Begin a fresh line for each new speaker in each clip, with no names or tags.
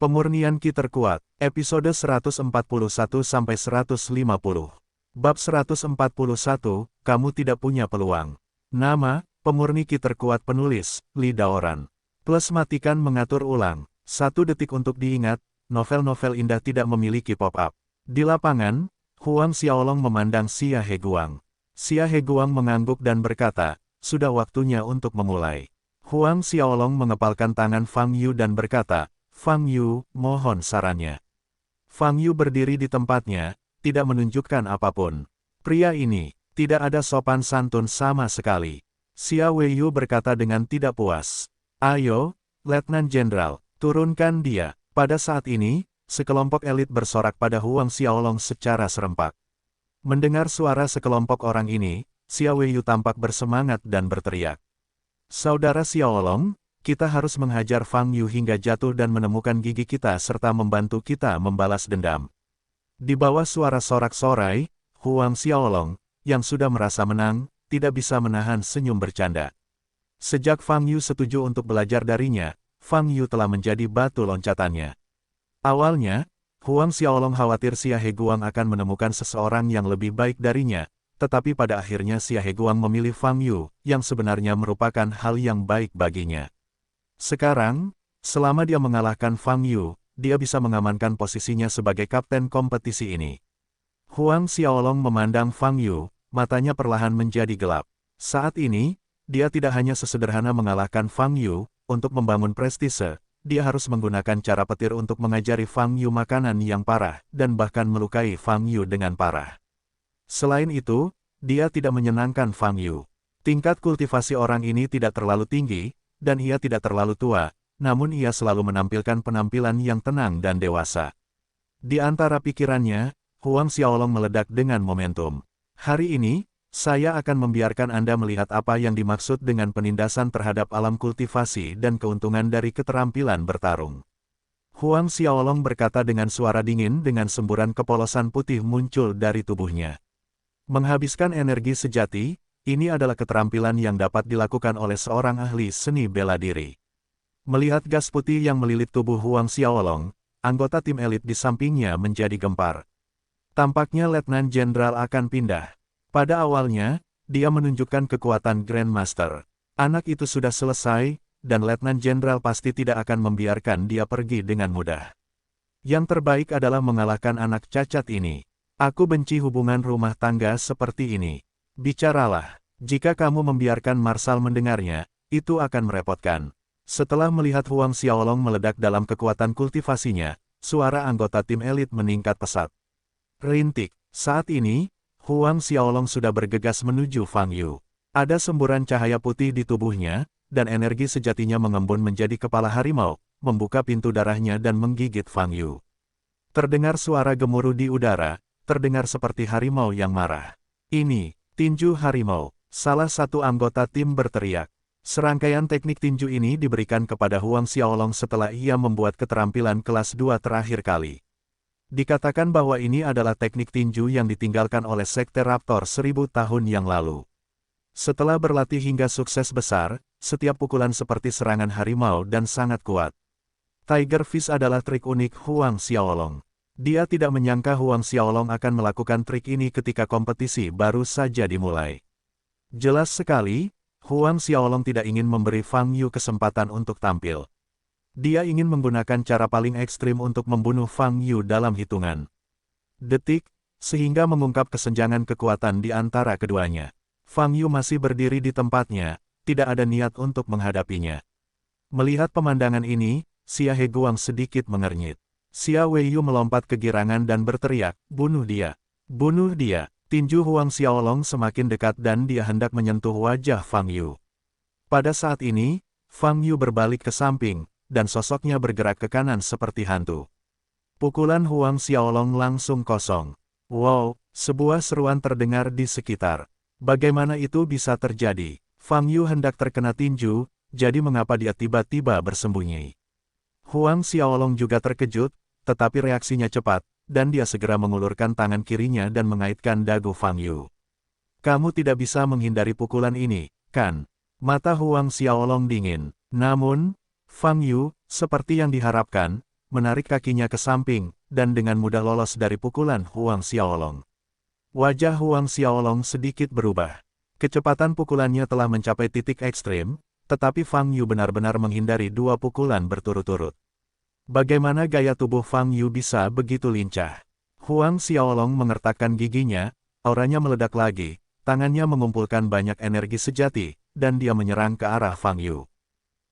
Pemurnian Ki terkuat, episode 141-150. Bab 141, kamu tidak punya peluang. Nama, pemurni Ki terkuat penulis, Li Daoran. Plus matikan mengatur ulang, 1 detik untuk diingat, novel-novel indah tidak memiliki pop-up. Di lapangan, Huang Xiaolong memandang Xia Heguang. Xia Heguang mengangguk dan berkata, sudah waktunya untuk memulai. Huang Xiaolong mengepalkan tangan Fang Yu dan berkata, Fang Yu, mohon sarannya. Fang Yu berdiri di tempatnya, tidak menunjukkan apapun. Pria ini, tidak ada sopan santun sama sekali. Xia Weiyu berkata dengan tidak puas. Ayo, Letnan Jenderal, turunkan dia. Pada saat ini, sekelompok elit bersorak pada Huang Xiaolong secara serempak. Mendengar suara sekelompok orang ini, Xia Weiyu tampak bersemangat dan berteriak. Saudara Xiaolong, kita harus menghajar Fang Yu hingga jatuh dan menemukan gigi kita serta membantu kita membalas dendam. Di bawah suara sorak-sorai, Huang Xiaolong, yang sudah merasa menang, tidak bisa menahan senyum bercanda. Sejak Fang Yu setuju untuk belajar darinya, Fang Yu telah menjadi batu loncatannya. Awalnya, Huang Xiaolong khawatir Xia Heguang akan menemukan seseorang yang lebih baik darinya, tetapi pada akhirnya Xia Heguang memilih Fang Yu, yang sebenarnya merupakan hal yang baik baginya. Sekarang, selama dia mengalahkan Fang Yu, dia bisa mengamankan posisinya sebagai kapten kompetisi ini. Huang Xiaolong memandang Fang Yu, matanya perlahan menjadi gelap. Saat ini, dia tidak hanya sesederhana mengalahkan Fang Yu, untuk membangun prestise, dia harus menggunakan cara petir untuk mengajari Fang Yu makanan yang parah, dan bahkan melukai Fang Yu dengan parah. Selain itu, dia tidak menyenangkan Fang Yu. Tingkat kultivasi orang ini tidak terlalu tinggi, dan ia tidak terlalu tua, namun ia selalu menampilkan penampilan yang tenang dan dewasa. Di antara pikirannya, Huang Xiaolong meledak dengan momentum. Hari ini, saya akan membiarkan Anda melihat apa yang dimaksud dengan penindasan terhadap alam kultivasi dan keuntungan dari keterampilan bertarung. Huang Xiaolong berkata dengan suara dingin dengan semburan kepolosan putih muncul dari tubuhnya. Menghabiskan energi sejati, ini adalah keterampilan yang dapat dilakukan oleh seorang ahli seni bela diri. Melihat gas putih yang melilit tubuh Huang Xiaolong, anggota tim elit di sampingnya menjadi gempar. Tampaknya Letnan Jenderal akan pindah. Pada awalnya, dia menunjukkan kekuatan Grandmaster. Anak itu sudah selesai, dan Letnan Jenderal pasti tidak akan membiarkan dia pergi dengan mudah. Yang terbaik adalah mengalahkan anak cacat ini. Aku benci hubungan rumah tangga seperti ini. Bicaralah, jika kamu membiarkan Marsal mendengarnya, itu akan merepotkan. Setelah melihat Huang Xiaolong meledak dalam kekuatan kultivasinya, suara anggota tim elit meningkat pesat. Rintik, saat ini, Huang Xiaolong sudah bergegas menuju Fang Yu. Ada semburan cahaya putih di tubuhnya, dan energi sejatinya mengembun menjadi kepala harimau, membuka pintu darahnya dan menggigit Fang Yu. Terdengar suara gemuruh di udara, terdengar seperti harimau yang marah. Ini, tinju harimau, salah satu anggota tim berteriak. Serangkaian teknik tinju ini diberikan kepada Huang Xiaolong setelah ia membuat keterampilan kelas 2 terakhir kali. Dikatakan bahwa ini adalah teknik tinju yang ditinggalkan oleh Sekte Raptor 1000 tahun yang lalu. Setelah berlatih hingga sukses besar, setiap pukulan seperti serangan harimau dan sangat kuat. Tiger Fist adalah trik unik Huang Xiaolong. Dia tidak menyangka Huang Xiaolong akan melakukan trik ini ketika kompetisi baru saja dimulai. Jelas sekali, Huang Xiaolong tidak ingin memberi Fang Yu kesempatan untuk tampil. Dia ingin menggunakan cara paling ekstrim untuk membunuh Fang Yu dalam hitungan detik, sehingga mengungkap kesenjangan kekuatan di antara keduanya. Fang Yu masih berdiri di tempatnya, tidak ada niat untuk menghadapinya. Melihat pemandangan ini, Xia Heguang sedikit mengernyit. Xia Weiyu melompat kegirangan dan berteriak, bunuh dia. Bunuh dia. Tinju Huang Xiaolong semakin dekat dan dia hendak menyentuh wajah Fang Yu. Pada saat ini, Fang Yu berbalik ke samping, dan sosoknya bergerak ke kanan seperti hantu. Pukulan Huang Xiaolong langsung kosong. Wow, sebuah seruan terdengar di sekitar. Bagaimana itu bisa terjadi? Fang Yu hendak terkena tinju, jadi mengapa dia tiba-tiba bersembunyi? Huang Xiaolong juga terkejut, tetapi reaksinya cepat, dan dia segera mengulurkan tangan kirinya dan mengaitkan dagu Fang Yu. Kamu tidak bisa menghindari pukulan ini, kan? Mata Huang Xiaolong dingin. Namun, Fang Yu, seperti yang diharapkan, menarik kakinya ke samping, dan dengan mudah lolos dari pukulan Huang Xiaolong. Wajah Huang Xiaolong sedikit berubah. Kecepatan pukulannya telah mencapai titik ekstrim, tetapi Fang Yu benar-benar menghindari dua pukulan berturut-turut. Bagaimana gaya tubuh Fang Yu bisa begitu lincah? Huang Xiaolong mengertakkan giginya, auranya meledak lagi, tangannya mengumpulkan banyak energi sejati, dan dia menyerang ke arah Fang Yu.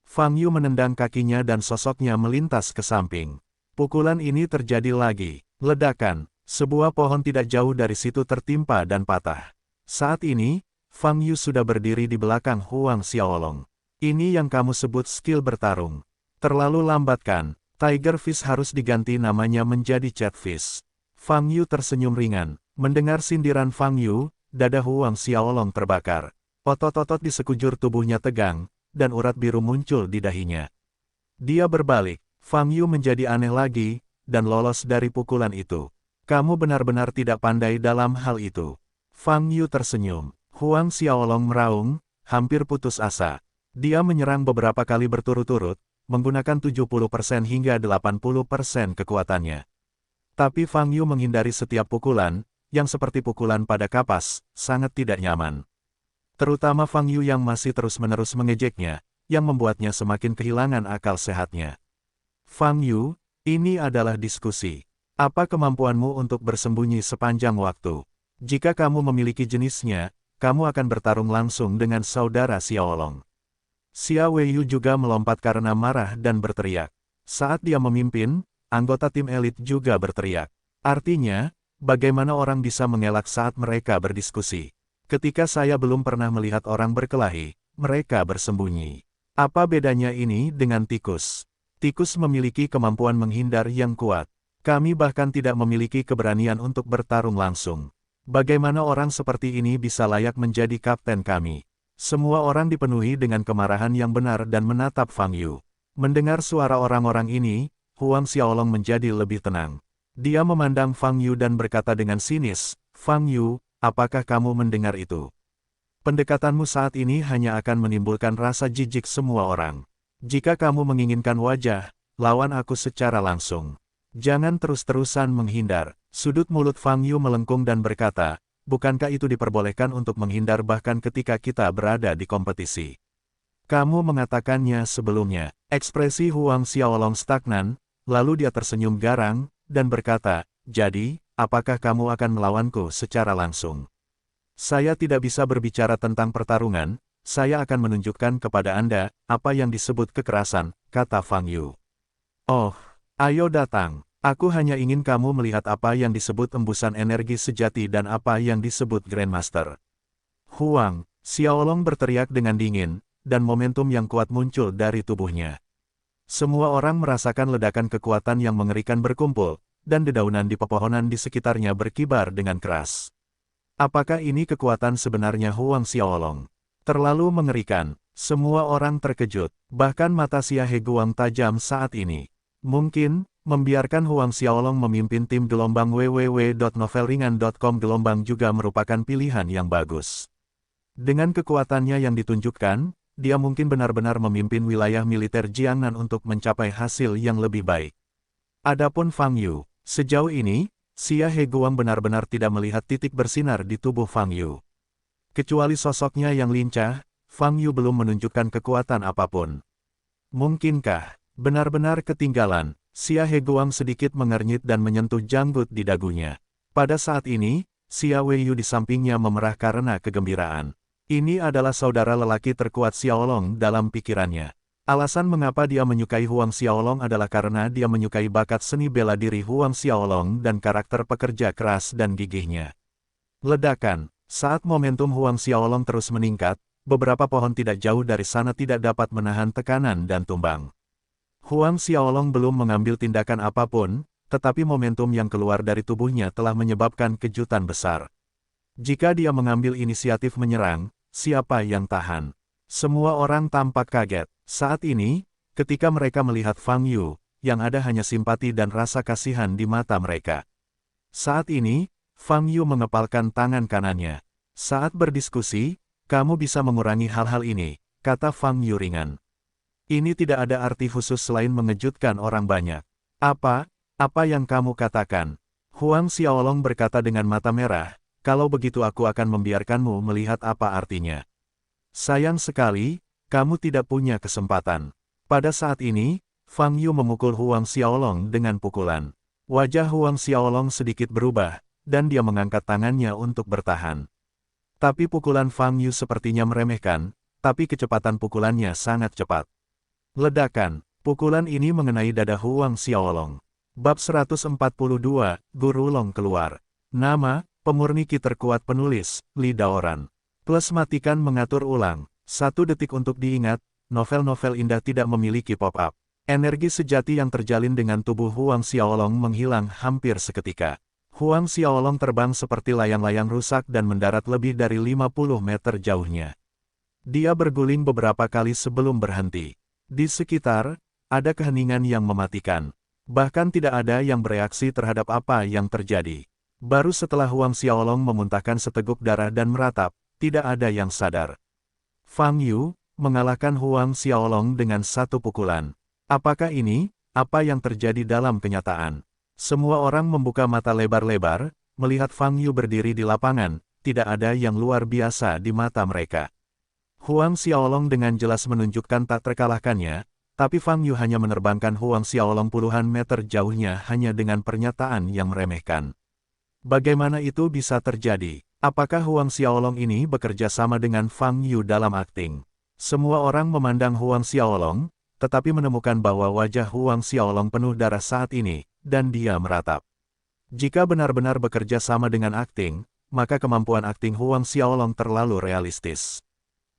Fang Yu menendang kakinya dan sosoknya melintas ke samping. Pukulan ini terjadi lagi. Ledakan. Sebuah pohon tidak jauh dari situ tertimpa dan patah. Saat ini, Fang Yu sudah berdiri di belakang Huang Xiaolong. Ini yang kamu sebut skill bertarung. Terlalu lambat kan? Tiger Fish harus diganti namanya menjadi Cat Fish. Fang Yu tersenyum ringan. Mendengar sindiran Fang Yu, dada Huang Xiaolong terbakar. Otot-otot di sekujur tubuhnya tegang, dan urat biru muncul di dahinya. Dia berbalik. Fang Yu menjadi aneh lagi, dan lolos dari pukulan itu. Kamu benar-benar tidak pandai dalam hal itu. Fang Yu tersenyum. Huang Xiaolong meraung, hampir putus asa. Dia menyerang beberapa kali berturut-turut, menggunakan 70% hingga 80% kekuatannya. Tapi Fang Yu menghindari setiap pukulan, yang seperti pukulan pada kapas, sangat tidak nyaman. Terutama Fang Yu yang masih terus-menerus mengejeknya, yang membuatnya semakin kehilangan akal sehatnya. Fang Yu, ini adalah diskusi. Apa kemampuanmu untuk bersembunyi sepanjang waktu? Jika kamu memiliki jenisnya, kamu akan bertarung langsung dengan saudara Xiaolong. Xia Weiyu juga melompat karena marah dan berteriak. Saat dia memimpin, anggota tim elit juga berteriak. Artinya, bagaimana orang bisa mengelak saat mereka berdiskusi? Ketika saya belum pernah melihat orang berkelahi, mereka bersembunyi. Apa bedanya ini dengan tikus? Tikus memiliki kemampuan menghindar yang kuat. Kami bahkan tidak memiliki keberanian untuk bertarung langsung. Bagaimana orang seperti ini bisa layak menjadi kapten kami? Semua orang dipenuhi dengan kemarahan yang benar dan menatap Fang Yu. Mendengar suara orang-orang ini, Huang Xiaolong menjadi lebih tenang. Dia memandang Fang Yu dan berkata dengan sinis, Fang Yu, apakah kamu mendengar itu? Pendekatanmu saat ini hanya akan menimbulkan rasa jijik semua orang. Jika kamu menginginkan wajah, lawan aku secara langsung. Jangan terus-terusan menghindar. Sudut mulut Fang Yu melengkung dan berkata, bukankah itu diperbolehkan untuk menghindar bahkan ketika kita berada di kompetisi? Kamu mengatakannya sebelumnya. Ekspresi Huang Xiaolong stagnan, lalu dia tersenyum garang, dan berkata, jadi, apakah kamu akan melawanku secara langsung? Saya tidak bisa berbicara tentang pertarungan, saya akan menunjukkan kepada Anda, apa yang disebut kekerasan, kata Fang Yu. Oh, ayo datang, aku hanya ingin kamu melihat apa yang disebut embusan energi sejati dan apa yang disebut Grandmaster. Huang Xiaolong berteriak dengan dingin, dan momentum yang kuat muncul dari tubuhnya. Semua orang merasakan ledakan kekuatan yang mengerikan berkumpul, dan dedaunan di pepohonan di sekitarnya berkibar dengan keras. Apakah ini kekuatan sebenarnya Huang Xiaolong? Terlalu mengerikan, semua orang terkejut, bahkan mata Xia Heguang tajam saat ini. Mungkin, membiarkan Huang Xiaolong memimpin tim gelombang www.novelringan.com gelombang juga merupakan pilihan yang bagus. Dengan kekuatannya yang ditunjukkan, dia mungkin benar-benar memimpin wilayah militer Jiangnan untuk mencapai hasil yang lebih baik. Adapun Fang Yu, sejauh ini, Xia Heguang benar-benar tidak melihat titik bersinar di tubuh Fang Yu. Kecuali sosoknya yang lincah, Fang Yu belum menunjukkan kekuatan apapun. Mungkinkah benar-benar ketinggalan? Xia Heguang sedikit mengernyit dan menyentuh janggut di dagunya. Pada saat ini, Xia Weiyu di sampingnya memerah karena kegembiraan. Ini adalah saudara lelaki terkuat Xiaolong dalam pikirannya. Alasan mengapa dia menyukai Huang Xiaolong adalah karena dia menyukai bakat seni bela diri Huang Xiaolong dan karakter pekerja keras dan gigihnya. Ledakan. Saat momentum Huang Xiaolong terus meningkat, beberapa pohon tidak jauh dari sana tidak dapat menahan tekanan dan tumbang. Huang Xiaolong belum mengambil tindakan apapun, tetapi momentum yang keluar dari tubuhnya telah menyebabkan kejutan besar. Jika dia mengambil inisiatif menyerang, siapa yang tahan? Semua orang tampak kaget. Saat ini, ketika mereka melihat Fang Yu, yang ada hanya simpati dan rasa kasihan di mata mereka. Saat ini, Fang Yu mengepalkan tangan kanannya. Saat berdiskusi, kamu bisa mengurangi hal-hal ini, kata Fang Yu ringan. Ini tidak ada arti khusus selain mengejutkan orang banyak. Apa? Apa yang kamu katakan? Huang Xiaolong berkata dengan mata merah, kalau begitu aku akan membiarkanmu melihat apa artinya. Sayang sekali, kamu tidak punya kesempatan. Pada saat ini, Fang Yu memukul Huang Xiaolong dengan pukulan. Wajah Huang Xiaolong sedikit berubah, dan dia mengangkat tangannya untuk bertahan. Tapi pukulan Fang Yu sepertinya meremehkan, tapi kecepatan pukulannya sangat cepat. Ledakan, pukulan ini mengenai dada Huang Xiaolong. Bab 142, Guru Long keluar. Nama, pemurni ki terkuat penulis, Li Daoran. Plus matikan mengatur ulang. 1 detik untuk diingat, novel-novel indah tidak memiliki pop-up. Energi sejati yang terjalin dengan tubuh Huang Xiaolong menghilang hampir seketika. Huang Xiaolong terbang seperti layang-layang rusak dan mendarat lebih dari 50 meter jauhnya. Dia berguling beberapa kali sebelum berhenti. Di sekitar, ada keheningan yang mematikan. Bahkan tidak ada yang bereaksi terhadap apa yang terjadi. Baru setelah Huang Xiaolong memuntahkan seteguk darah dan meratap, tidak ada yang sadar. Fang Yu mengalahkan Huang Xiaolong dengan 1 pukulan. Apakah ini apa yang terjadi dalam kenyataan? Semua orang membuka mata lebar-lebar, melihat Fang Yu berdiri di lapangan, tidak ada yang luar biasa di mata mereka. Huang Xiaolong dengan jelas menunjukkan tak terkalahkannya, tapi Fang Yu hanya menerbangkan Huang Xiaolong puluhan meter jauhnya hanya dengan pernyataan yang meremehkan. Bagaimana itu bisa terjadi? Apakah Huang Xiaolong ini bekerja sama dengan Fang Yu dalam akting? Semua orang memandang Huang Xiaolong, tetapi menemukan bahwa wajah Huang Xiaolong penuh darah saat ini, dan dia meratap. Jika benar-benar bekerja sama dengan akting, maka kemampuan akting Huang Xiaolong terlalu realistis.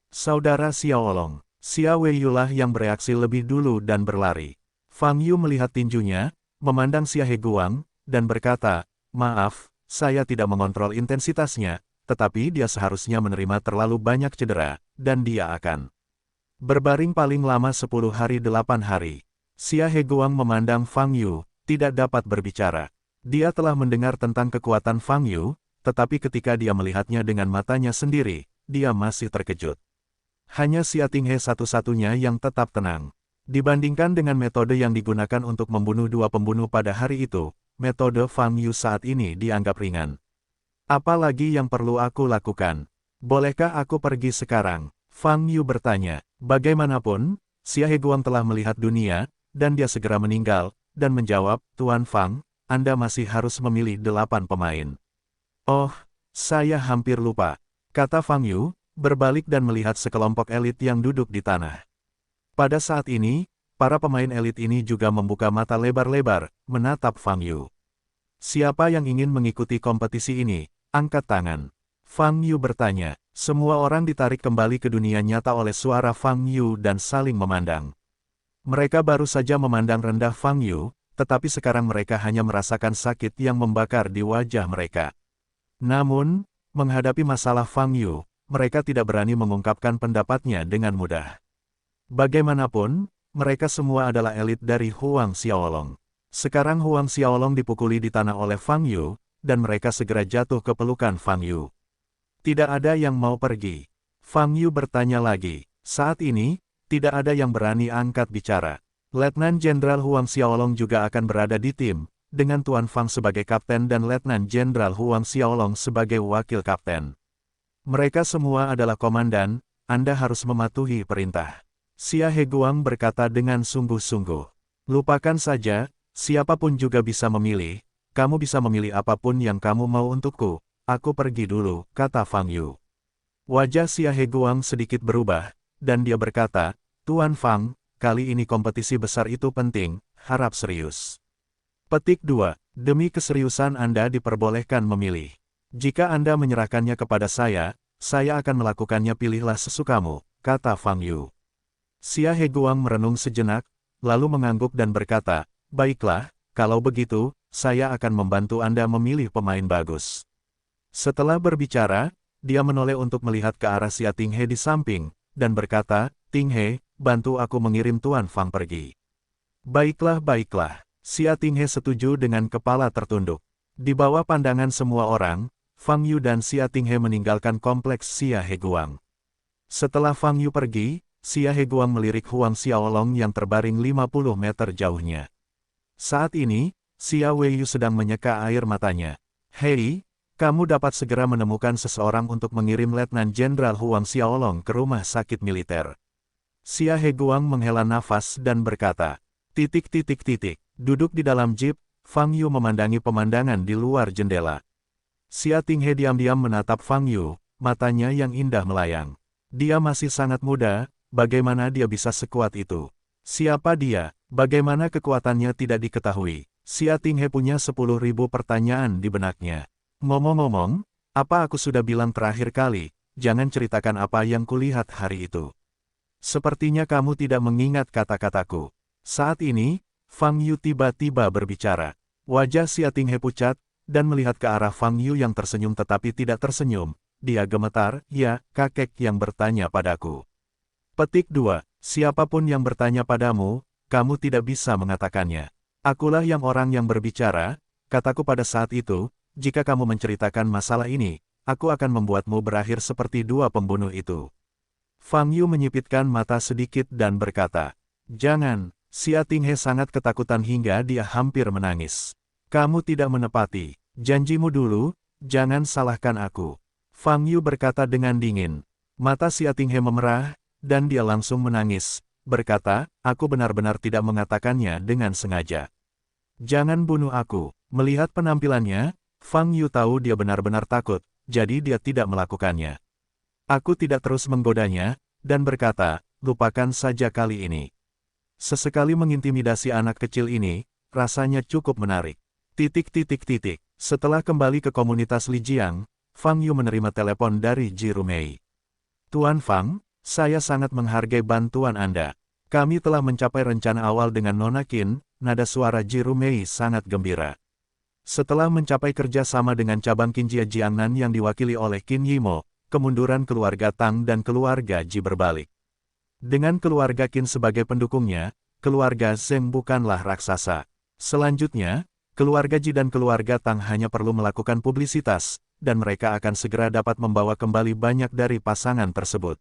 Saudara Xiaolong, Xia Weiyulah yang bereaksi lebih dulu dan berlari. Fang Yu melihat tinjunya, memandang Xia Heguang, dan berkata, maaf, saya tidak mengontrol intensitasnya, tetapi dia seharusnya menerima terlalu banyak cedera, dan dia akan berbaring paling lama 10 hari 8 hari. Xia Heguang memandang Fang Yu, tidak dapat berbicara. Dia telah mendengar tentang kekuatan Fang Yu, tetapi ketika dia melihatnya dengan matanya sendiri, dia masih terkejut. Hanya Xia Tinghe satu-satunya yang tetap tenang. Dibandingkan dengan metode yang digunakan untuk membunuh 2 pembunuh pada hari itu, metode Fang Yu saat ini dianggap ringan. Apa lagi yang perlu aku lakukan? Bolehkah aku pergi sekarang? Fang Yu bertanya. Bagaimanapun, Xia Heguang telah melihat dunia, dan dia segera meninggal, dan menjawab, Tuan Fang, Anda masih harus memilih 8 pemain. Oh, saya hampir lupa, kata Fang Yu, berbalik dan melihat sekelompok elit yang duduk di tanah. Pada saat ini, para pemain elit ini juga membuka mata lebar-lebar, menatap Fang Yu. Siapa yang ingin mengikuti kompetisi ini? Angkat tangan. Fang Yu bertanya. Semua orang ditarik kembali ke dunia nyata oleh suara Fang Yu dan saling memandang. Mereka baru saja memandang rendah Fang Yu, tetapi sekarang mereka hanya merasakan sakit yang membakar di wajah mereka. Namun, menghadapi masalah Fang Yu, mereka tidak berani mengungkapkan pendapatnya dengan mudah. Bagaimanapun, mereka semua adalah elit dari Huang Xiaolong. Sekarang Huang Xiaolong dipukuli di tanah oleh Fang Yu, dan mereka segera jatuh ke pelukan Fang Yu. Tidak ada yang mau pergi. Fang Yu bertanya lagi. Saat ini, tidak ada yang berani angkat bicara. Letnan Jenderal Huang Xiaolong juga akan berada di tim, dengan Tuan Fang sebagai kapten dan Letnan Jenderal Huang Xiaolong sebagai wakil kapten. Mereka semua adalah komandan, Anda harus mematuhi perintah. Xia Heguang berkata dengan sungguh-sungguh. Lupakan saja, siapapun juga bisa memilih, kamu bisa memilih apapun yang kamu mau untukku. Aku pergi dulu, kata Fang Yu. Wajah Xia Heguang sedikit berubah, dan dia berkata, Tuan Fang, kali ini kompetisi besar itu penting, harap serius. Petik 2. Demi keseriusan Anda diperbolehkan memilih. Jika Anda menyerahkannya kepada saya akan melakukannya, pilihlah sesukamu, kata Fang Yu. Xia Heguang merenung sejenak, lalu mengangguk dan berkata, baiklah, kalau begitu, saya akan membantu Anda memilih pemain bagus. Setelah berbicara, dia menoleh untuk melihat ke arah Xia Tinghe di samping, dan berkata, Tinghe, bantu aku mengirim Tuan Fang pergi. Baiklah, baiklah. Xia Tinghe setuju dengan kepala tertunduk. Di bawah pandangan semua orang, Fang Yu dan Xia Tinghe meninggalkan kompleks Xia Heguang. Setelah Fang Yu pergi, Xia Heguang melirik Huang Xiaolong yang terbaring 50 meter jauhnya. Saat ini, Xia Weiyu sedang menyeka air matanya. Hei, kamu dapat segera menemukan seseorang untuk mengirim Letnan Jenderal Huang Xiaolong ke rumah sakit militer. Xia Heguang menghela nafas dan berkata, Duduk di dalam jeep, Fang Yu memandangi pemandangan di luar jendela. Xia Tinghe diam-diam menatap Fang Yu, matanya yang indah melayang. Dia masih sangat muda, bagaimana dia bisa sekuat itu? Siapa dia? Bagaimana kekuatannya tidak diketahui? Xia Tinghe punya 10.000 pertanyaan di benaknya. Ngomong-ngomong, apa aku sudah bilang terakhir kali, jangan ceritakan apa yang kulihat hari itu. Sepertinya kamu tidak mengingat kata-kataku. Saat ini, Fang Yu tiba-tiba berbicara. Wajah Xia Tinghe pucat, dan melihat ke arah Fang Yu yang tersenyum tetapi tidak tersenyum. Dia gemetar, ya, kakek yang bertanya padaku. Petik 2. Siapapun yang bertanya padamu, kamu tidak bisa mengatakannya. Akulah orang yang berbicara, kataku pada saat itu, jika kamu menceritakan masalah ini, aku akan membuatmu berakhir seperti dua pembunuh itu. Fang Yu menyipitkan mata sedikit dan berkata, jangan. Xia Tinghe sangat ketakutan hingga dia hampir menangis. Kamu tidak menepati janjimu dulu, jangan salahkan aku. Fang Yu berkata dengan dingin. Mata Xia Tinghe memerah, dan dia langsung menangis, berkata, aku benar-benar tidak mengatakannya dengan sengaja. Jangan bunuh aku. Melihat penampilannya, Fang Yu tahu dia benar-benar takut, jadi dia tidak melakukannya. Aku tidak terus menggodanya, dan berkata, lupakan saja kali ini. Sesekali mengintimidasi anak kecil ini, rasanya cukup menarik. Setelah kembali ke komunitas Lijiang, Fang Yu menerima telepon dari Ji Rumei. Tuan Fang, saya sangat menghargai bantuan Anda. Kami telah mencapai rencana awal dengan Nona Qin, nada suara Ji Rumei sangat gembira. Setelah mencapai kerjasama dengan cabang Qinjia Jiangnan yang diwakili oleh Qin Yimo, kemunduran keluarga Tang dan keluarga Ji berbalik. Dengan keluarga Qin sebagai pendukungnya, keluarga Zheng bukanlah raksasa. Selanjutnya, keluarga Ji dan keluarga Tang hanya perlu melakukan publisitas, dan mereka akan segera dapat membawa kembali banyak dari pasangan tersebut.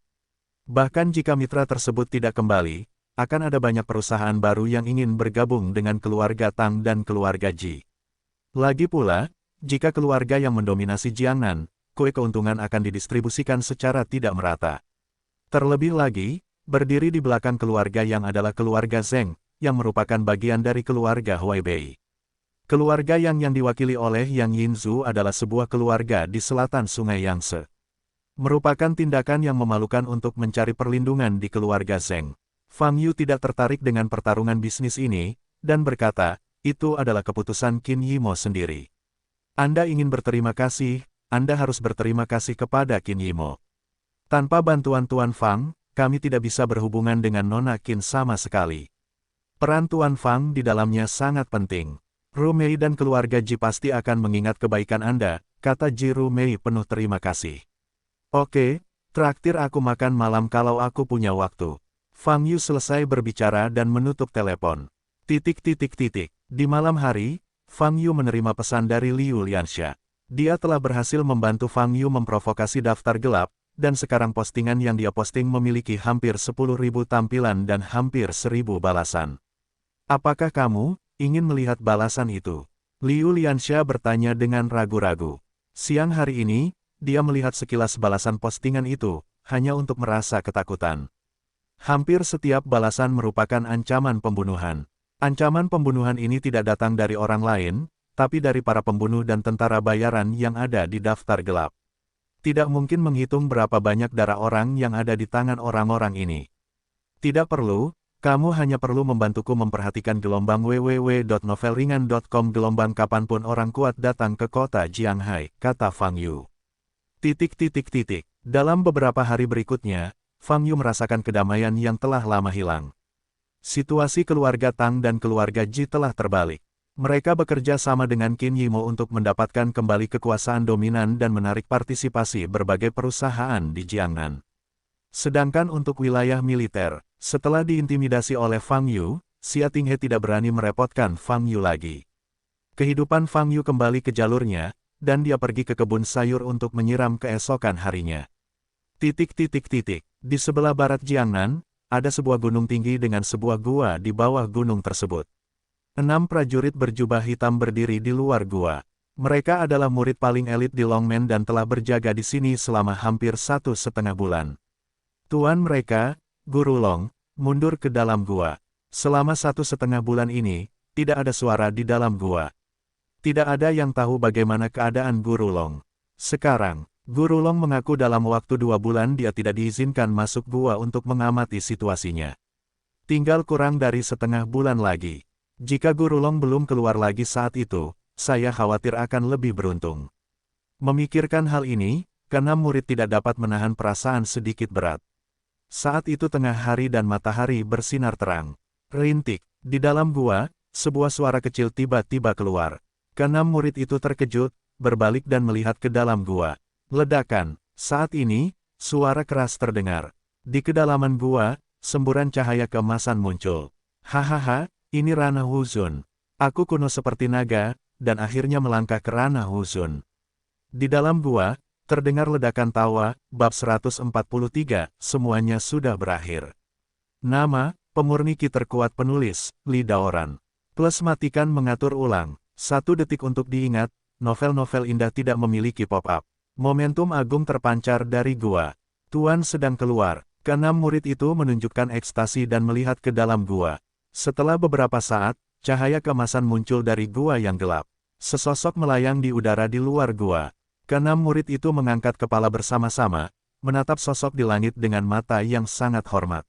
Bahkan jika mitra tersebut tidak kembali, akan ada banyak perusahaan baru yang ingin bergabung dengan keluarga Tang dan keluarga Ji. Lagi pula, jika keluarga yang mendominasi Jiangnan, kue keuntungan akan didistribusikan secara tidak merata. Terlebih lagi, berdiri di belakang keluarga yang adalah keluarga Zheng, yang merupakan bagian dari keluarga Huaibei. Keluarga yang diwakili oleh Yang Yinzu adalah sebuah keluarga di selatan Sungai Yangtze. Merupakan tindakan yang memalukan untuk mencari perlindungan di keluarga Zheng. Fang Yu tidak tertarik dengan pertarungan bisnis ini, dan berkata, itu adalah keputusan Qin Yimo sendiri. Anda ingin berterima kasih, Anda harus berterima kasih kepada Qin Yimo. Tanpa bantuan Tuan Fang, kami tidak bisa berhubungan dengan Nona Qin sama sekali. Peran Tuan Fang di dalamnya sangat penting. Rumei dan keluarga Ji pasti akan mengingat kebaikan Anda, kata Ji Rumei penuh terima kasih. Oke, traktir aku makan malam kalau aku punya waktu. Fang Yu selesai berbicara dan menutup telepon. Di malam hari, Fang Yu menerima pesan dari Liu Lianxia. Dia telah berhasil membantu Fang Yu memprovokasi daftar gelap, dan sekarang postingan yang dia posting memiliki hampir 10.000 tampilan dan hampir 1.000 balasan. Apakah kamu ingin melihat balasan itu? Liu Lianxia bertanya dengan ragu-ragu. Siang hari ini, dia melihat sekilas balasan postingan itu, hanya untuk merasa ketakutan. Hampir setiap balasan merupakan ancaman pembunuhan. Ancaman pembunuhan ini tidak datang dari orang lain, tapi dari para pembunuh dan tentara bayaran yang ada di daftar gelap. Tidak mungkin menghitung berapa banyak darah orang yang ada di tangan orang-orang ini. Tidak perlu, kamu hanya perlu membantuku memperhatikan gelombang www.novelringan.com gelombang kapanpun orang kuat datang ke kota Jianghai, kata Fang Yu. Dalam beberapa hari berikutnya, Fang Yu merasakan kedamaian yang telah lama hilang. Situasi keluarga Tang dan keluarga Ji telah terbalik. Mereka bekerja sama dengan Qin Yimo untuk mendapatkan kembali kekuasaan dominan dan menarik partisipasi berbagai perusahaan di Jiangnan. Sedangkan untuk wilayah militer, setelah diintimidasi oleh Fang Yu, Xia Tinghe tidak berani merepotkan Fang Yu lagi. Kehidupan Fang Yu kembali ke jalurnya, dan dia pergi ke kebun sayur untuk menyiram keesokan harinya. Di sebelah barat Jiangnan, ada sebuah gunung tinggi dengan sebuah gua di bawah gunung tersebut. 6 prajurit berjubah hitam berdiri di luar gua. Mereka adalah murid paling elit di Longmen dan telah berjaga di sini selama hampir 1,5 bulan. Tuan mereka, Guru Long, mundur ke dalam gua. Selama 1,5 bulan ini, tidak ada suara di dalam gua. Tidak ada yang tahu bagaimana keadaan Guru Long. Sekarang, Guru Long mengaku dalam waktu 2 bulan dia tidak diizinkan masuk gua untuk mengamati situasinya. Tinggal kurang dari setengah bulan lagi. Jika Guru Long belum keluar lagi saat itu, saya khawatir akan lebih beruntung. Memikirkan hal ini, karena murid tidak dapat menahan perasaan sedikit berat. Saat itu tengah hari dan matahari bersinar terang. Rintik, di dalam gua, sebuah suara kecil tiba-tiba keluar. Keenam murid itu terkejut, berbalik dan melihat ke dalam gua. Ledakan, saat ini, suara keras terdengar. Di kedalaman gua, semburan cahaya keemasan muncul. Hahaha, ini ranah Huzun. Aku kuno seperti naga, dan akhirnya melangkah ke ranah Huzun. Di dalam gua, terdengar ledakan tawa, bab 143, semuanya sudah berakhir. Nama, pemurni ki terkuat penulis, Li Daoran. Plus matikan mengatur ulang, 1 detik untuk diingat, novel-novel indah tidak memiliki pop-up. Momentum agung terpancar dari gua. Tuan sedang keluar, keenam murid itu menunjukkan ekstasi dan melihat ke dalam gua. Setelah beberapa saat, cahaya keemasan muncul dari gua yang gelap. Sesosok melayang di udara di luar gua. Keenam murid itu mengangkat kepala bersama-sama, menatap sosok di langit dengan mata yang sangat hormat.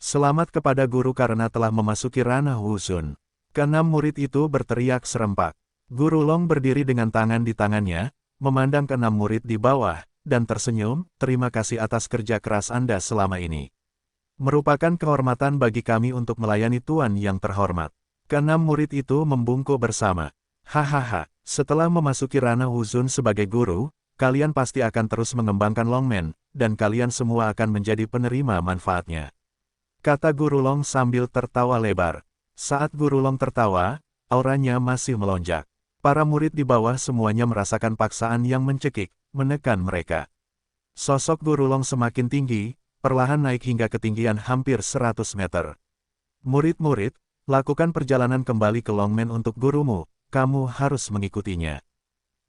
Selamat kepada guru karena telah memasuki ranah Huzun. Keenam murid itu berteriak serempak. Guru Long berdiri dengan tangan di tangannya, memandang keenam murid di bawah, dan tersenyum, terima kasih atas kerja keras Anda selama ini. Merupakan kehormatan bagi kami untuk melayani Tuan yang terhormat. Keenam murid itu membungkuk bersama. Hahaha, setelah memasuki ranah Huzun sebagai guru, kalian pasti akan terus mengembangkan Longmen, dan kalian semua akan menjadi penerima manfaatnya. Kata Guru Long sambil tertawa lebar. Saat Guru Long tertawa, auranya masih melonjak. Para murid di bawah semuanya merasakan paksaan yang mencekik, menekan mereka. Sosok Guru Long semakin tinggi, perlahan naik hingga ketinggian hampir 100 meter. Murid-murid, lakukan perjalanan kembali ke Longmen untuk gurumu. Kamu harus mengikutinya.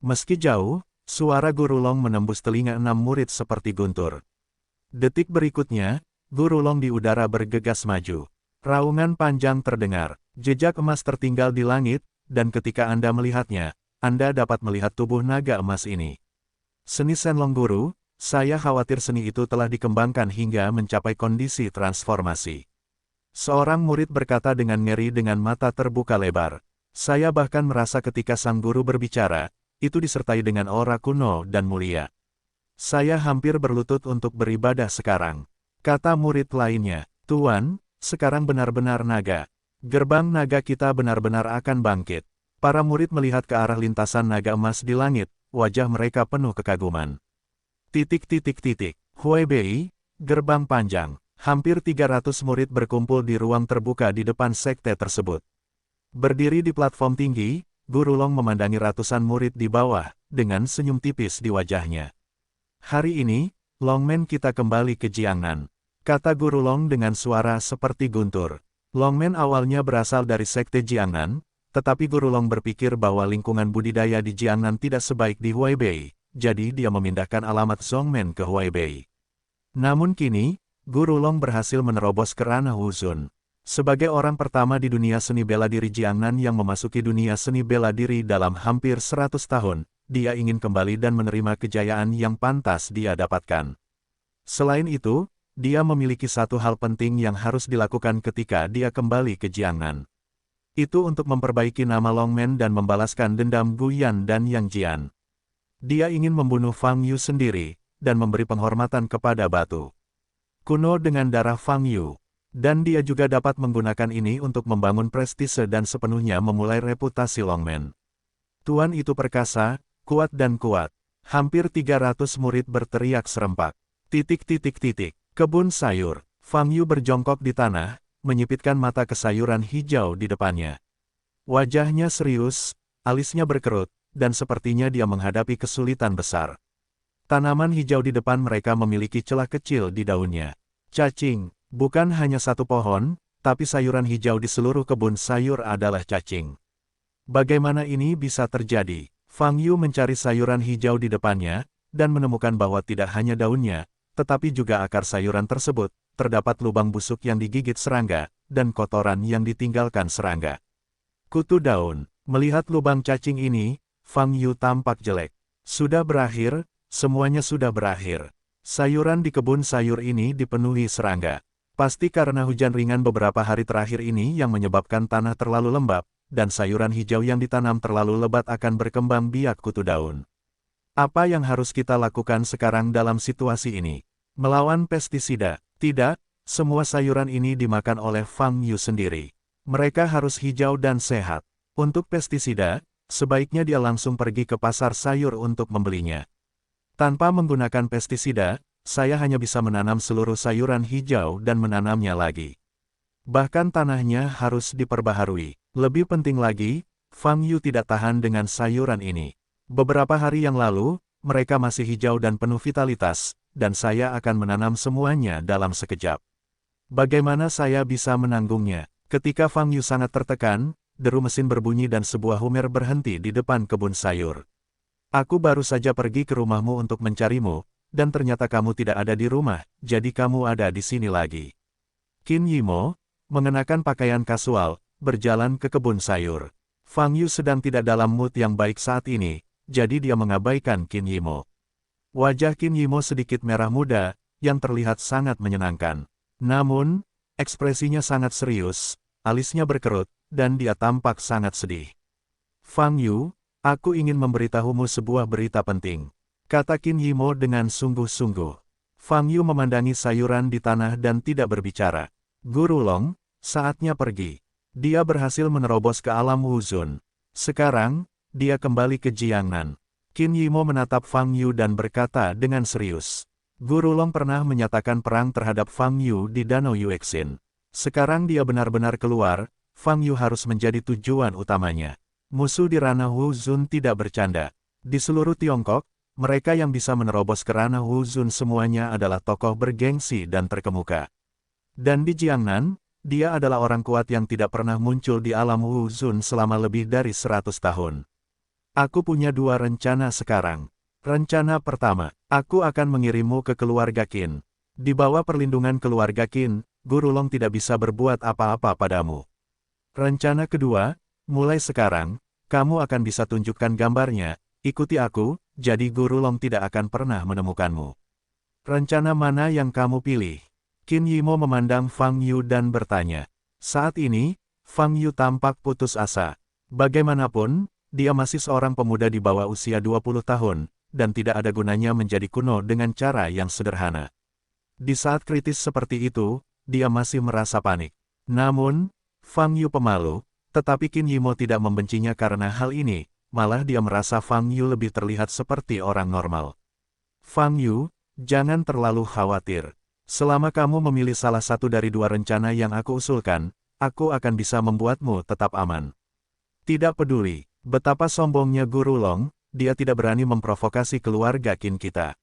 Meski jauh, suara Guru Long menembus telinga 6 murid seperti guntur. Detik berikutnya, Guru Long di udara bergegas maju. Raungan panjang terdengar, jejak emas tertinggal di langit, dan ketika Anda melihatnya, Anda dapat melihat tubuh naga emas ini. Seni Shenlong Guru, saya khawatir seni itu telah dikembangkan hingga mencapai kondisi transformasi. Seorang murid berkata dengan ngeri dengan mata terbuka lebar. Saya bahkan merasa ketika sang guru berbicara, itu disertai dengan aura kuno dan mulia. Saya hampir berlutut untuk beribadah sekarang. Kata murid lainnya, Tuan, sekarang benar-benar naga. Gerbang naga kita benar-benar akan bangkit. Para murid melihat ke arah lintasan naga emas di langit, wajah mereka penuh kekaguman. Huai Bei, gerbang panjang. Hampir 300 murid berkumpul di ruang terbuka di depan sekte tersebut. Berdiri di platform tinggi, Guru Long memandangi ratusan murid di bawah, dengan senyum tipis di wajahnya. Hari ini, Longmen kita kembali ke Jiangnan. Kata Guru Long dengan suara seperti guntur. Longmen awalnya berasal dari sekte Jiangnan, tetapi Guru Long berpikir bahwa lingkungan budidaya di Jiangnan tidak sebaik di Huaibei, jadi dia memindahkan alamat Zhongmen ke Huaibei. Namun kini, Guru Long berhasil menerobos ke ranah Huzun. Sebagai orang pertama di dunia seni bela diri Jiangnan yang memasuki dunia seni bela diri dalam hampir 100 tahun, dia ingin kembali dan menerima kejayaan yang pantas dia dapatkan. Selain itu, dia memiliki satu hal penting yang harus dilakukan ketika dia kembali ke Jiangnan. Itu untuk memperbaiki nama Longmen dan membalaskan dendam Guyan dan Yang Jian. Dia ingin membunuh Fang Yu sendiri, dan memberi penghormatan kepada batu kuno dengan darah Fang Yu. Dan dia juga dapat menggunakan ini untuk membangun prestise dan sepenuhnya memulai reputasi Longmen. Tuan itu perkasa, kuat dan kuat. Hampir 300 murid berteriak serempak. Kebun sayur. Fang Yu berjongkok di tanah, menyipitkan mata ke sayuran hijau di depannya. Wajahnya serius, alisnya berkerut, dan sepertinya dia menghadapi kesulitan besar. Tanaman hijau di depan mereka memiliki celah kecil di daunnya. Cacing, bukan hanya satu pohon, tapi sayuran hijau di seluruh kebun sayur adalah cacing. Bagaimana ini bisa terjadi? Fang Yu mencari sayuran hijau di depannya, dan menemukan bahwa tidak hanya daunnya, tetapi juga akar sayuran tersebut, terdapat lubang busuk yang digigit serangga, dan kotoran yang ditinggalkan serangga. Kutu daun. Melihat lubang cacing ini, Fang Yu tampak jelek. Sudah berakhir, semuanya sudah berakhir. Sayuran di kebun sayur ini dipenuhi serangga. Pasti karena hujan ringan beberapa hari terakhir ini yang menyebabkan tanah terlalu lembab, dan sayuran hijau yang ditanam terlalu lebat akan berkembang biak kutu daun. Apa yang harus kita lakukan sekarang dalam situasi ini? Melawan pestisida? Tidak, semua sayuran ini dimakan oleh Fang Yu sendiri. Mereka harus hijau dan sehat. Untuk pestisida, sebaiknya dia langsung pergi ke pasar sayur untuk membelinya. Tanpa menggunakan pestisida, saya hanya bisa menanam seluruh sayuran hijau dan menanamnya lagi. Bahkan tanahnya harus diperbaharui. Lebih penting lagi, Fang Yu tidak tahan dengan sayuran ini. Beberapa hari yang lalu, mereka masih hijau dan penuh vitalitas, dan saya akan menanam semuanya dalam sekejap. Bagaimana saya bisa menanggungnya? Ketika Fang Yu sangat tertekan, deru mesin berbunyi dan sebuah Hummer berhenti di depan kebun sayur. Aku baru saja pergi ke rumahmu untuk mencarimu, dan ternyata kamu tidak ada di rumah, jadi kamu ada di sini lagi. Qin Yimo, mengenakan pakaian kasual, berjalan ke kebun sayur. Fang Yu sedang tidak dalam mood yang baik saat ini, jadi dia mengabaikan Qin Yimo. Wajah Qin Yimo sedikit merah muda, yang terlihat sangat menyenangkan. Namun, ekspresinya sangat serius, alisnya berkerut, dan dia tampak sangat sedih. Fang Yu, aku ingin memberitahumu sebuah berita penting, kata Qin Yimo dengan sungguh-sungguh. Fang Yu memandangi sayuran di tanah dan tidak berbicara. Guru Long, saatnya pergi. Dia berhasil menerobos ke alam Wuzun. Sekarang, dia kembali ke Jiangnan. Qin Yimo menatap Fang Yu dan berkata dengan serius. Guru Long pernah menyatakan perang terhadap Fang Yu di Danau Yuexin. Sekarang dia benar-benar keluar, Fang Yu harus menjadi tujuan utamanya. Musuh di ranah Wuzun tidak bercanda. Di seluruh Tiongkok, mereka yang bisa menerobos ke ranah Wuzun semuanya adalah tokoh bergengsi dan terkemuka. Dan di Jiangnan, dia adalah orang kuat yang tidak pernah muncul di alam Wuzun selama lebih dari 100 tahun. Aku punya dua rencana sekarang. Rencana pertama, aku akan mengirimmu ke keluarga Qin. Di bawah perlindungan keluarga Qin, Guru Long tidak bisa berbuat apa-apa padamu. Rencana kedua, mulai sekarang, kamu akan bisa tunjukkan gambarnya, ikuti aku, jadi Guru Long tidak akan pernah menemukanmu. Rencana mana yang kamu pilih? Qin Yimo memandang Fang Yu dan bertanya. Saat ini, Fang Yu tampak putus asa. Bagaimanapun, dia masih seorang pemuda di bawah usia 20 tahun, dan tidak ada gunanya menjadi kuno dengan cara yang sederhana. Di saat kritis seperti itu, dia masih merasa panik. Namun, Fang Yu pemalu, tetapi Qin Yimo tidak membencinya karena hal ini, malah dia merasa Fang Yu lebih terlihat seperti orang normal. Fang Yu, jangan terlalu khawatir. Selama kamu memilih salah satu dari dua rencana yang aku usulkan, aku akan bisa membuatmu tetap aman. Tidak peduli betapa sombongnya Guru Long, dia tidak berani memprovokasi keluarga Qin kita.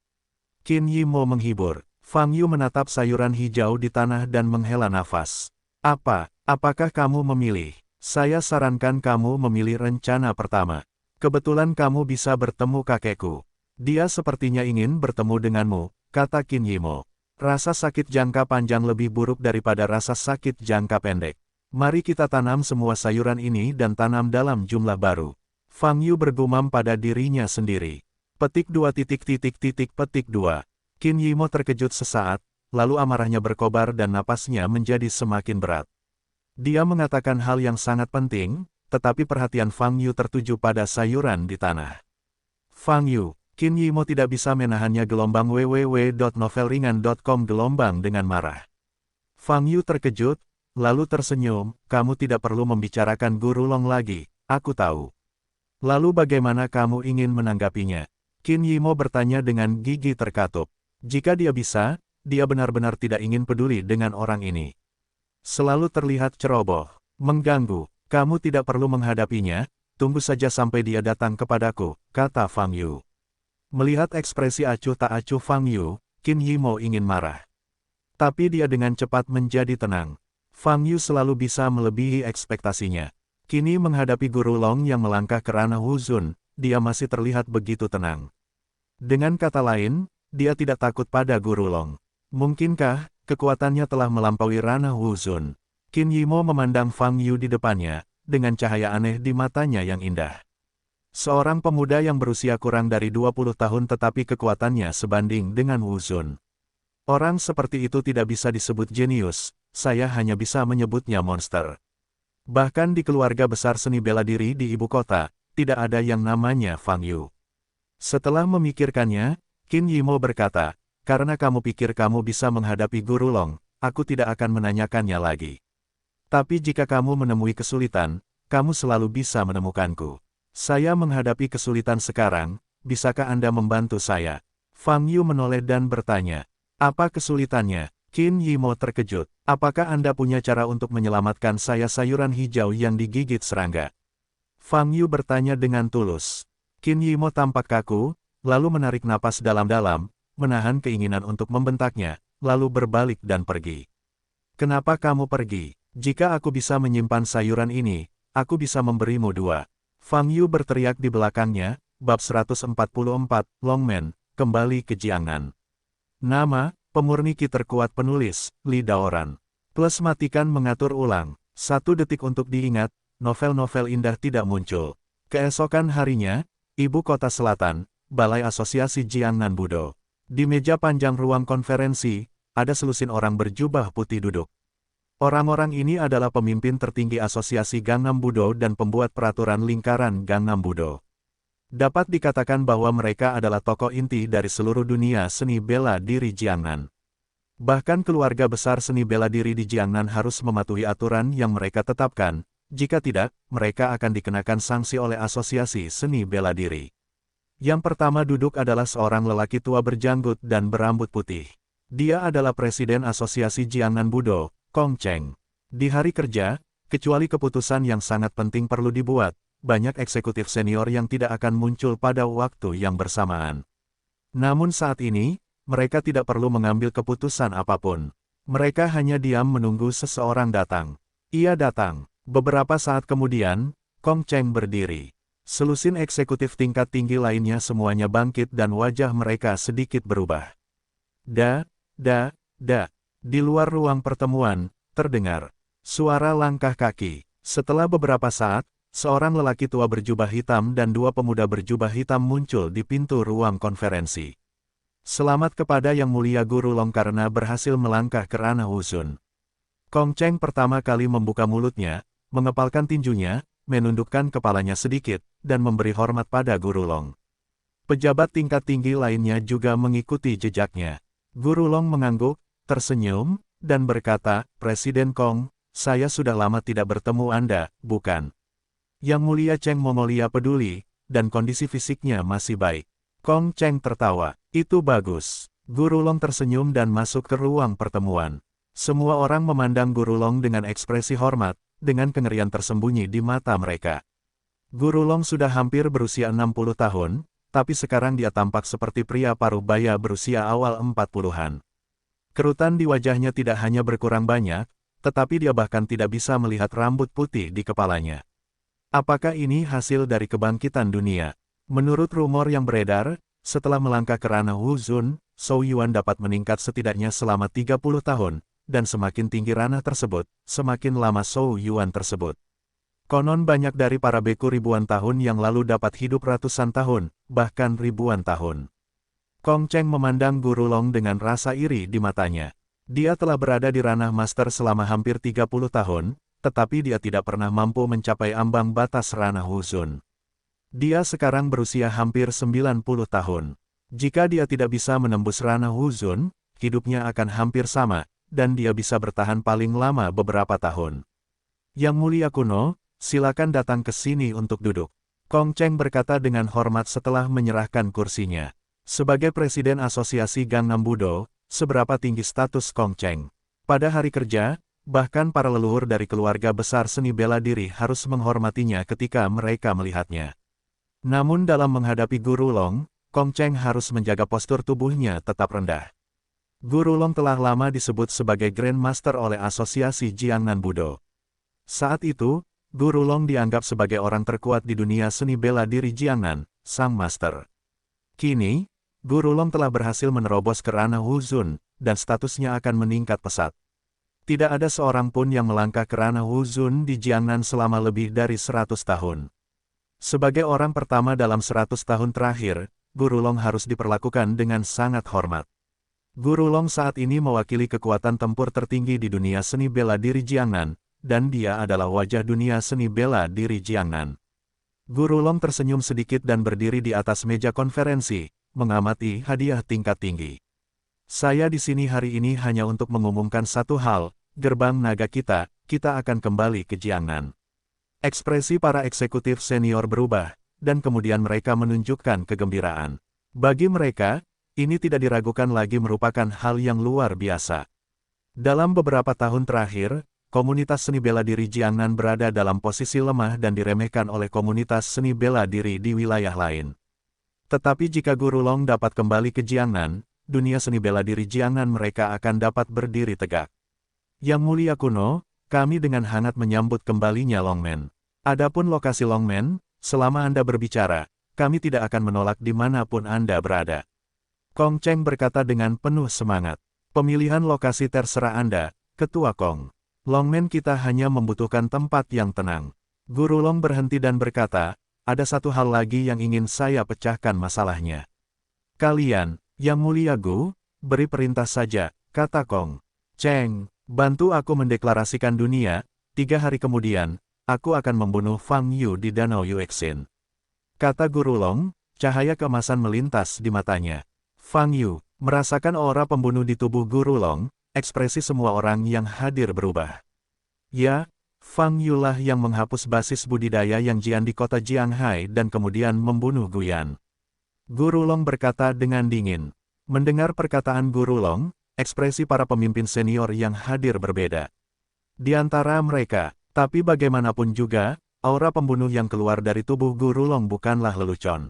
Qin Yimo menghibur. Fang Yu menatap sayuran hijau di tanah dan menghela nafas. Apakah kamu memilih? Saya sarankan kamu memilih rencana pertama. Kebetulan kamu bisa bertemu kakekku. Dia sepertinya ingin bertemu denganmu, kata Qin Yimo. Rasa sakit jangka panjang lebih buruk daripada rasa sakit jangka pendek. Mari kita tanam semua sayuran ini dan tanam dalam jumlah baru. Fang Yu bergumam pada dirinya sendiri. Petik 2 petik 2. Qin Yimo terkejut sesaat, lalu amarahnya berkobar dan napasnya menjadi semakin berat. Dia mengatakan hal yang sangat penting, tetapi perhatian Fang Yu tertuju pada sayuran di tanah. Fang Yu, Qin Yimo tidak bisa menahannya gelombang www.novelringan.com gelombang dengan marah. Fang Yu terkejut, lalu tersenyum, kamu tidak perlu membicarakan Guru Long lagi, aku tahu. Lalu bagaimana kamu ingin menanggapinya? Qin Yimo bertanya dengan gigi terkatup. Jika dia bisa, dia benar-benar tidak ingin peduli dengan orang ini. Selalu terlihat ceroboh, mengganggu, kamu tidak perlu menghadapinya, tunggu saja sampai dia datang kepadaku, kata Fang Yu. Melihat ekspresi acuh tak acuh Fang Yu, Qin Yimo ingin marah. Tapi dia dengan cepat menjadi tenang. Fang Yu selalu bisa melebihi ekspektasinya. Kini menghadapi Guru Long yang melangkah ke ranah Wuzun, dia masih terlihat begitu tenang. Dengan kata lain, dia tidak takut pada Guru Long. Mungkinkah, kekuatannya telah melampaui ranah Wuzun? Qin Yimo memandang Fang Yu di depannya, dengan cahaya aneh di matanya yang indah. Seorang pemuda yang berusia kurang dari 20 tahun tetapi kekuatannya sebanding dengan Wuzun. Orang seperti itu tidak bisa disebut jenius, saya hanya bisa menyebutnya monster. Bahkan di keluarga besar seni bela diri di ibu kota, tidak ada yang namanya Fang Yu. Setelah memikirkannya, Qin Yimo berkata, karena kamu pikir kamu bisa menghadapi Guru Long, aku tidak akan menanyakannya lagi. Tapi jika kamu menemui kesulitan, kamu selalu bisa menemukanku. Saya menghadapi kesulitan sekarang, bisakah Anda membantu saya? Fang Yu menoleh dan bertanya, apa kesulitannya? Qin Yimo terkejut, apakah Anda punya cara untuk menyelamatkan saya sayuran hijau yang digigit serangga? Fang Yu bertanya dengan tulus. Qin Yimo tampak kaku, lalu menarik napas dalam-dalam, menahan keinginan untuk membentaknya, lalu berbalik dan pergi. Kenapa kamu pergi? Jika aku bisa menyimpan sayuran ini, aku bisa memberimu 2. Fang Yu berteriak di belakangnya, bab 144, Longmen, kembali ke Jiangnan. Nama, pemurni ki terkuat penulis, Li Daoran. Plus matikan mengatur ulang, 1 detik untuk diingat, novel-novel indah tidak muncul. Keesokan harinya, Ibu Kota Selatan, Balai Asosiasi Jiangnan Budo. Di meja panjang ruang konferensi, ada selusin orang berjubah putih duduk. Orang-orang ini adalah pemimpin tertinggi Asosiasi Gangnam Budo dan pembuat peraturan lingkaran Gangnam Budo. Dapat dikatakan bahwa mereka adalah tokoh inti dari seluruh dunia seni bela diri Jiangnan. Bahkan keluarga besar seni bela diri di Jiangnan harus mematuhi aturan yang mereka tetapkan, jika tidak, mereka akan dikenakan sanksi oleh Asosiasi Seni Bela Diri. Yang pertama duduk adalah seorang lelaki tua berjanggut dan berambut putih. Dia adalah Presiden Asosiasi Jiangnan Budo, Kong Cheng. Di hari kerja, kecuali keputusan yang sangat penting perlu dibuat, banyak eksekutif senior yang tidak akan muncul pada waktu yang bersamaan. Namun saat ini, mereka tidak perlu mengambil keputusan apapun. Mereka hanya diam menunggu seseorang datang. Ia datang. Beberapa saat kemudian, Kong Cheng berdiri. Selusin eksekutif tingkat tinggi lainnya semuanya bangkit dan wajah mereka sedikit berubah. Di luar ruang pertemuan, terdengar suara langkah kaki. Setelah beberapa saat, seorang lelaki tua berjubah hitam dan 2 pemuda berjubah hitam muncul di pintu ruang konferensi. Selamat kepada Yang Mulia Guru Long karena berhasil melangkah ke ranah Wuzun. Kong Cheng pertama kali membuka mulutnya, mengepalkan tinjunya, menundukkan kepalanya sedikit, dan memberi hormat pada Guru Long. Pejabat tingkat tinggi lainnya juga mengikuti jejaknya. Guru Long mengangguk, tersenyum, dan berkata, Presiden Kong, saya sudah lama tidak bertemu Anda, bukan? Yang Mulia Cheng Mongolia peduli, dan kondisi fisiknya masih baik. Kong Cheng tertawa, itu bagus. Guru Long tersenyum dan masuk ke ruang pertemuan. Semua orang memandang Guru Long dengan ekspresi hormat, dengan kengerian tersembunyi di mata mereka. Guru Long sudah hampir berusia 60 tahun, tapi sekarang dia tampak seperti pria paruh baya berusia awal 40-an. Kerutan di wajahnya tidak hanya berkurang banyak, tetapi dia bahkan tidak bisa melihat rambut putih di kepalanya. Apakah ini hasil dari kebangkitan dunia? Menurut rumor yang beredar, setelah melangkah ke ranah Wuzun, Zhou Yuan dapat meningkat setidaknya selama 30 tahun, dan semakin tinggi ranah tersebut, semakin lama Zhou Yuan tersebut. Konon banyak dari para beku ribuan tahun yang lalu dapat hidup ratusan tahun, bahkan ribuan tahun. Kong Cheng memandang Guru Long dengan rasa iri di matanya. Dia telah berada di ranah master selama hampir 30 tahun, tetapi dia tidak pernah mampu mencapai ambang batas ranah Wuzun. Dia sekarang berusia hampir 90 tahun. Jika dia tidak bisa menembus ranah Wuzun, hidupnya akan hampir sama, dan dia bisa bertahan paling lama beberapa tahun. Yang Mulia kuno, silakan datang ke sini untuk duduk. Kong Cheng berkata dengan hormat setelah menyerahkan kursinya. Sebagai Presiden Asosiasi Gangnam Budo, seberapa tinggi status Kong Cheng? Pada hari kerja, bahkan para leluhur dari keluarga besar seni bela diri harus menghormatinya ketika mereka melihatnya. Namun dalam menghadapi Guru Long, Kong Cheng harus menjaga postur tubuhnya tetap rendah. Guru Long telah lama disebut sebagai Grandmaster oleh Asosiasi Jiangnan Budo. Saat itu, Guru Long dianggap sebagai orang terkuat di dunia seni bela diri Jiangnan, sang master. Kini, Guru Long telah berhasil menerobos ke ranah Wuzun, dan statusnya akan meningkat pesat. Tidak ada seorang pun yang melangkah ke ranah Wuzun di Jiangnan selama lebih dari 100 tahun. Sebagai orang pertama dalam 100 tahun terakhir, Guru Long harus diperlakukan dengan sangat hormat. Guru Long saat ini mewakili kekuatan tempur tertinggi di dunia seni bela diri Jiangnan, dan dia adalah wajah dunia seni bela diri Jiangnan. Guru Long tersenyum sedikit dan berdiri di atas meja konferensi, mengamati hadiah tingkat tinggi. Saya di sini hari ini hanya untuk mengumumkan satu hal, gerbang naga kita akan kembali ke Jiangnan. Ekspresi para eksekutif senior berubah, dan kemudian mereka menunjukkan kegembiraan. Bagi mereka, ini tidak diragukan lagi merupakan hal yang luar biasa. Dalam beberapa tahun terakhir, komunitas seni bela diri Jiangnan berada dalam posisi lemah dan diremehkan oleh komunitas seni bela diri di wilayah lain. Tetapi jika Guru Long dapat kembali ke Jiangnan, dunia seni bela diri Jiangnan mereka akan dapat berdiri tegak. Yang mulia kuno, kami dengan hangat menyambut kembalinya Longmen. Adapun lokasi Longmen, selama Anda berbicara, kami tidak akan menolak dimanapun Anda berada. Kong Cheng berkata dengan penuh semangat. Pemilihan lokasi terserah Anda, Ketua Kong. Longmen kita hanya membutuhkan tempat yang tenang. Guru Long berhenti dan berkata, ada satu hal lagi yang ingin saya pecahkan masalahnya. Kalian, Yang Mulia Gu, beri perintah saja, kata Kong Cheng, bantu aku mendeklarasikan dunia, 3 hari kemudian, aku akan membunuh Fang Yu di Danau Yuexin. Kata Guru Long, cahaya keemasan melintas di matanya. Fang Yu, merasakan aura pembunuh di tubuh Guru Long, ekspresi semua orang yang hadir berubah. Ya, Fang Yu lah yang menghapus basis budidaya yang Jian di kota Jianghai dan kemudian membunuh Guyan. Guru Long berkata dengan dingin. Mendengar perkataan Guru Long, ekspresi para pemimpin senior yang hadir berbeda. Di antara mereka, tapi bagaimanapun juga, aura pembunuh yang keluar dari tubuh Guru Long bukanlah lelucon.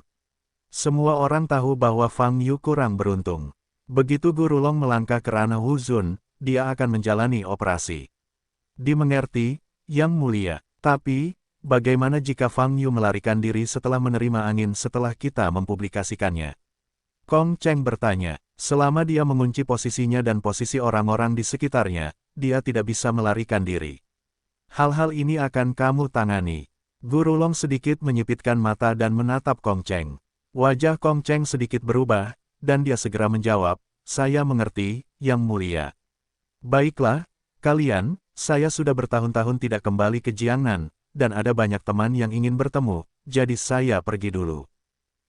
Semua orang tahu bahwa Fang Yu kurang beruntung. Begitu Guru Long melangkah ke ranah Wuzun, dia akan menjalani operasi. Dimengerti, Yang Mulia. Tapi, bagaimana jika Fang Yu melarikan diri setelah menerima angin setelah kita mempublikasikannya? Kong Cheng bertanya. Selama dia mengunci posisinya dan posisi orang-orang di sekitarnya, dia tidak bisa melarikan diri. Hal-hal ini akan kamu tangani. Guru Long sedikit menyipitkan mata dan menatap Kong Cheng. Wajah Kong Cheng sedikit berubah, dan dia segera menjawab, saya mengerti, Yang Mulia. Baiklah, kalian, saya sudah bertahun-tahun tidak kembali ke Jiangnan, dan ada banyak teman yang ingin bertemu, jadi saya pergi dulu.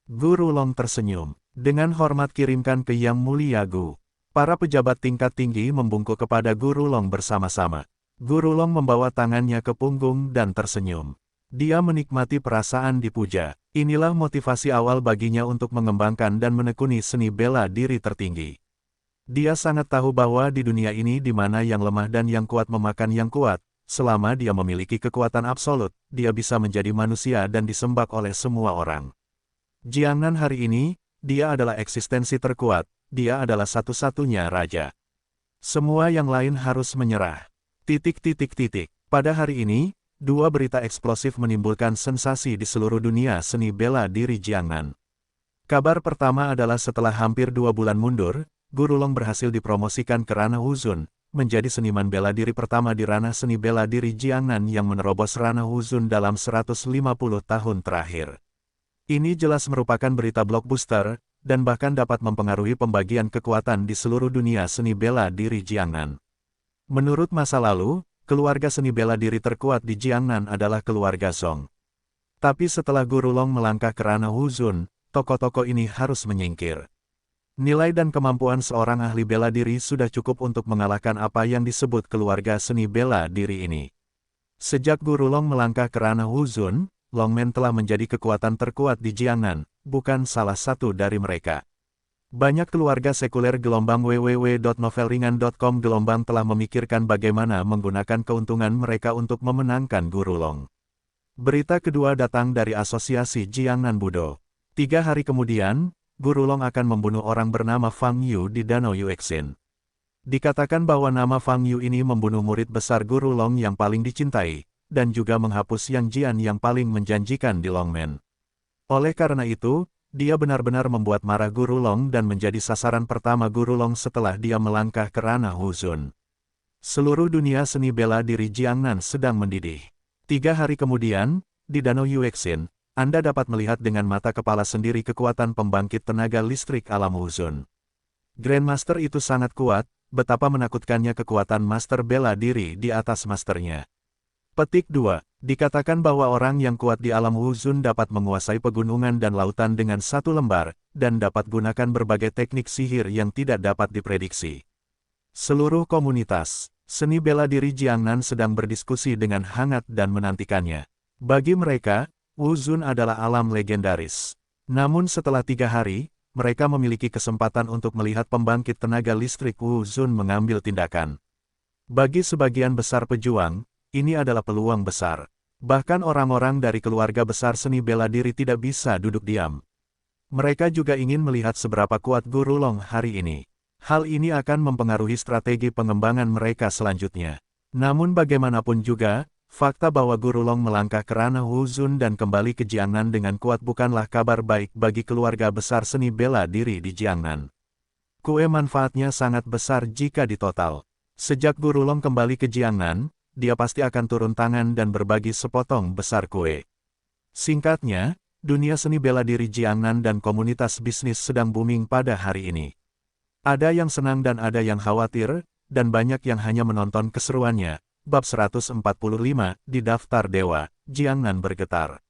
Guru Long tersenyum. Dengan hormat kirimkan ke Yang Mulia Gu. Para pejabat tingkat tinggi membungkuk kepada Guru Long bersama-sama. Guru Long membawa tangannya ke punggung dan tersenyum. Dia menikmati perasaan dipuja. Inilah motivasi awal baginya untuk mengembangkan dan menekuni seni bela diri tertinggi. Dia sangat tahu bahwa di dunia ini di mana yang lemah dan yang kuat memakan yang kuat, selama dia memiliki kekuatan absolut, dia bisa menjadi manusia dan disembah oleh semua orang. Jiangnan hari ini, dia adalah eksistensi terkuat, dia adalah satu-satunya raja. Semua yang lain harus menyerah. Pada hari ini, 2 berita eksplosif menimbulkan sensasi di seluruh dunia seni bela diri Jiangnan. Kabar pertama adalah setelah hampir 2 bulan mundur, Guru Long berhasil dipromosikan ke ranah Wuzun, menjadi seniman bela diri pertama di ranah seni bela diri Jiangnan yang menerobos ranah Wuzun dalam 150 tahun terakhir. Ini jelas merupakan berita blockbuster, dan bahkan dapat mempengaruhi pembagian kekuatan di seluruh dunia seni bela diri Jiangnan. Menurut masa lalu, keluarga seni bela diri terkuat di Jiangnan adalah keluarga Song. Tapi setelah Guru Long melangkah ke ranah Wuzun, tokoh-tokoh ini harus menyingkir. Nilai dan kemampuan seorang ahli bela diri sudah cukup untuk mengalahkan apa yang disebut keluarga seni bela diri ini. Sejak Guru Long melangkah ke ranah Wuzun, Longmen telah menjadi kekuatan terkuat di Jiangnan, bukan salah satu dari mereka. Banyak keluarga sekuler gelombang www.novelringan.com gelombang telah memikirkan bagaimana menggunakan keuntungan mereka untuk memenangkan Guru Long. Berita kedua datang dari Asosiasi Jiangnan Budo. 3 hari kemudian, Guru Long akan membunuh orang bernama Fang Yu di Danau Yuexin. Dikatakan bahwa nama Fang Yu ini membunuh murid besar Guru Long yang paling dicintai, dan juga menghapus Yang Jian yang paling menjanjikan di Longmen. Oleh karena itu, dia benar-benar membuat marah Guru Long dan menjadi sasaran pertama Guru Long setelah dia melangkah ke ranah Huzun. Seluruh dunia seni bela diri Jiangnan sedang mendidih. 3 hari kemudian, di Danau Yuexin, Anda dapat melihat dengan mata kepala sendiri kekuatan pembangkit tenaga listrik alam Huzun. Grandmaster itu sangat kuat, betapa menakutkannya kekuatan master bela diri di atas masternya. Petik 2. Dikatakan bahwa orang yang kuat di alam Huzun dapat menguasai pegunungan dan lautan dengan satu lembar, dan dapat gunakan berbagai teknik sihir yang tidak dapat diprediksi. Seluruh komunitas seni bela diri Jiangnan sedang berdiskusi dengan hangat dan menantikannya. Bagi mereka, Huzun adalah alam legendaris. Namun setelah 3 hari, mereka memiliki kesempatan untuk melihat pembangkit tenaga listrik Huzun mengambil tindakan. Bagi sebagian besar pejuang, ini adalah peluang besar. Bahkan orang-orang dari keluarga besar seni bela diri tidak bisa duduk diam. Mereka juga ingin melihat seberapa kuat Guru Long hari ini. Hal ini akan mempengaruhi strategi pengembangan mereka selanjutnya. Namun bagaimanapun juga, fakta bahwa Guru Long melangkah ke ranah Huzun dan kembali ke Jiangnan dengan kuat bukanlah kabar baik bagi keluarga besar seni bela diri di Jiangnan. Kue manfaatnya sangat besar jika ditotal. Sejak Guru Long kembali ke Jiangnan, dia pasti akan turun tangan dan berbagi sepotong besar kue. Singkatnya, dunia seni bela diri Jiangnan dan komunitas bisnis sedang booming pada hari ini. Ada yang senang dan ada yang khawatir, dan banyak yang hanya menonton keseruannya. Bab 145, di daftar dewa, Jiangnan bergetar.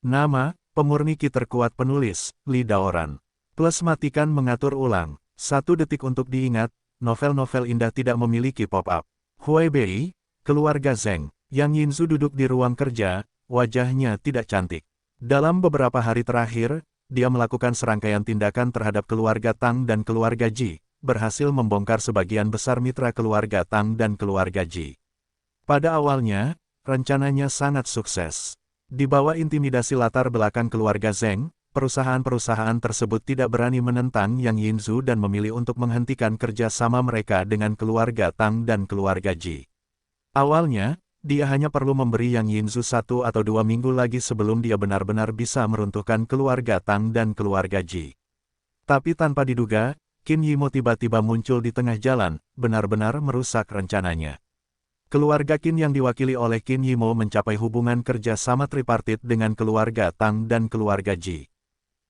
Nama, pemurni ki terkuat penulis, Li Daoran. Plus matikan mengatur ulang. 1 detik untuk diingat, novel-novel indah tidak memiliki pop-up. Hui Bei, keluarga Zheng, Yang Yinzu duduk di ruang kerja, wajahnya tidak cantik. Dalam beberapa hari terakhir, dia melakukan serangkaian tindakan terhadap keluarga Tang dan keluarga Ji, berhasil membongkar sebagian besar mitra keluarga Tang dan keluarga Ji. Pada awalnya, rencananya sangat sukses. Di bawah intimidasi latar belakang keluarga Zheng, perusahaan-perusahaan tersebut tidak berani menentang Yang Yinzu dan memilih untuk menghentikan kerjasama mereka dengan keluarga Tang dan keluarga Ji. Awalnya, dia hanya perlu memberi Yang Yinzu 1 atau 2 minggu lagi sebelum dia benar-benar bisa meruntuhkan keluarga Tang dan keluarga Ji. Tapi tanpa diduga, Qin Yimo tiba-tiba muncul di tengah jalan, benar-benar merusak rencananya. Keluarga Qin yang diwakili oleh Qin Yimo mencapai hubungan kerja sama tripartit dengan keluarga Tang dan keluarga Ji.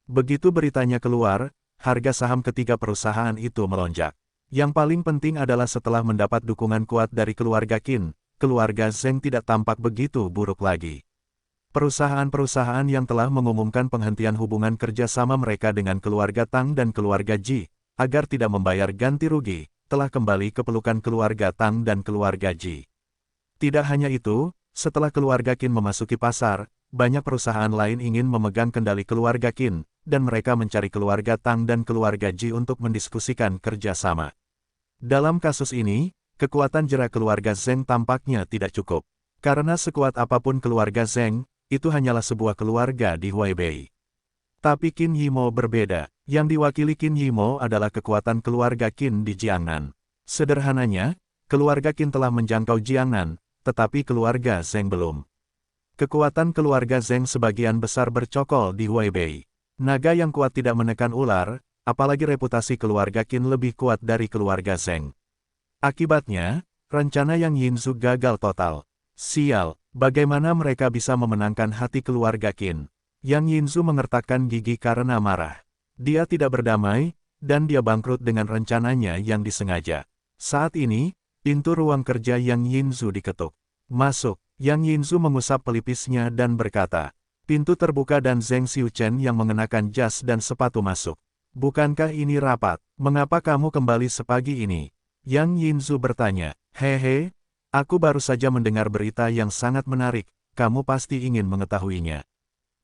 Begitu beritanya keluar, harga saham ketiga perusahaan itu melonjak. Yang paling penting adalah setelah mendapat dukungan kuat dari keluarga Qin, keluarga Zheng tidak tampak begitu buruk lagi. Perusahaan-perusahaan yang telah mengumumkan penghentian hubungan kerja sama mereka dengan keluarga Tang dan keluarga Ji, agar tidak membayar ganti rugi, telah kembali ke pelukan keluarga Tang dan keluarga Ji. Tidak hanya itu, setelah keluarga Qin memasuki pasar, banyak perusahaan lain ingin memegang kendali keluarga Qin, dan mereka mencari keluarga Tang dan keluarga Ji untuk mendiskusikan kerjasama. Dalam kasus ini, kekuatan jera keluarga Zheng tampaknya tidak cukup. Karena sekuat apapun keluarga Zheng, itu hanyalah sebuah keluarga di Huaibei. Tapi Qin Yimo berbeda. Yang diwakili Qin Yimo adalah kekuatan keluarga Qin di Jiangnan. Sederhananya, keluarga Qin telah menjangkau Jiangnan, tetapi keluarga Zheng belum. Kekuatan keluarga Zheng sebagian besar bercokol di Huaibei. Naga yang kuat tidak menekan ular, apalagi reputasi keluarga Qin lebih kuat dari keluarga Zheng. Akibatnya, rencana Yang Yinzu gagal total. Sial, bagaimana mereka bisa memenangkan hati keluarga Qin? Yang Yinzu mengertakkan gigi karena marah. Dia tidak berdamai, dan dia bangkrut dengan rencananya yang disengaja. Saat ini, pintu ruang kerja Yang Yinzu diketuk. Masuk, Yang Yinzu mengusap pelipisnya dan berkata. Pintu terbuka dan Zheng Xiuchen yang mengenakan jas dan sepatu masuk. Bukankah ini rapat? Mengapa kamu kembali sepagi ini? Yang Yinzu bertanya. Hehe, aku baru saja mendengar berita yang sangat menarik, kamu pasti ingin mengetahuinya.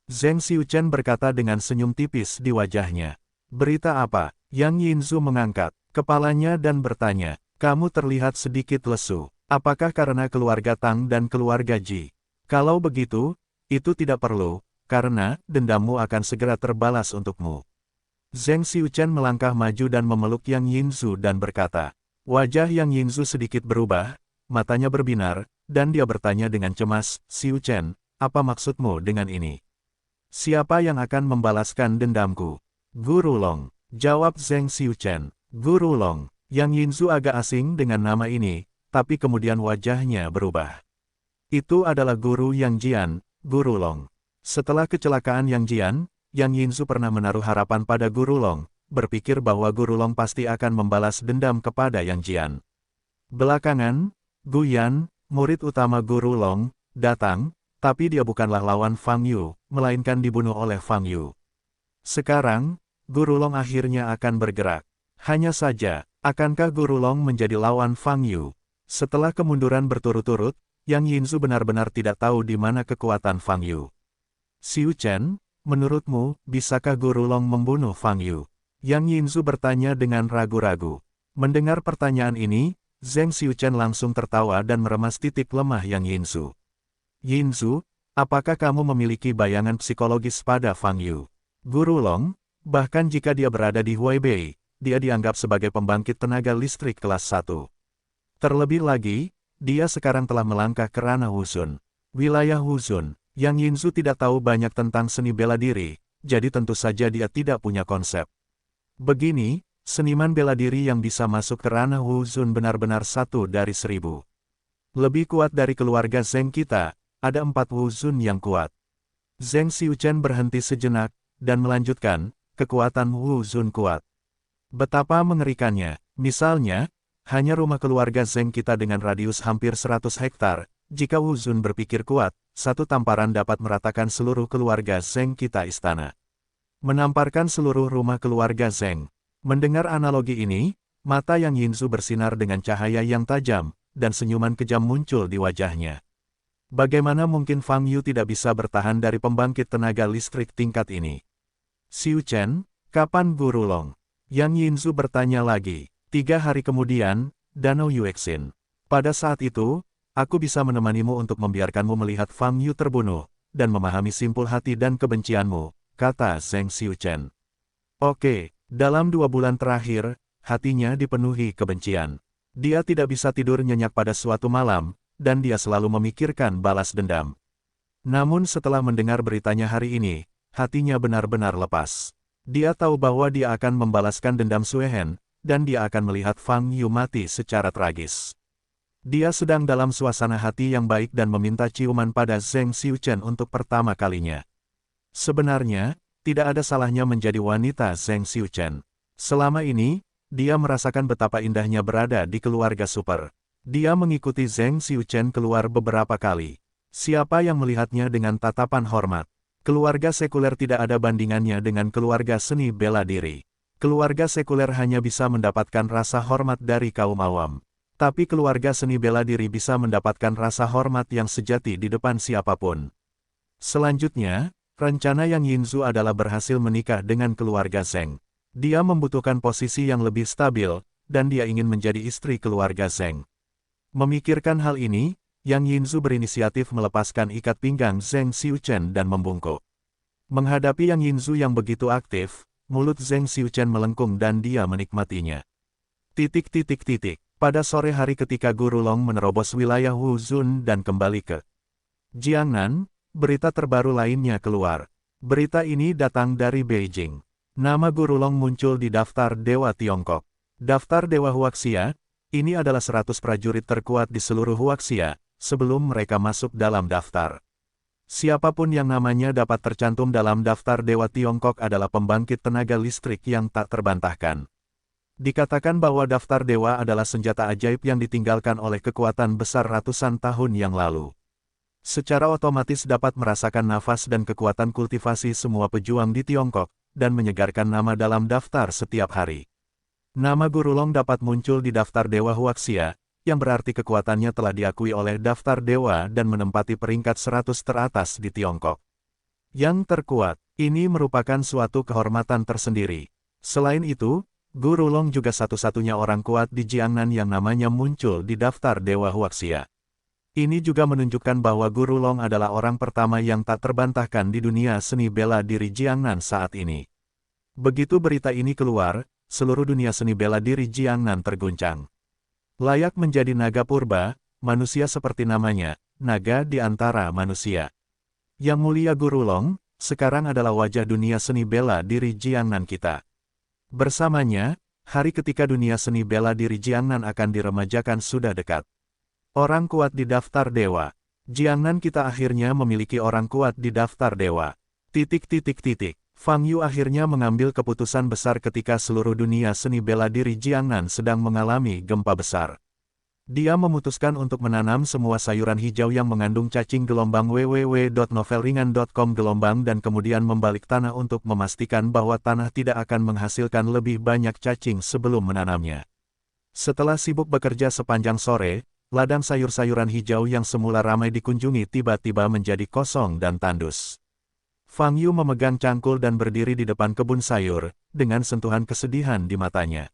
Zheng Xiuchen berkata dengan senyum tipis di wajahnya. Berita apa? Yang Yinzu mengangkat kepalanya dan bertanya. Kamu terlihat sedikit lesu. Apakah karena keluarga Tang dan keluarga Ji? Kalau begitu, itu tidak perlu, karena dendammu akan segera terbalas untukmu. Zheng Xiuchen melangkah maju dan memeluk Yang Yinzu dan berkata, Wajah Yang Yinzu sedikit berubah, matanya berbinar, dan dia bertanya dengan cemas, Xiu Chen, apa maksudmu dengan ini? Siapa yang akan membalaskan dendamku? Guru Long, jawab Zheng Xiu Chen. Guru Long. Yang Yinzu agak asing dengan nama ini, tapi kemudian wajahnya berubah. Itu adalah Guru Yang Jian, Guru Long. Setelah kecelakaan Yang Jian, Yang Yinzu pernah menaruh harapan pada Guru Long, berpikir bahwa Guru Long pasti akan membalas dendam kepada Yang Jian. Belakangan, Gu Yan, murid utama Guru Long, datang, tapi dia bukanlah lawan Fang Yu, melainkan dibunuh oleh Fang Yu. Sekarang, Guru Long akhirnya akan bergerak. Hanya saja, akankah Guru Long menjadi lawan Fang Yu? Setelah kemunduran berturut-turut, Yang Yinzu benar-benar tidak tahu di mana kekuatan Fang Yu. Xiu Chen, menurutmu, bisakah Guru Long membunuh Fang Yu? Yang Yinzu bertanya dengan ragu-ragu. Mendengar pertanyaan ini, Zheng Xiu Chen langsung tertawa dan meremas titik lemah Yang Yinzu. Yinzu, apakah kamu memiliki bayangan psikologis pada Fang Yu? Guru Long, bahkan jika dia berada di Huaibei, dia dianggap sebagai pembangkit tenaga listrik kelas 1. Terlebih lagi, dia sekarang telah melangkah ke ranah Wuzun. Wilayah Wuzun, Yang Yinzu tidak tahu banyak tentang seni bela diri, jadi tentu saja dia tidak punya konsep. Begini, seniman bela diri yang bisa masuk ke ranah Wuzun benar-benar 1 dari 1000. Lebih kuat dari keluarga Zheng kita, ada 4 Wuzun yang kuat. Zheng Xiu Chen berhenti sejenak, dan melanjutkan, kekuatan Wuzun kuat. Betapa mengerikannya, misalnya, hanya rumah keluarga Zheng kita dengan radius hampir 100 hektar, jika Wuzun berpikir kuat, satu tamparan dapat meratakan seluruh keluarga Zheng kita istana. Menamparkan seluruh rumah keluarga Zheng. Mendengar analogi ini, mata Yang Yinzu bersinar dengan cahaya yang tajam, dan senyuman kejam muncul di wajahnya. Bagaimana mungkin Fang Yu tidak bisa bertahan dari pembangkit tenaga listrik tingkat ini? Xiu Chen, kapan Guru Long? Yang Yinzu bertanya lagi. 3 hari kemudian, Danau Yuexin. Pada saat itu, aku bisa menemanimu untuk membiarkanmu melihat Fang Yu terbunuh, dan memahami simpul hati dan kebencianmu, kata Zheng Xiu Chen. Oke, dalam 2 bulan terakhir, hatinya dipenuhi kebencian. Dia tidak bisa tidur nyenyak pada suatu malam, dan dia selalu memikirkan balas dendam. Namun setelah mendengar beritanya hari ini, hatinya benar-benar lepas. Dia tahu bahwa dia akan membalaskan dendam Sue Hen, dan dia akan melihat Fang Yu mati secara tragis. Dia sedang dalam suasana hati yang baik dan meminta ciuman pada Zheng Xiu Chen untuk pertama kalinya. Sebenarnya, tidak ada salahnya menjadi wanita Zheng Xiu Chen. Selama ini, dia merasakan betapa indahnya berada di keluarga super. Dia mengikuti Zheng Xiu Chen keluar beberapa kali. Siapa yang melihatnya dengan tatapan hormat? Keluarga sekuler tidak ada bandingannya dengan keluarga seni bela diri. Keluarga sekuler hanya bisa mendapatkan rasa hormat dari kaum awam. Tapi keluarga seni bela diri bisa mendapatkan rasa hormat yang sejati di depan siapapun. Selanjutnya, rencana Yang Yinzu adalah berhasil menikah dengan keluarga Zheng. Dia membutuhkan posisi yang lebih stabil, dan dia ingin menjadi istri keluarga Zheng. Memikirkan hal ini, Yang Yinzu berinisiatif melepaskan ikat pinggang Zheng Xiu Chen dan membungkuk. Menghadapi Yang Yinzu yang begitu aktif, mulut Zheng Xiu Chen melengkung dan dia menikmatinya. Pada sore hari ketika Guru Long menerobos wilayah Wuzun dan kembali ke Jiangnan, berita terbaru lainnya keluar. Berita ini datang dari Beijing. Nama Guru Long muncul di daftar Dewa Tiongkok. Daftar Dewa Huaxia, ini adalah 100 prajurit terkuat di seluruh Huaxia, sebelum mereka masuk dalam daftar. Siapapun yang namanya dapat tercantum dalam daftar Dewa Tiongkok adalah pembangkit tenaga listrik yang tak terbantahkan. Dikatakan bahwa daftar dewa adalah senjata ajaib yang ditinggalkan oleh kekuatan besar ratusan tahun yang lalu. Secara otomatis dapat merasakan nafas dan kekuatan kultivasi semua pejuang di Tiongkok, dan menyegarkan nama dalam daftar setiap hari. Nama Guru Long dapat muncul di daftar Dewa Huaxia, yang berarti kekuatannya telah diakui oleh daftar dewa dan menempati peringkat 100 teratas di Tiongkok. Yang terkuat, ini merupakan suatu kehormatan tersendiri. Selain itu, Guru Long juga satu-satunya orang kuat di Jiangnan yang namanya muncul di daftar Dewa Huaxia. Ini juga menunjukkan bahwa Guru Long adalah orang pertama yang tak terbantahkan di dunia seni bela diri Jiangnan saat ini. Begitu berita ini keluar, seluruh dunia seni bela diri Jiangnan terguncang. Layak menjadi naga purba, manusia seperti namanya, naga di antara manusia. Yang mulia Guru Long, sekarang adalah wajah dunia seni bela diri Jiangnan kita. Bersamanya, hari ketika dunia seni bela diri Jiangnan akan diremajakan sudah dekat. Orang kuat di daftar dewa. Jiangnan kita akhirnya memiliki orang kuat di daftar dewa. Fang Yu akhirnya mengambil keputusan besar ketika seluruh dunia seni bela diri Jiangnan sedang mengalami gempa besar. Dia memutuskan untuk menanam semua sayuran hijau yang mengandung cacing gelombang www.novelringan.com gelombang dan kemudian membalik tanah untuk memastikan bahwa tanah tidak akan menghasilkan lebih banyak cacing sebelum menanamnya. Setelah sibuk bekerja sepanjang sore, ladang sayur-sayuran hijau yang semula ramai dikunjungi tiba-tiba menjadi kosong dan tandus. Fang Yu memegang cangkul dan berdiri di depan kebun sayur, dengan sentuhan kesedihan di matanya.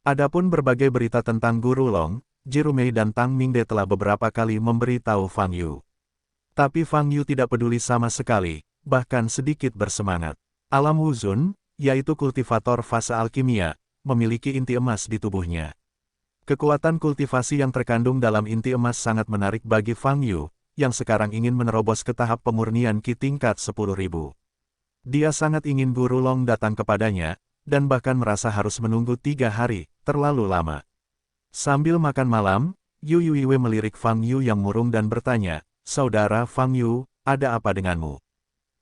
Adapun berbagai berita tentang Guru Long, Jirumei dan Tang Mingde telah beberapa kali memberitahu Fang Yu. Tapi Fang Yu tidak peduli sama sekali, bahkan sedikit bersemangat. Alam Wuzun, yaitu kultivator fase alkimia, memiliki inti emas di tubuhnya. Kekuatan kultivasi yang terkandung dalam inti emas sangat menarik bagi Fang Yu, yang sekarang ingin menerobos ke tahap pemurnian Qi tingkat 10.000. Dia sangat ingin Guru Long datang kepadanya, dan bahkan merasa harus menunggu 3 hari, terlalu lama. Sambil makan malam, Yu Yuiwe melirik Fang Yu yang murung dan bertanya, "Saudara Fang Yu, ada apa denganmu?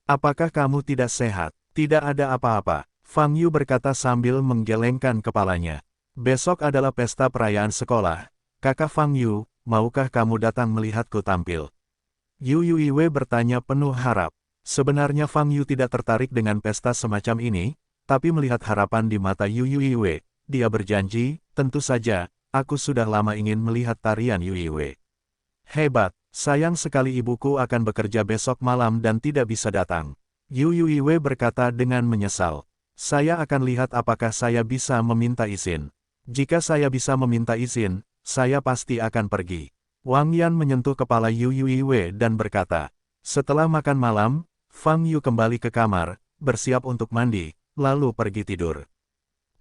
Apakah kamu tidak sehat?" "Tidak ada apa-apa," Fang Yu berkata sambil menggelengkan kepalanya. "Besok adalah pesta perayaan sekolah. Kakak Fang Yu, maukah kamu datang melihatku tampil?" Yu Yuiwe bertanya penuh harap. Sebenarnya Fang Yu tidak tertarik dengan pesta semacam ini, tapi melihat harapan di mata Yu Yuiwe, dia berjanji, "Tentu saja, aku sudah lama ingin melihat tarian Yu Yuiwe." "Hebat, sayang sekali ibuku akan bekerja besok malam dan tidak bisa datang." Yu Yuiwe berkata dengan menyesal. "Saya akan lihat apakah saya bisa meminta izin. Jika saya bisa meminta izin, saya pasti akan pergi." Wang Yan menyentuh kepala Yu Yuiwe dan berkata. Setelah makan malam, Fang Yu kembali ke kamar, bersiap untuk mandi, lalu pergi tidur.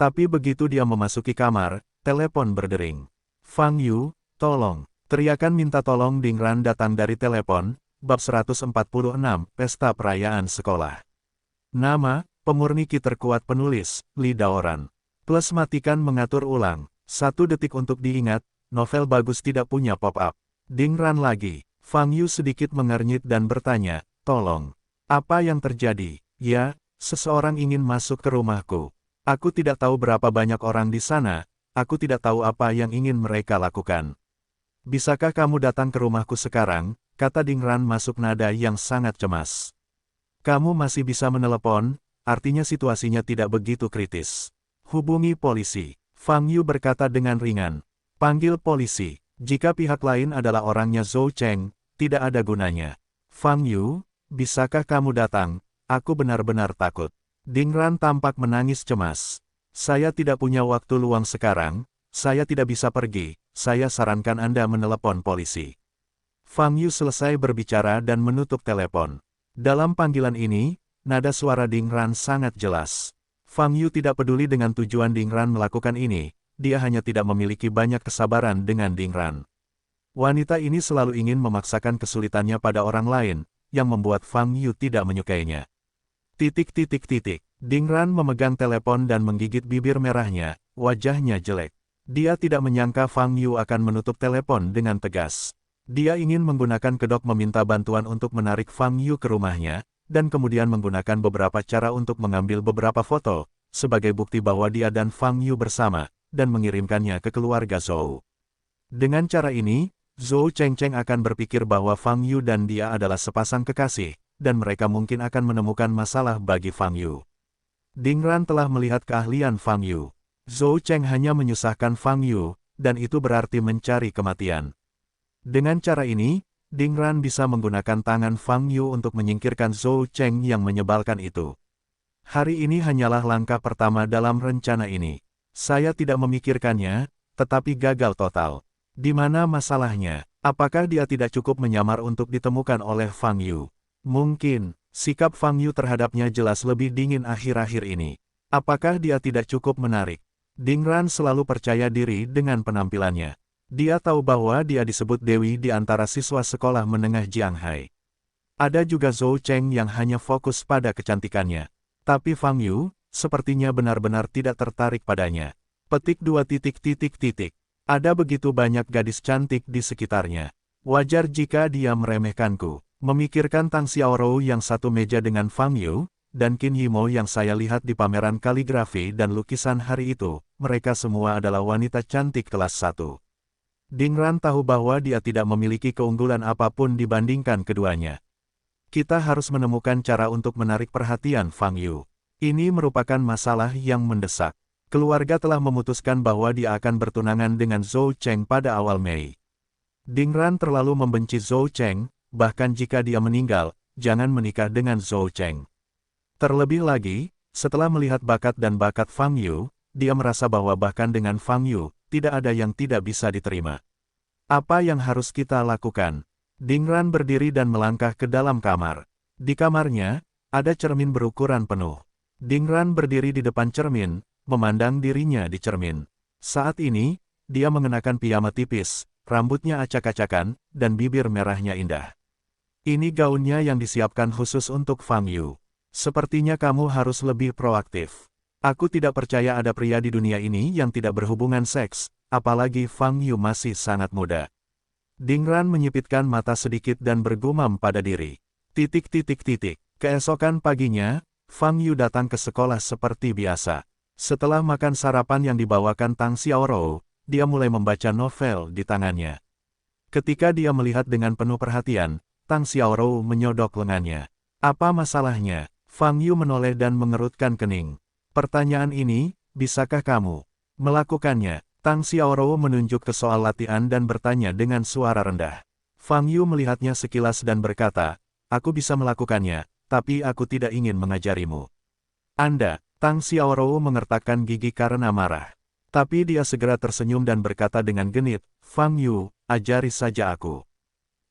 Tapi begitu dia memasuki kamar, telepon berdering. "Fang Yu, tolong." Teriakan minta tolong Dingran datang dari telepon, bab 146, Pesta Perayaan Sekolah. Nama, pemurni Qi terkuat penulis, Li Daoran. Plus matikan mengatur ulang, 1 detik untuk diingat, novel bagus tidak punya pop-up. Dingran lagi. Fang Yu sedikit mengernyit dan bertanya, "Tolong. Apa yang terjadi?" "Ya, seseorang ingin masuk ke rumahku. Aku tidak tahu berapa banyak orang di sana, aku tidak tahu apa yang ingin mereka lakukan. Bisakah kamu datang ke rumahku sekarang?" kata Dingran masuk nada yang sangat cemas. "Kamu masih bisa menelepon, artinya situasinya tidak begitu kritis. Hubungi polisi." Fang Yu berkata dengan ringan. "Panggil polisi. Jika pihak lain adalah orangnya Zhou Cheng, tidak ada gunanya." "Fang Yu, bisakah kamu datang? Aku benar-benar takut." Dingran tampak menangis cemas. "Saya tidak punya waktu luang sekarang, saya tidak bisa pergi, saya sarankan Anda menelepon polisi." Fang Yu selesai berbicara dan menutup telepon. Dalam panggilan ini, nada suara Dingran sangat jelas. Fang Yu tidak peduli dengan tujuan Dingran melakukan ini, dia hanya tidak memiliki banyak kesabaran dengan Dingran. Wanita ini selalu ingin memaksakan kesulitannya pada orang lain, yang membuat Fang Yu tidak menyukainya. Dingran memegang telepon dan menggigit bibir merahnya, wajahnya jelek. Dia tidak menyangka Fang Yu akan menutup telepon dengan tegas. Dia ingin menggunakan kedok meminta bantuan untuk menarik Fang Yu ke rumahnya, dan kemudian menggunakan beberapa cara untuk mengambil beberapa foto, sebagai bukti bahwa dia dan Fang Yu bersama, dan mengirimkannya ke keluarga Zhou. Dengan cara ini, Zhou Chengcheng akan berpikir bahwa Fang Yu dan dia adalah sepasang kekasih, dan mereka mungkin akan menemukan masalah bagi Fang Yu. Dingran telah melihat keahlian Fang Yu. Zhou Cheng hanya menyusahkan Fang Yu, dan itu berarti mencari kematian. Dengan cara ini, Dingran bisa menggunakan tangan Fang Yu untuk menyingkirkan Zhou Cheng yang menyebalkan itu. Hari ini hanyalah langkah pertama dalam rencana ini. Saya tidak memikirkannya, tetapi gagal total. Di mana masalahnya? Apakah dia tidak cukup menyamar untuk ditemukan oleh Fang Yu? Mungkin, sikap Fang Yu terhadapnya jelas lebih dingin akhir-akhir ini. Apakah dia tidak cukup menarik? Dingran selalu percaya diri dengan penampilannya. Dia tahu bahwa dia disebut Dewi di antara siswa sekolah menengah Jianghai. Ada juga Zhou Cheng yang hanya fokus pada kecantikannya. Tapi Fang Yu, sepertinya benar-benar tidak tertarik padanya. Petik 2 titik titik titik. Ada begitu banyak gadis cantik di sekitarnya. Wajar jika dia meremehkanku. Memikirkan Tang Xiaorou yang satu meja dengan Fang Yu, dan Qin Yimo yang saya lihat di pameran kaligrafi dan lukisan hari itu, mereka semua adalah wanita cantik kelas 1. Ding Ran tahu bahwa dia tidak memiliki keunggulan apapun dibandingkan keduanya. Kita harus menemukan cara untuk menarik perhatian Fang Yu. Ini merupakan masalah yang mendesak. Keluarga telah memutuskan bahwa dia akan bertunangan dengan Zhou Cheng pada awal Mei. Ding Ran terlalu membenci Zhou Cheng, bahkan jika dia meninggal, jangan menikah dengan Zhou Cheng. Terlebih lagi, setelah melihat bakat dan bakat Fang Yu, dia merasa bahwa bahkan dengan Fang Yu, tidak ada yang tidak bisa diterima. Apa yang harus kita lakukan? Ding Ran berdiri dan melangkah ke dalam kamar. Di kamarnya, ada cermin berukuran penuh. Ding Ran berdiri di depan cermin, memandang dirinya di cermin. Saat ini, dia mengenakan piyama tipis, rambutnya acak-acakan, dan bibir merahnya indah. Ini gaunnya yang disiapkan khusus untuk Fang Yu. Sepertinya kamu harus lebih proaktif. Aku tidak percaya ada pria di dunia ini yang tidak berhubungan seks, apalagi Fang Yu masih sangat muda. Ding Ran menyipitkan mata sedikit dan bergumam pada diri. Titik titik titik. Keesokan paginya, Fang Yu datang ke sekolah seperti biasa. Setelah makan sarapan yang dibawakan Tang Xiaorou, dia mulai membaca novel di tangannya. Ketika dia melihat dengan penuh perhatian, Tang Xiaorou menyodok lengannya. Apa masalahnya? Fang Yu menoleh dan mengerutkan kening. Pertanyaan ini, bisakah kamu melakukannya? Tang Xiaorou menunjuk ke soal latihan dan bertanya dengan suara rendah. Fang Yu melihatnya sekilas dan berkata, aku bisa melakukannya, tapi aku tidak ingin mengajarimu. Anda, Tang Xiaorou mengertakkan gigi karena marah. Tapi dia segera tersenyum dan berkata dengan genit, Fang Yu, ajari saja aku.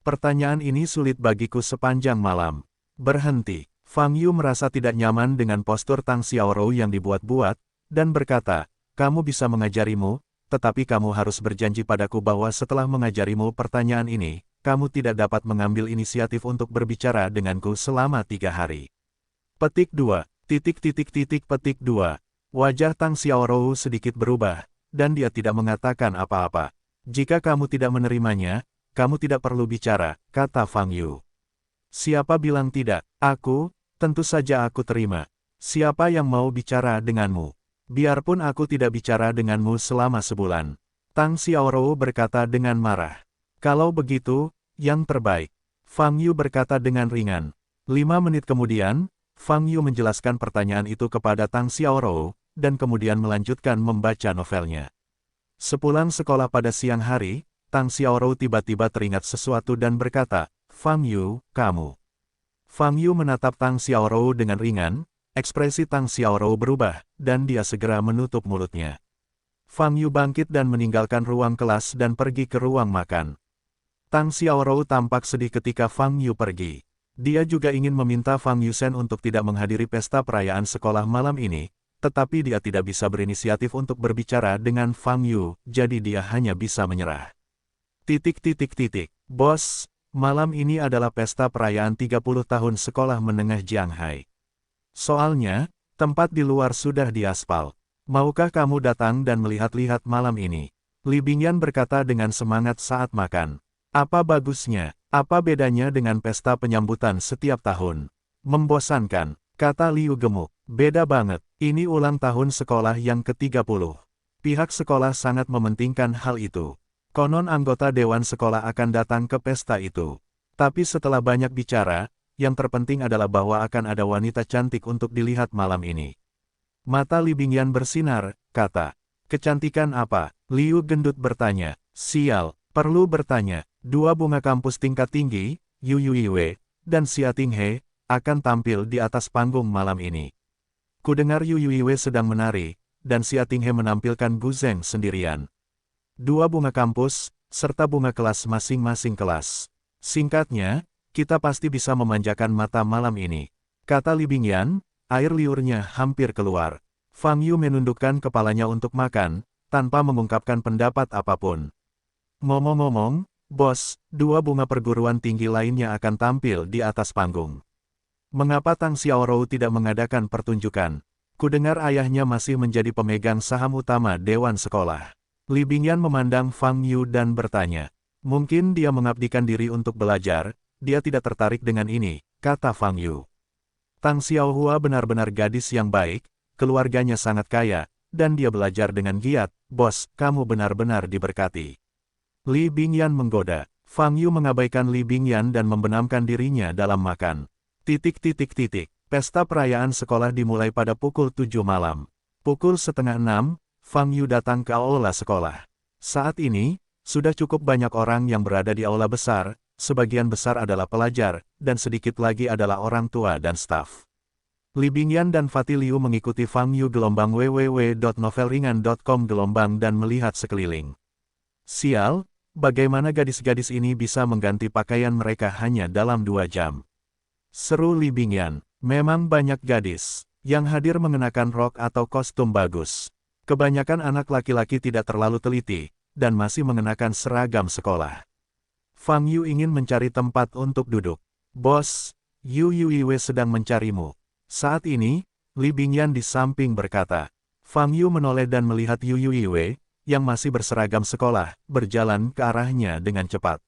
Pertanyaan ini sulit bagiku sepanjang malam. Berhenti. Fang Yu merasa tidak nyaman dengan postur Tang Xiaorou yang dibuat-buat, dan berkata, kamu bisa mengajarimu, tetapi kamu harus berjanji padaku bahwa setelah mengajarimu pertanyaan ini, kamu tidak dapat mengambil inisiatif untuk berbicara denganku selama 3 hari. Petik 2. Titik titik titik petik 2. Wajah Tang Xiaorou sedikit berubah, dan dia tidak mengatakan apa-apa. Jika kamu tidak menerimanya, kamu tidak perlu bicara, kata Fang Yu. Siapa bilang tidak? Aku, tentu saja aku terima. Siapa yang mau bicara denganmu? Biarpun aku tidak bicara denganmu selama sebulan. Tang Xiaorou berkata dengan marah. Kalau begitu, yang terbaik. Fang Yu berkata dengan ringan. 5 menit kemudian, Fang Yu menjelaskan pertanyaan itu kepada Tang Xiaorou, dan kemudian melanjutkan membaca novelnya. Sepulang sekolah pada siang hari, Tang Xiaorou tiba-tiba teringat sesuatu dan berkata, Fang Yu, kamu. Fang Yu menatap Tang Xiaorou dengan ringan, ekspresi Tang Xiaorou berubah, dan dia segera menutup mulutnya. Fang Yu bangkit dan meninggalkan ruang kelas dan pergi ke ruang makan. Tang Xiaorou tampak sedih ketika Fang Yu pergi. Dia juga ingin meminta Fang Yusen untuk tidak menghadiri pesta perayaan sekolah malam ini, tetapi dia tidak bisa berinisiatif untuk berbicara dengan Fang Yu, jadi dia hanya bisa menyerah. Titik titik titik. Bos, malam ini adalah pesta perayaan 30 tahun sekolah menengah Jianghai. Soalnya, tempat di luar sudah diaspal. Maukah kamu datang dan melihat-lihat malam ini? Li Bingyan berkata dengan semangat saat makan. Apa bagusnya? Apa bedanya dengan pesta penyambutan setiap tahun? Membosankan, kata Liu gemuk. Beda banget, ini ulang tahun sekolah yang ke-30. Pihak sekolah sangat mementingkan hal itu. Konon anggota dewan sekolah akan datang ke pesta itu. Tapi setelah banyak bicara, yang terpenting adalah bahwa akan ada wanita cantik untuk dilihat malam ini. Mata Li Bingyan bersinar, kata. Kecantikan apa? Liu gendut bertanya. Sial, perlu bertanya. 2 bunga kampus tingkat tinggi, Yu Yuiwei, dan Xia Tinghe, akan tampil di atas panggung malam ini. Kudengar Yu Yuiwei sedang menari, dan Xia Tinghe menampilkan Gu Zheng sendirian. 2 bunga kampus, serta bunga kelas masing-masing kelas. Singkatnya, kita pasti bisa memanjakan mata malam ini. Kata Li Bingyan, air liurnya hampir keluar. Fang Yu menundukkan kepalanya untuk makan, tanpa mengungkapkan pendapat apapun. Ngomong-ngomong, bos, dua bunga perguruan tinggi lainnya akan tampil di atas panggung. Mengapa Tang Xiaorou tidak mengadakan pertunjukan? Kudengar ayahnya masih menjadi pemegang saham utama Dewan Sekolah. Li Bingyan memandang Fang Yu dan bertanya. Mungkin dia mengabdikan diri untuk belajar, dia tidak tertarik dengan ini, kata Fang Yu. Tang Xiaohua benar-benar gadis yang baik, keluarganya sangat kaya, dan dia belajar dengan giat. Bos, kamu benar-benar diberkati. Li Bingyan menggoda. Fang Yu mengabaikan Li Bingyan dan membenamkan dirinya dalam makan. Pesta perayaan sekolah dimulai pada pukul 7 malam. Pukul setengah 6, Fang Yu datang ke aula sekolah. Saat ini, sudah cukup banyak orang yang berada di aula besar, sebagian besar adalah pelajar, dan sedikit lagi adalah orang tua dan staf. Li Bingyan dan Fatih Liu mengikuti Fang Yu gelombang www.novelringan.com gelombang dan melihat sekeliling. Sial, bagaimana gadis-gadis ini bisa mengganti pakaian mereka hanya dalam 2 jam? Seru Li Bingyan. Memang banyak gadis yang hadir mengenakan rok atau kostum bagus. Kebanyakan anak laki-laki tidak terlalu teliti, dan masih mengenakan seragam sekolah. Fang Yu ingin mencari tempat untuk duduk. Bos, Yu Yuiwe sedang mencarimu. Saat ini, Li Bingyan di samping berkata. Fang Yu menoleh dan melihat Yu Yuiwe, yang masih berseragam sekolah, berjalan ke arahnya dengan cepat.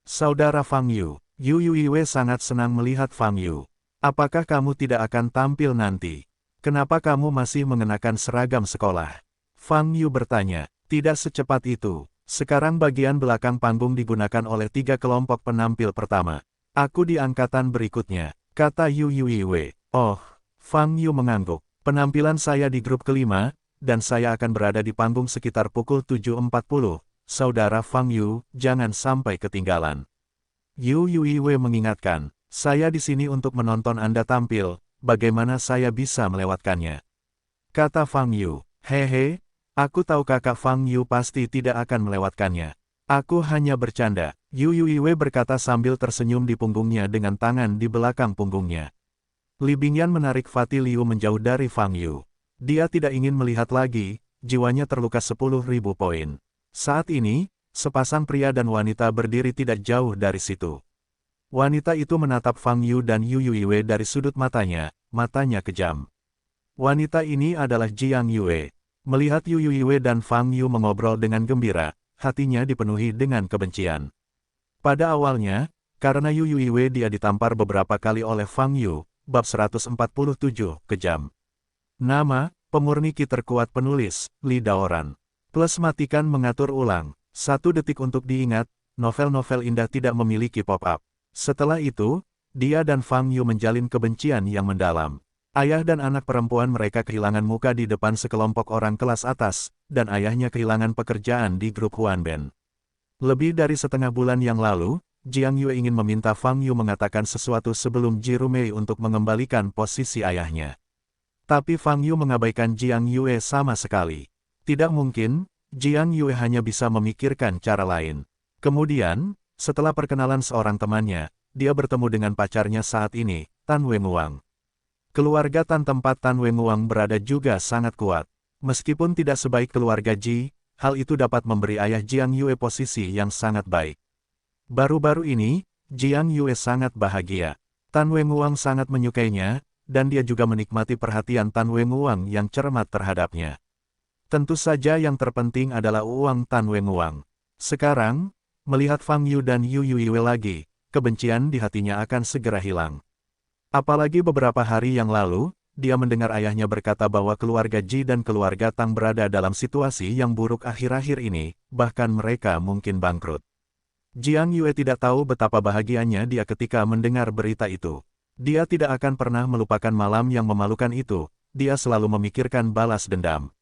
Saudara Fang Yu, Yu Yuiwe sangat senang melihat Fang Yu. Apakah kamu tidak akan tampil nanti? Kenapa kamu masih mengenakan seragam sekolah? Fang Yu bertanya. Tidak secepat itu. Sekarang bagian belakang panggung digunakan oleh 3 kelompok penampil pertama. Aku di angkatan berikutnya, kata Yu Yuiwe. Oh, Fang Yu mengangguk. Penampilan saya di grup kelima, dan saya akan berada di panggung sekitar pukul 7.40. Saudara Fang Yu, jangan sampai ketinggalan. Yu Yuiwe mengingatkan. Saya di sini untuk menonton Anda tampil, bagaimana saya bisa melewatkannya? Kata Fang Yu. Hehe, aku tahu kakak Fang Yu pasti tidak akan melewatkannya. Aku hanya bercanda. Yu Yuiwe berkata sambil tersenyum di punggungnya dengan tangan di belakang punggungnya. Li Bingyan menarik Fatih Liu menjauh dari Fang Yu. Dia tidak ingin melihat lagi, jiwanya terluka 10.000 poin. Saat ini, sepasang pria dan wanita berdiri tidak jauh dari situ. Wanita itu menatap Fang Yu dan Yu Yuiwe dari sudut matanya kejam. Wanita ini adalah Jiang Yue. Melihat Yu Yuiwe dan Fang Yu mengobrol dengan gembira, hatinya dipenuhi dengan kebencian. Pada awalnya, karena Yu Yuiwe dia ditampar beberapa kali oleh Fang Yu, bab 147, kejam. Nama, pemurni ki terkuat penulis, Li Daoran. Plus matikan mengatur ulang, 1 detik untuk diingat, novel-novel indah tidak memiliki pop-up. Setelah itu, dia dan Fang Yu menjalin kebencian yang mendalam. Ayah dan anak perempuan mereka kehilangan muka di depan sekelompok orang kelas atas, dan ayahnya kehilangan pekerjaan di grup Huanben. Lebih dari setengah bulan yang lalu, Jiang Yue ingin meminta Fang Yu mengatakan sesuatu sebelum Ji Rumei untuk mengembalikan posisi ayahnya. Tapi Fang Yu mengabaikan Jiang Yue sama sekali. Tidak mungkin, Jiang Yue hanya bisa memikirkan cara lain. Kemudian, setelah perkenalan seorang temannya, dia bertemu dengan pacarnya saat ini, Tan Wenguang. Keluarga Tan tempat Tan Wenguang berada juga sangat kuat. Meskipun tidak sebaik keluarga Ji, hal itu dapat memberi ayah Jiang Yue posisi yang sangat baik. Baru-baru ini, Jiang Yue sangat bahagia. Tan Wenguang sangat menyukainya, dan dia juga menikmati perhatian Tan Wenguang yang cermat terhadapnya. Tentu saja yang terpenting adalah uang Tan Wenguang. Sekarang, melihat Fang Yu dan Yu Yuiwe lagi, kebencian di hatinya akan segera hilang. Apalagi beberapa hari yang lalu, dia mendengar ayahnya berkata bahwa keluarga Ji dan keluarga Tang berada dalam situasi yang buruk akhir-akhir ini, bahkan mereka mungkin bangkrut. Jiang Yue tidak tahu betapa bahagianya dia ketika mendengar berita itu. Dia tidak akan pernah melupakan malam yang memalukan itu, dia selalu memikirkan balas dendam.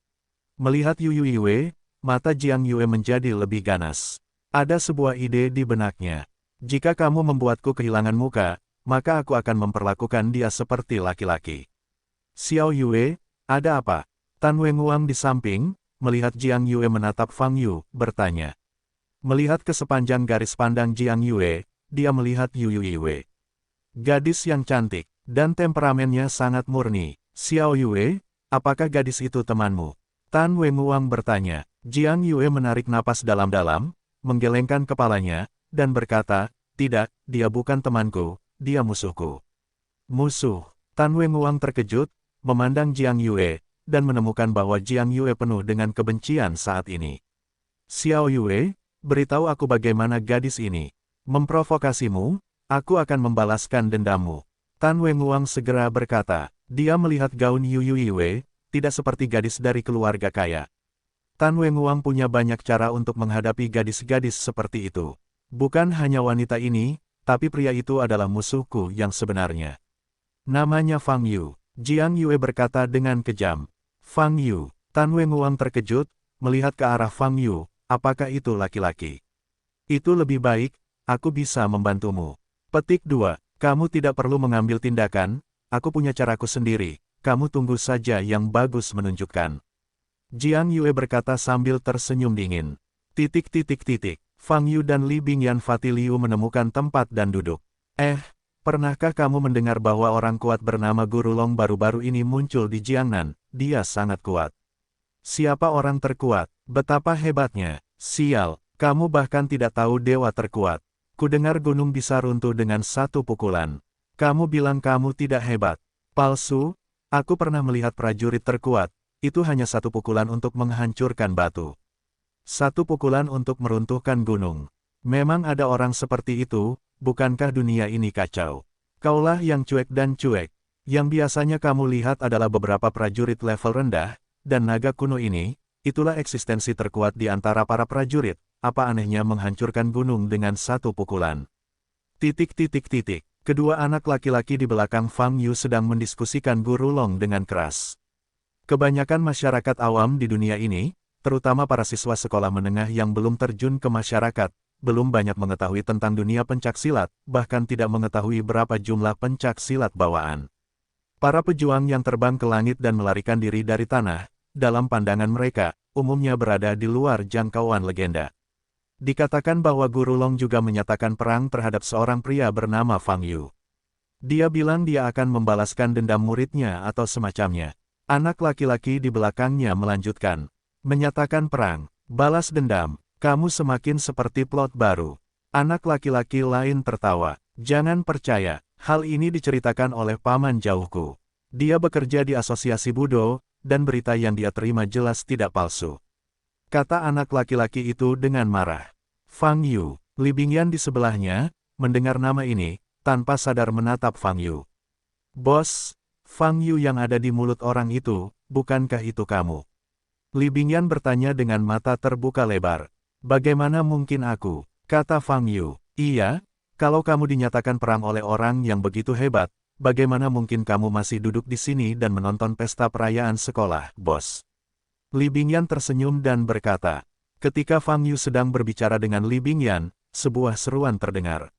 Melihat Yu Yuiwe, mata Jiang Yue menjadi lebih ganas. Ada sebuah ide di benaknya. Jika kamu membuatku kehilangan muka, maka aku akan memperlakukan dia seperti laki-laki. Xiao Yue, ada apa? Tan Wenguang di samping, melihat Jiang Yue menatap Fang Yu, bertanya. Melihat ke sepanjang garis pandang Jiang Yue, dia melihat Yu Yuiwe. Gadis yang cantik, dan temperamennya sangat murni. Xiao Yue, apakah gadis itu temanmu? Tan Wenguang bertanya. Jiang Yue menarik napas dalam-dalam, menggelengkan kepalanya, dan berkata, "Tidak, dia bukan temanku, dia musuhku." Musuh. Tan Wenguang terkejut, memandang Jiang Yue, dan menemukan bahwa Jiang Yue penuh dengan kebencian saat ini. "Xiao Yue, beritahu aku bagaimana gadis ini memprovokasimu, aku akan membalaskan dendammu." Tan Wenguang segera berkata. Dia melihat gaun Yu Yue, tidak seperti gadis dari keluarga kaya. Tan Wenguang punya banyak cara untuk menghadapi gadis-gadis seperti itu. Bukan hanya wanita ini, tapi pria itu adalah musuhku yang sebenarnya. Namanya Fang Yu. Jiang Yue berkata dengan kejam. Fang Yu. Tan Wenguang terkejut, melihat ke arah Fang Yu, apakah itu laki-laki? Itu lebih baik, aku bisa membantumu. Petik 2. Kamu tidak perlu mengambil tindakan, aku punya caraku sendiri, kamu tunggu saja yang bagus menunjukkan. Jiang Yue berkata sambil tersenyum dingin. Fang Yu dan Li Bingyan Fatiliu menemukan tempat dan duduk. Pernahkah kamu mendengar bahwa orang kuat bernama Guru Long baru-baru ini muncul di Jiangnan? Dia sangat kuat. Siapa orang terkuat? Betapa hebatnya. Sial, kamu bahkan tidak tahu dewa terkuat. Kudengar gunung bisa runtuh dengan satu pukulan. Kamu bilang kamu tidak hebat. Palsu, aku pernah melihat prajurit terkuat, itu hanya satu pukulan untuk menghancurkan batu. Satu pukulan untuk meruntuhkan gunung. Memang ada orang seperti itu, bukankah dunia ini kacau? Kaulah yang cuek dan cuek. Yang biasanya kamu lihat adalah beberapa prajurit level rendah, dan naga kuno ini, itulah eksistensi terkuat di antara para prajurit, apa anehnya menghancurkan gunung dengan satu pukulan. Kedua anak laki-laki di belakang Fang Yu sedang mendiskusikan Guru Long dengan keras. Kebanyakan masyarakat awam di dunia ini, terutama para siswa sekolah menengah yang belum terjun ke masyarakat, belum banyak mengetahui tentang dunia pencaksilat, bahkan tidak mengetahui berapa jumlah pencaksilat bawaan. Para pejuang yang terbang ke langit dan melarikan diri dari tanah, dalam pandangan mereka, umumnya berada di luar jangkauan legenda. Dikatakan bahwa Guru Long juga menyatakan perang terhadap seorang pria bernama Fang Yu. Dia bilang dia akan membalaskan dendam muridnya atau semacamnya. Anak laki-laki di belakangnya melanjutkan. Menyatakan perang, balas dendam, kamu semakin seperti plot baru. Anak laki-laki lain tertawa. Jangan percaya, hal ini diceritakan oleh paman jauhku. Dia bekerja di asosiasi Budo, dan berita yang dia terima jelas tidak palsu. Kata anak laki-laki itu dengan marah. Fang Yu, Li Bingyan di sebelahnya, mendengar nama ini, tanpa sadar menatap Fang Yu. Bos, Fang Yu yang ada di mulut orang itu, bukankah itu kamu? Li Bingyan bertanya dengan mata terbuka lebar. Bagaimana mungkin aku? Kata Fang Yu. Iya, kalau kamu dinyatakan perang oleh orang yang begitu hebat, bagaimana mungkin kamu masih duduk di sini dan menonton pesta perayaan sekolah, bos? Li Bingyan tersenyum dan berkata. Ketika Fang Yu sedang berbicara dengan Li Bingyan, sebuah seruan terdengar.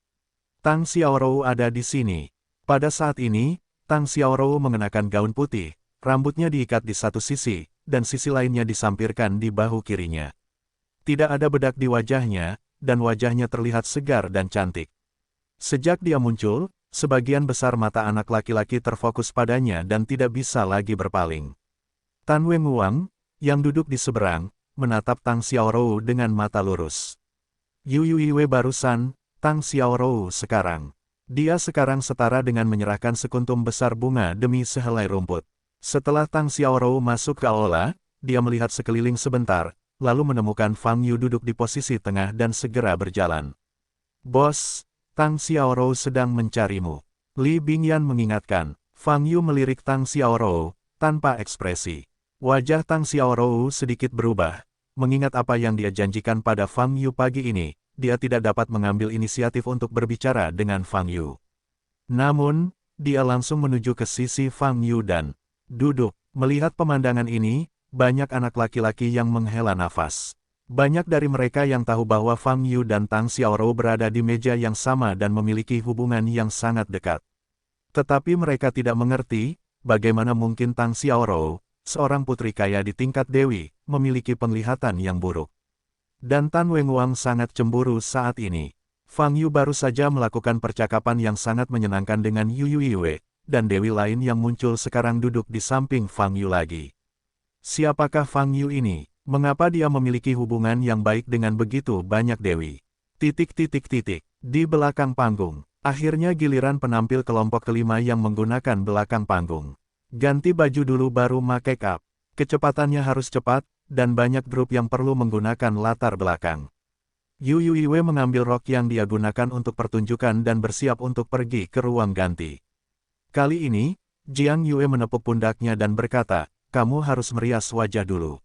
Tang Xiaorou ada di sini. Pada saat ini, Tang Xiaorou mengenakan gaun putih, rambutnya diikat di satu sisi, dan sisi lainnya disampirkan di bahu kirinya. Tidak ada bedak di wajahnya, dan wajahnya terlihat segar dan cantik. Sejak dia muncul, sebagian besar mata anak laki-laki terfokus padanya dan tidak bisa lagi berpaling. Tan Wenguang, yang duduk di seberang, menatap Tang Xiaorou dengan mata lurus. Yu Yue barusan, Tang Xiaorou sekarang. Dia sekarang setara dengan menyerahkan sekuntum besar bunga demi sehelai rumput. Setelah Tang Xiaorou masuk ke aula, dia melihat sekeliling sebentar, lalu menemukan Fang Yu duduk di posisi tengah dan segera berjalan. Bos, Tang Xiaorou sedang mencarimu. Li Bingyan mengingatkan. Fang Yu melirik Tang Xiaorou, tanpa ekspresi. Wajah Tang Xiaorou sedikit berubah. Mengingat apa yang dia janjikan pada Fang Yu pagi ini, dia tidak dapat mengambil inisiatif untuk berbicara dengan Fang Yu. Namun, dia langsung menuju ke sisi Fang Yu dan duduk. Melihat pemandangan ini, banyak anak laki-laki yang menghela nafas. Banyak dari mereka yang tahu bahwa Fang Yu dan Tang Xiaorou berada di meja yang sama dan memiliki hubungan yang sangat dekat. Tetapi mereka tidak mengerti, bagaimana mungkin Tang Xiaorou, seorang putri kaya di tingkat dewi, memiliki penglihatan yang buruk. Dan Tan Wenguang sangat cemburu saat ini. Fang Yu baru saja melakukan percakapan yang sangat menyenangkan dengan Yu Yue, dan dewi lain yang muncul sekarang duduk di samping Fang Yu lagi. Siapakah Fang Yu ini? Mengapa dia memiliki hubungan yang baik dengan begitu banyak dewi? Di belakang panggung. Akhirnya giliran penampil kelompok kelima yang menggunakan belakang panggung. Ganti baju dulu baru make up. Kecepatannya harus cepat, dan banyak grup yang perlu menggunakan latar belakang. Yu Yuiwe mengambil rok yang dia gunakan untuk pertunjukan dan bersiap untuk pergi ke ruang ganti. Kali ini, Jiang Yue menepuk pundaknya dan berkata, kamu harus merias wajah dulu.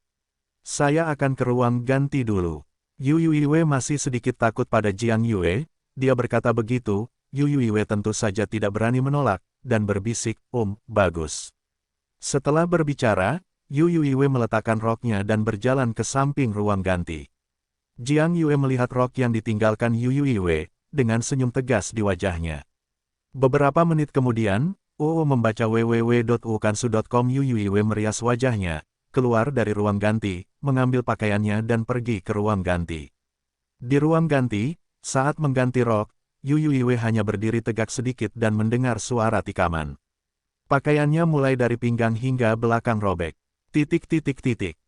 Saya akan ke ruang ganti dulu. Yu Yuiwe masih sedikit takut pada Jiang Yue, dia berkata begitu, Yu Yuiwe tentu saja tidak berani menolak, dan berbisik, bagus. Setelah berbicara, Yu Yuiwe meletakkan roknya dan berjalan ke samping ruang ganti. Jiang Yue melihat rok yang ditinggalkan Yu Yuiwe, dengan senyum tegas di wajahnya. Beberapa menit kemudian, membaca www.ukansu.com. Yu Yuiwe merias wajahnya, keluar dari ruang ganti, mengambil pakaiannya dan pergi ke ruang ganti. Di ruang ganti, saat mengganti rok, Yu Yuiwe hanya berdiri tegak sedikit dan mendengar suara tikaman. Pakaiannya mulai dari pinggang hingga belakang robek.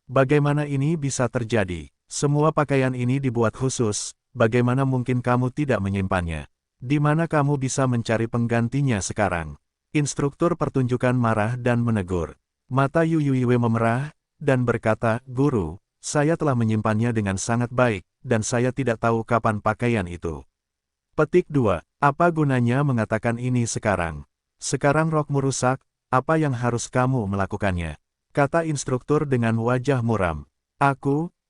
Bagaimana ini bisa terjadi? Semua pakaian ini dibuat khusus, bagaimana mungkin kamu tidak menyimpannya? Di mana kamu bisa mencari penggantinya sekarang? Instruktur pertunjukan marah dan menegur. Mata Yu Yuiwe memerah, dan berkata, Guru, saya telah menyimpannya dengan sangat baik, dan saya tidak tahu kapan pakaian itu. Petik 2. Apa gunanya mengatakan ini sekarang? Sekarang rokmu rusak, apa yang harus kamu melakukannya? Kata instruktur dengan wajah muram.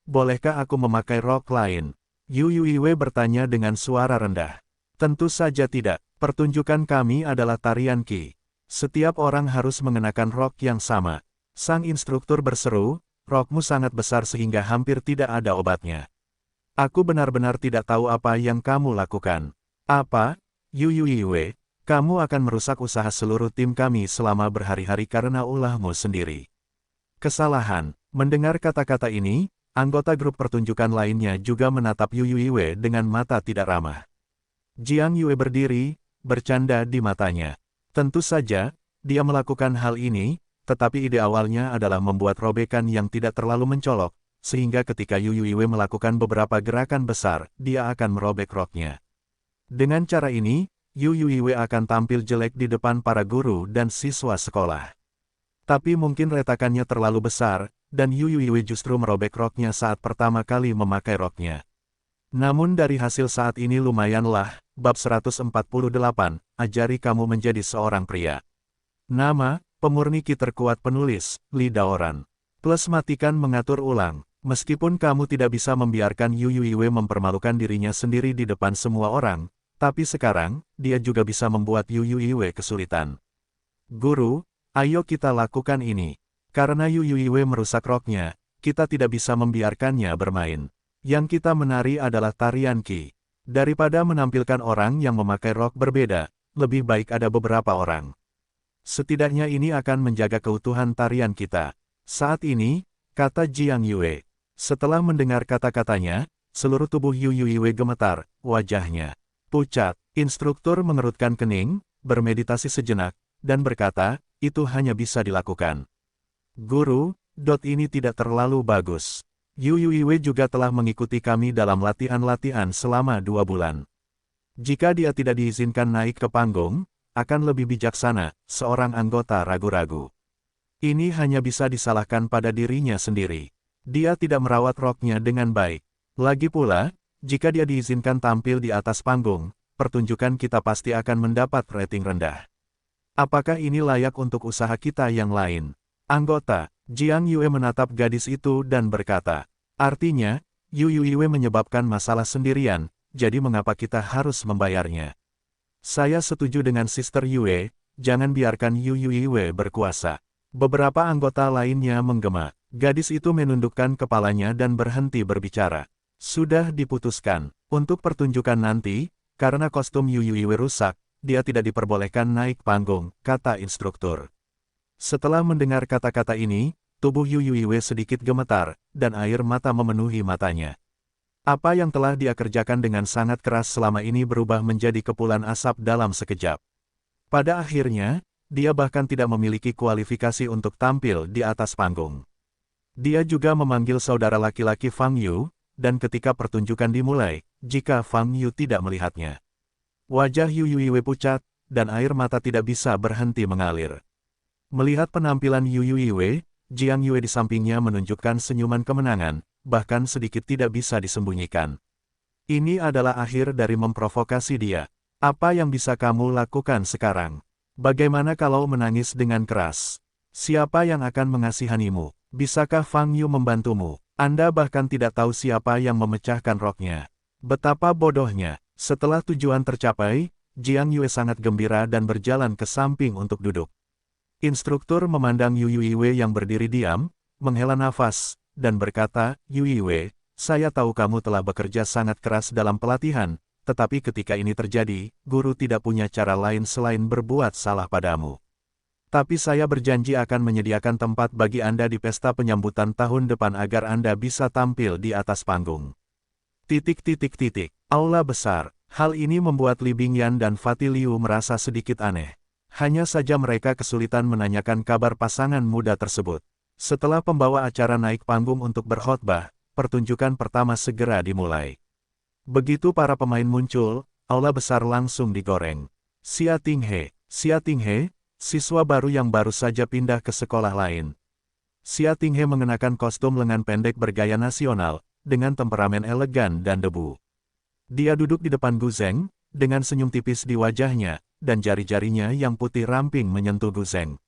Bolehkah aku memakai rok lain? Yu Yuiwe bertanya dengan suara rendah. Tentu saja tidak, pertunjukan kami adalah tarian Qi. Setiap orang harus mengenakan rok yang sama. Sang instruktur berseru, rokmu sangat besar sehingga hampir tidak ada obatnya. Aku benar-benar tidak tahu apa yang kamu lakukan. Apa? Yu Yuiwe, kamu akan merusak usaha seluruh tim kami selama berhari-hari karena ulahmu sendiri. Kesalahan. Mendengar kata-kata ini, anggota grup pertunjukan lainnya juga menatap Yu Yuiwe dengan mata tidak ramah. Jiang Yue berdiri, bercanda di matanya. Tentu saja, dia melakukan hal ini, tetapi ide awalnya adalah membuat robekan yang tidak terlalu mencolok, sehingga ketika Yu Yuiwe melakukan beberapa gerakan besar, dia akan merobek roknya. Dengan cara ini, Yu Yuiwe akan tampil jelek di depan para guru dan siswa sekolah. Tapi mungkin retakannya terlalu besar, dan Yu Yuiwe justru merobek roknya saat pertama kali memakai roknya. Namun dari hasil saat ini lumayanlah. Bab 148, ajari kamu menjadi seorang pria. Nama, pemurni Qi terkuat penulis, Li Daoran. Plus matikan mengatur ulang. Meskipun kamu tidak bisa membiarkan Yu Yuiwe mempermalukan dirinya sendiri di depan semua orang, tapi sekarang, dia juga bisa membuat Yu Yuiwe kesulitan. Guru, ayo kita lakukan ini. Karena Yu Yuiwe merusak roknya, kita tidak bisa membiarkannya bermain. Yang kita menari adalah tarian Qi. Daripada menampilkan orang yang memakai rok berbeda, lebih baik ada beberapa orang. Setidaknya ini akan menjaga keutuhan tarian kita. Saat ini, kata Jiang Yue. Setelah mendengar kata-katanya, seluruh tubuh Yu Yuiwe gemetar, wajahnya pucat. Instruktur mengerutkan kening, bermeditasi sejenak, dan berkata, itu hanya bisa dilakukan. Guru, ini tidak terlalu bagus. Yu Yuiwe juga telah mengikuti kami dalam latihan-latihan selama 2 bulan. Jika dia tidak diizinkan naik ke panggung, akan lebih bijaksana, seorang anggota ragu-ragu. Ini hanya bisa disalahkan pada dirinya sendiri. Dia tidak merawat roknya dengan baik. Lagi pula, jika dia diizinkan tampil di atas panggung, pertunjukan kita pasti akan mendapat rating rendah. Apakah ini layak untuk usaha kita yang lain? Anggota Jiang Yue menatap gadis itu dan berkata, artinya, Yu Yuiwe menyebabkan masalah sendirian, jadi mengapa kita harus membayarnya? Saya setuju dengan Sister Yue, jangan biarkan Yu Yuiwe berkuasa. Beberapa anggota lainnya menggema. Gadis itu menundukkan kepalanya dan berhenti berbicara. Sudah diputuskan, untuk pertunjukan nanti, karena kostum Yu Yuiwe rusak, dia tidak diperbolehkan naik panggung, kata instruktur. Setelah mendengar kata-kata ini, tubuh Yu Yuiwe sedikit gemetar, dan air mata memenuhi matanya. Apa yang telah dia kerjakan dengan sangat keras selama ini berubah menjadi kepulan asap dalam sekejap. Pada akhirnya, dia bahkan tidak memiliki kualifikasi untuk tampil di atas panggung. Dia juga memanggil saudara laki-laki Fang Yu, dan ketika pertunjukan dimulai, jika Fang Yu tidak melihatnya, wajah Yu Yuiwei pucat, dan air mata tidak bisa berhenti mengalir. Melihat penampilan Yu Yuiwei, Jiang Yue di sampingnya menunjukkan senyuman kemenangan, bahkan sedikit tidak bisa disembunyikan. Ini adalah akhir dari memprovokasi dia. Apa yang bisa kamu lakukan sekarang? Bagaimana kalau menangis dengan keras? Siapa yang akan mengasihanimu? Bisakah Fang Yu membantumu? Anda bahkan tidak tahu siapa yang memecahkan roknya. Betapa bodohnya. Setelah tujuan tercapai, Jiang Yue sangat gembira dan berjalan ke samping untuk duduk. Instruktur memandang Yu Yuiwei yang berdiri diam, menghela nafas, dan berkata, Yu Yuiwei, saya tahu kamu telah bekerja sangat keras dalam pelatihan, tetapi ketika ini terjadi, guru tidak punya cara lain selain berbuat salah padamu. Tapi saya berjanji akan menyediakan tempat bagi Anda di pesta penyambutan tahun depan agar Anda bisa tampil di atas panggung. Aula besar. Hal ini membuat Li Bingyan dan Fatih Liu merasa sedikit aneh. Hanya saja mereka kesulitan menanyakan kabar pasangan muda tersebut. Setelah pembawa acara naik panggung untuk berkhotbah, pertunjukan pertama segera dimulai. Begitu para pemain muncul, aula besar langsung digoreng. Xia Tinghe, siswa baru yang baru saja pindah ke sekolah lain. Xia Tinghe mengenakan kostum lengan pendek bergaya nasional, dengan temperamen elegan dan debu. Dia duduk di depan Gu Zeng, dengan senyum tipis di wajahnya, dan jari-jarinya yang putih ramping menyentuh Gu Zeng.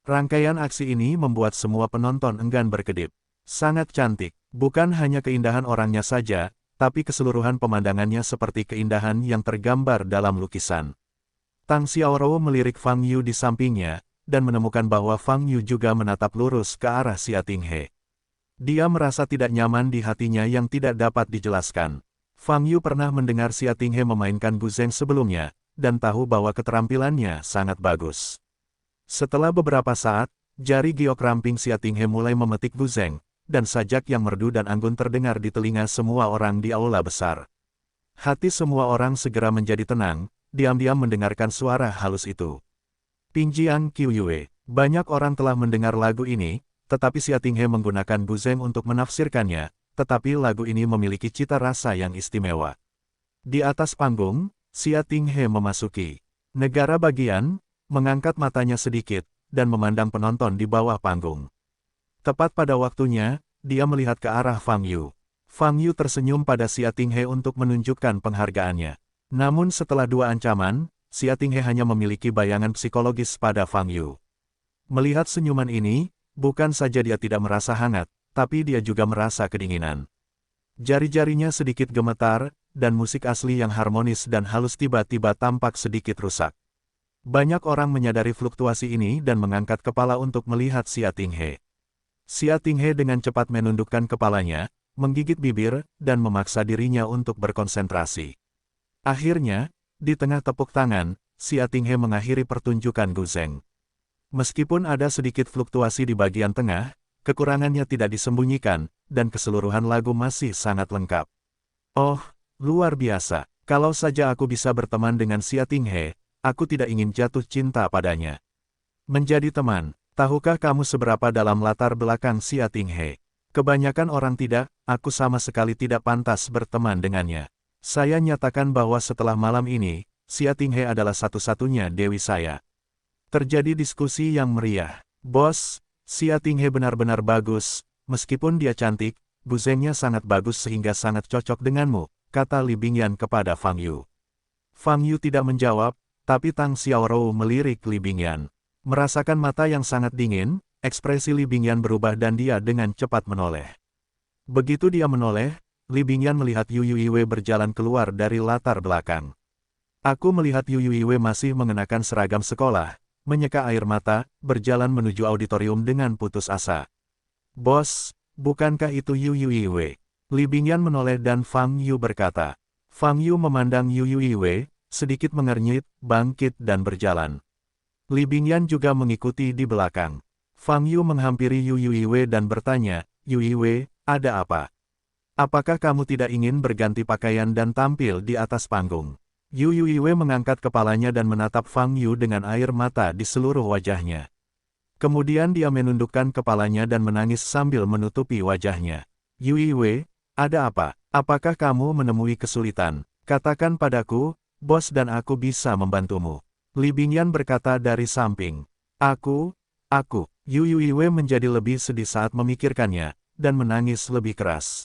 Rangkaian aksi ini membuat semua penonton enggan berkedip. Sangat cantik, bukan hanya keindahan orangnya saja, tapi keseluruhan pemandangannya seperti keindahan yang tergambar dalam lukisan. Tang Xiaorou melirik Fang Yu di sampingnya, dan menemukan bahwa Fang Yu juga menatap lurus ke arah Xia Tinghe. Dia merasa tidak nyaman di hatinya yang tidak dapat dijelaskan. Fang Yu pernah mendengar Xia Tinghe memainkan Gu Zeng sebelumnya, dan tahu bahwa keterampilannya sangat bagus. Setelah beberapa saat, jari giok ramping Xia Tinghe mulai memetik Gu Zeng, dan sajak yang merdu dan anggun terdengar di telinga semua orang di aula besar. Hati semua orang segera menjadi tenang, diam-diam mendengarkan suara halus itu. Pingjiang Qiuyue, banyak orang telah mendengar lagu ini, tetapi Xia Tinghe menggunakan Gu Zeng untuk menafsirkannya, tetapi lagu ini memiliki cita rasa yang istimewa. Di atas panggung, Xia Tinghe memasuki negara bagian, mengangkat matanya sedikit, dan memandang penonton di bawah panggung. Tepat pada waktunya, dia melihat ke arah Fang Yu. Fang Yu tersenyum pada Xia Tinghe untuk menunjukkan penghargaannya. Namun setelah dua ancaman, Xia Tinghe hanya memiliki bayangan psikologis pada Fang Yu. Melihat senyuman ini, bukan saja dia tidak merasa hangat, tapi dia juga merasa kedinginan. Jari-jarinya sedikit gemetar, dan musik asli yang harmonis dan halus tiba-tiba tampak sedikit rusak. Banyak orang menyadari fluktuasi ini dan mengangkat kepala untuk melihat Xia Tinghe. Xia Tinghe dengan cepat menundukkan kepalanya, menggigit bibir, dan memaksa dirinya untuk berkonsentrasi. Akhirnya, di tengah tepuk tangan, Xia Tinghe mengakhiri pertunjukan Gu Zeng. Meskipun ada sedikit fluktuasi di bagian tengah, kekurangannya tidak disembunyikan, dan keseluruhan lagu masih sangat lengkap. Oh, luar biasa. Kalau saja aku bisa berteman dengan Xia Tinghe, aku tidak ingin jatuh cinta padanya. Menjadi teman, tahukah kamu seberapa dalam latar belakang Xia Tinghe? Kebanyakan orang tidak, aku sama sekali tidak pantas berteman dengannya. Saya nyatakan bahwa setelah malam ini, Xia Tinghe adalah satu-satunya dewi saya. Terjadi diskusi yang meriah. Bos, Xia Tinghe benar-benar bagus, meskipun dia cantik, Gu Zengnya sangat bagus sehingga sangat cocok denganmu, kata Li Bingyan kepada Fang Yu. Fang Yu tidak menjawab, tapi Tang Xiaorou melirik Li Bingyan. Merasakan mata yang sangat dingin, ekspresi Li Bingyan berubah dan dia dengan cepat menoleh. Begitu dia menoleh, Li Bingyan melihat Yu Yuiwei berjalan keluar dari latar belakang. Aku melihat Yu Yuiwei masih mengenakan seragam sekolah, menyeka air mata, berjalan menuju auditorium dengan putus asa. Bos, bukankah itu Yu Yuiwei? Li Bingyan menoleh dan Fang Yu berkata. Fang Yu memandang Yu Yuiwei, sedikit mengernyit, bangkit dan berjalan. Li Bingyan juga mengikuti di belakang. Fang Yu menghampiri Yu Yuiwei dan bertanya, Yu Yuiwei, ada apa? Apakah kamu tidak ingin berganti pakaian dan tampil di atas panggung? Yu Yuiwei mengangkat kepalanya dan menatap Fang Yu dengan air mata di seluruh wajahnya. Kemudian dia menundukkan kepalanya dan menangis sambil menutupi wajahnya. Yue Wei, ada apa? Apakah kamu menemui kesulitan? Katakan padaku, bos dan aku bisa membantumu. Li Bingyan berkata dari samping. Aku. Yue Wei menjadi lebih sedih saat memikirkannya, dan menangis lebih keras.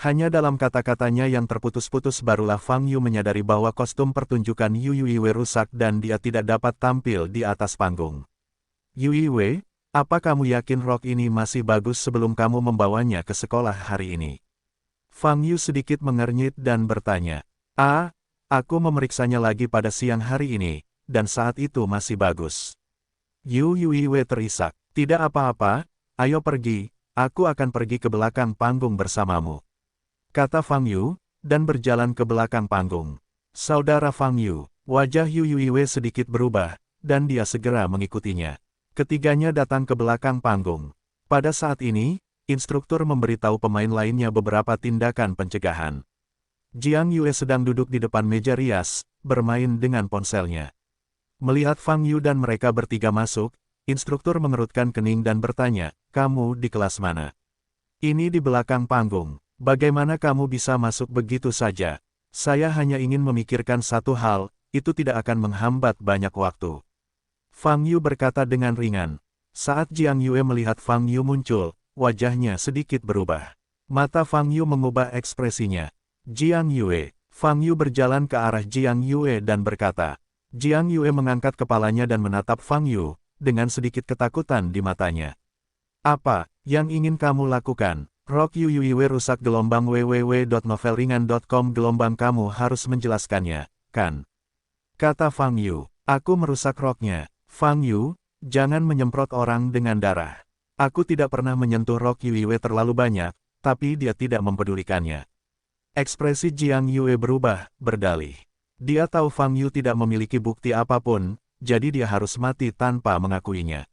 Hanya dalam kata-katanya yang terputus-putus barulah Fang Yu menyadari bahwa kostum pertunjukan Yue Wei rusak dan dia tidak dapat tampil di atas panggung. Yue Wei, apa kamu yakin rok ini masih bagus sebelum kamu membawanya ke sekolah hari ini? Fang Yu sedikit mengernyit dan bertanya. Aku memeriksanya lagi pada siang hari ini, dan saat itu masih bagus. Yue Wei terisak. Tidak apa-apa, ayo pergi, aku akan pergi ke belakang panggung bersamamu. Kata Fang Yu, dan berjalan ke belakang panggung. Saudara Fang Yu, wajah Yue Wei sedikit berubah, dan dia segera mengikutinya. Ketiganya datang ke belakang panggung. Pada saat ini, instruktur memberitahu pemain lainnya beberapa tindakan pencegahan. Jiang Yue sedang duduk di depan meja rias, bermain dengan ponselnya. Melihat Fang Yu dan mereka bertiga masuk, instruktur mengerutkan kening dan bertanya, kamu di kelas mana? Ini di belakang panggung. Bagaimana kamu bisa masuk begitu saja? Saya hanya ingin memikirkan satu hal, itu tidak akan menghambat banyak waktu. Fang Yu berkata dengan ringan. Saat Jiang Yue melihat Fang Yu muncul, wajahnya sedikit berubah. Mata Fang Yu mengubah ekspresinya. Jiang Yue. Fang Yu berjalan ke arah Jiang Yue dan berkata. Jiang Yue mengangkat kepalanya dan menatap Fang Yu, dengan sedikit ketakutan di matanya. Apa yang ingin kamu lakukan? Rok Yue rusak gelombang www.novelringan.com gelombang kamu harus menjelaskannya, kan? Kata Fang Yu, aku merusak roknya. Fang Yu, jangan menyemprot orang dengan darah. Aku tidak pernah menyentuh rok Yue terlalu banyak, tapi dia tidak mempedulikannya. Ekspresi Jiang Yue berubah, berdalih. Dia tahu Fang Yu tidak memiliki bukti apapun, jadi dia harus mati tanpa mengakuinya.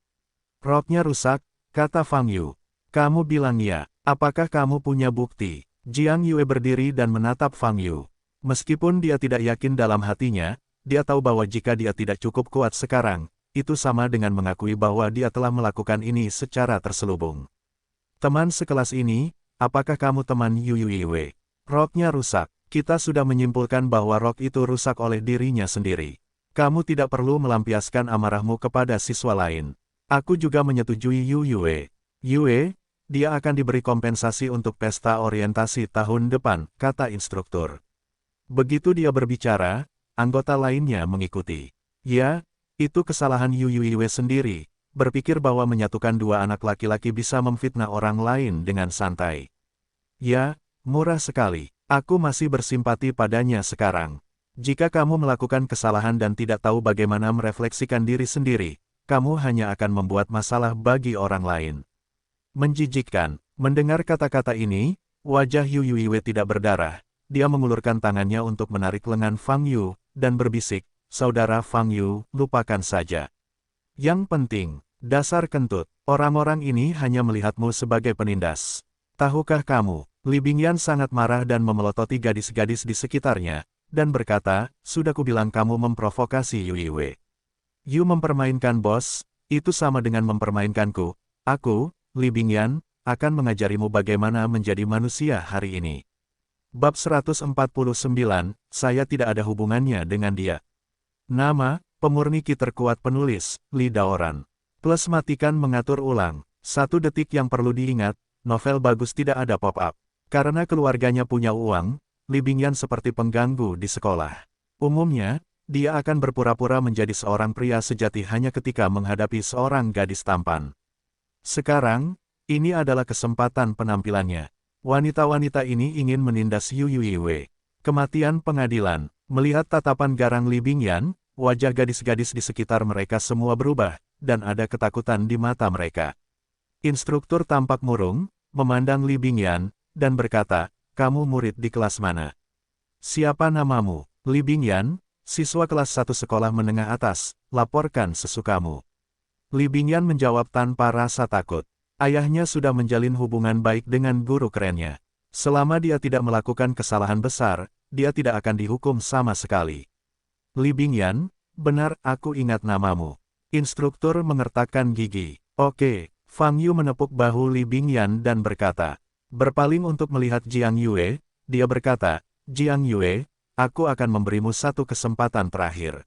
Roknya rusak, kata Fang Yu. Kamu bilang ya. Apakah kamu punya bukti? Jiang Yue berdiri dan menatap Fang Yu. Meskipun dia tidak yakin dalam hatinya, dia tahu bahwa jika dia tidak cukup kuat sekarang, itu sama dengan mengakui bahwa dia telah melakukan ini secara terselubung. Teman sekelas ini, apakah kamu teman Yue? Roknya rusak. Kita sudah menyimpulkan bahwa rok itu rusak oleh dirinya sendiri. Kamu tidak perlu melampiaskan amarahmu kepada siswa lain. Aku juga menyetujui Yue. Dia akan diberi kompensasi untuk pesta orientasi tahun depan, kata instruktur. Begitu dia berbicara, anggota lainnya mengikuti. Ya, itu kesalahan Yue sendiri, berpikir bahwa menyatukan dua anak laki-laki bisa memfitnah orang lain dengan santai. Ya, murah sekali. Aku masih bersimpati padanya sekarang. Jika kamu melakukan kesalahan dan tidak tahu bagaimana merefleksikan diri sendiri, kamu hanya akan membuat masalah bagi orang lain. Menjijikkan. Mendengar kata-kata ini, wajah Yue tidak berdarah. Dia mengulurkan tangannya untuk menarik lengan Fang Yu, dan berbisik, saudara Fang Yu, lupakan saja. Yang penting, dasar kentut, orang-orang ini hanya melihatmu sebagai penindas. Tahukah kamu, Li Bingyan sangat marah dan memelototi gadis-gadis di sekitarnya, dan berkata, sudah kubilang kamu memprovokasi Yue. Yu mempermainkan bos, itu sama dengan mempermainkanku. Aku, Li Bingyan, akan mengajarimu bagaimana menjadi manusia hari ini. Bab 149, saya tidak ada hubungannya dengan dia. Nama, pemurni ki terkuat penulis, Li Daoran. Plus matikan mengatur ulang. 1 detik yang perlu diingat, novel bagus tidak ada pop-up. Karena keluarganya punya uang, Li Bingyan seperti pengganggu di sekolah. Umumnya, dia akan berpura-pura menjadi seorang pria sejati hanya ketika menghadapi seorang gadis tampan. Sekarang, ini adalah kesempatan penampilannya. Wanita-wanita ini ingin menindas Yue. Kematian pengadilan. Melihat tatapan garang Li Bingyan, wajah gadis-gadis di sekitar mereka semua berubah, dan ada ketakutan di mata mereka. Instruktur tampak murung, memandang Li Bingyan, dan berkata, kamu murid di kelas mana? Siapa namamu? Li Bingyan, siswa kelas 1 sekolah menengah atas, laporkan sesukamu. Li Bingyan menjawab tanpa rasa takut. Ayahnya sudah menjalin hubungan baik dengan guru kerennya. Selama dia tidak melakukan kesalahan besar, dia tidak akan dihukum sama sekali. Li Bingyan, benar aku ingat namamu. Instruktur mengertakkan gigi. Oke, Fang Yu menepuk bahu Li Bingyan dan berkata. Berpaling untuk melihat Jiang Yue, dia berkata, Jiang Yue, aku akan memberimu satu kesempatan terakhir.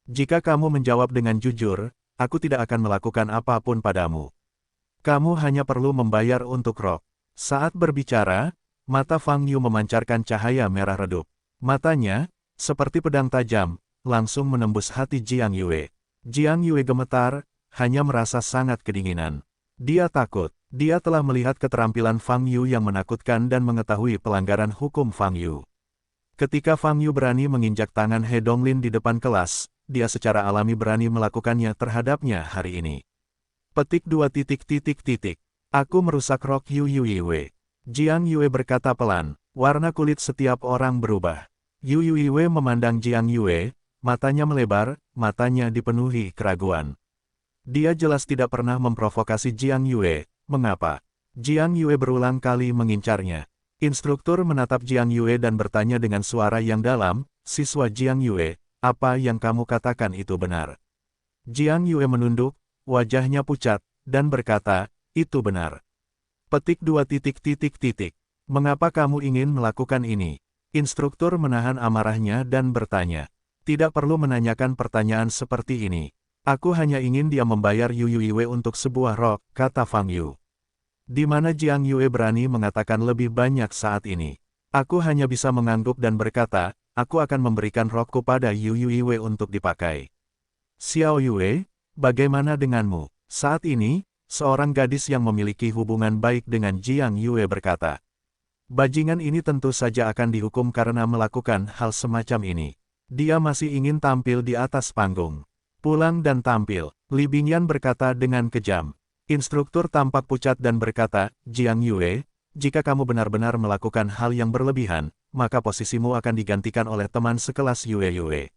Jika kamu menjawab dengan jujur, aku tidak akan melakukan apapun padamu. Kamu hanya perlu membayar untuk rok. Saat berbicara, mata Fang Yu memancarkan cahaya merah redup. Matanya, seperti pedang tajam, langsung menembus hati Jiang Yue. Jiang Yue gemetar, hanya merasa sangat kedinginan. Dia takut. Dia telah melihat keterampilan Fang Yu yang menakutkan dan mengetahui pelanggaran hukum Fang Yu. Ketika Fang Yu berani menginjak tangan He Donglin di depan kelas, dia secara alami berani melakukannya terhadapnya hari ini. Petik 2. Aku merusak rok Yu Yue. Jiang Yue berkata pelan, warna kulit setiap orang berubah. Yu Yue memandang Jiang Yue, matanya melebar, matanya dipenuhi keraguan. Dia jelas tidak pernah memprovokasi Jiang Yue. Mengapa? Jiang Yue berulang kali mengincarnya. Instruktur menatap Jiang Yue dan bertanya dengan suara yang dalam, siswa Jiang Yue, apa yang kamu katakan itu benar? Jiang Yue menunduk, wajahnya pucat, dan berkata, itu benar. Petik 2. Mengapa kamu ingin melakukan ini? Instruktur menahan amarahnya dan bertanya. Tidak perlu menanyakan pertanyaan seperti ini. Aku hanya ingin dia membayar Yu Yue untuk sebuah rok, kata Fang Yu. Di mana Jiang Yue berani mengatakan lebih banyak saat ini. Aku hanya bisa mengangguk dan berkata, aku akan memberikan rokku pada Yu Yue untuk dipakai. Xiao Yue, bagaimana denganmu? Saat ini, seorang gadis yang memiliki hubungan baik dengan Jiang Yue berkata. Bajingan ini tentu saja akan dihukum karena melakukan hal semacam ini. Dia masih ingin tampil di atas panggung. Pulang dan tampil, Li Bingyan berkata dengan kejam. Instruktur tampak pucat dan berkata, Jiang Yue, jika kamu benar-benar melakukan hal yang berlebihan, maka posisimu akan digantikan oleh teman sekelas Yue Yue.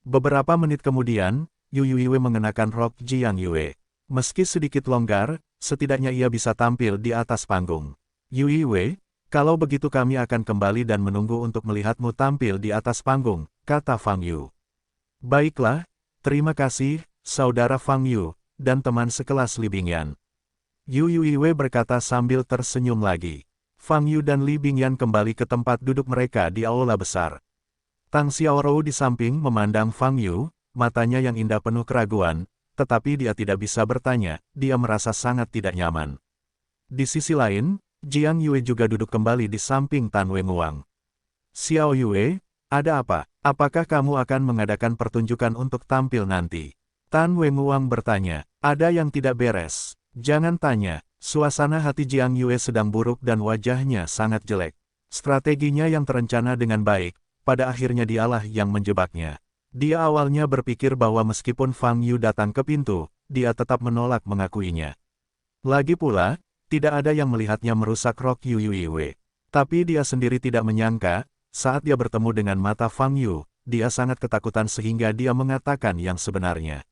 Beberapa menit kemudian, Yu Yue mengenakan rok Jiang Yue. Meski sedikit longgar, setidaknya ia bisa tampil di atas panggung. Yu Yue, kalau begitu kami akan kembali dan menunggu untuk melihatmu tampil di atas panggung, kata Fang Yu. Baiklah, terima kasih, saudara Fang Yu, dan teman sekelas Li Bingyan. Yu Yue berkata sambil tersenyum lagi. Fang Yu dan Li Bingyan kembali ke tempat duduk mereka di aula besar. Tang Xiaorou di samping memandang Fang Yu, matanya yang indah penuh keraguan, tetapi dia tidak bisa bertanya, dia merasa sangat tidak nyaman. Di sisi lain, Jiang Yue juga duduk kembali di samping Tan Wenguang. Xiao Yue, ada apa? Apakah kamu akan mengadakan pertunjukan untuk tampil nanti? Tan Wenguang bertanya. Ada yang tidak beres. Jangan tanya. Suasana hati Jiang Yue sedang buruk dan wajahnya sangat jelek. Strateginya yang terencana dengan baik, pada akhirnya dialah yang menjebaknya. Dia awalnya berpikir bahwa meskipun Fang Yu datang ke pintu, dia tetap menolak mengakuinya. Lagi pula, tidak ada yang melihatnya merusak rok Yu Yue. Tapi dia sendiri tidak menyangka, saat dia bertemu dengan mata Fang Yu, dia sangat ketakutan sehingga dia mengatakan yang sebenarnya.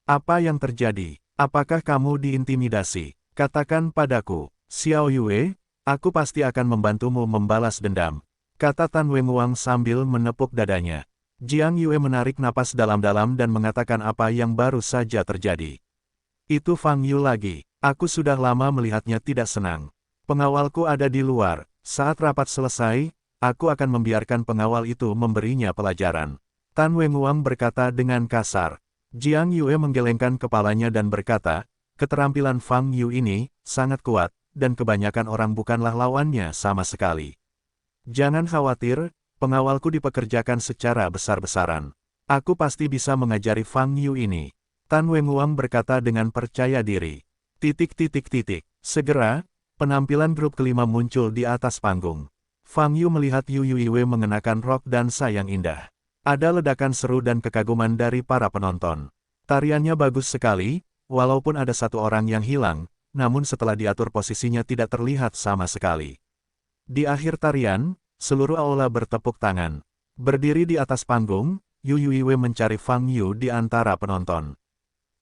Apa yang terjadi? Apakah kamu diintimidasi? Katakan padaku, Xiao Yue, aku pasti akan membantumu membalas dendam, kata Tan Wenguang sambil menepuk dadanya. Jiang Yue menarik napas dalam-dalam dan mengatakan apa yang baru saja terjadi. Itu Fang Yu lagi, aku sudah lama melihatnya tidak senang. Pengawalku ada di luar, saat rapat selesai, aku akan membiarkan pengawal itu memberinya pelajaran. Tan Wenguang berkata dengan kasar. Jiang Yue menggelengkan kepalanya dan berkata, keterampilan Fang Yu ini sangat kuat, dan kebanyakan orang bukanlah lawannya sama sekali. Jangan khawatir, pengawalku dipekerjakan secara besar-besaran. Aku pasti bisa mengajari Fang Yu ini. Tan Wenguang berkata dengan percaya diri. Segera, penampilan grup kelima muncul di atas panggung. Fang Yu melihat Yu Yue mengenakan rok dansa yang indah. Ada ledakan seru dan kekaguman dari para penonton. Tariannya bagus sekali, walaupun ada satu orang yang hilang, namun setelah diatur posisinya tidak terlihat sama sekali. Di akhir tarian, seluruh aula bertepuk tangan. Berdiri di atas panggung, Yu Yue mencari Fang Yu di antara penonton.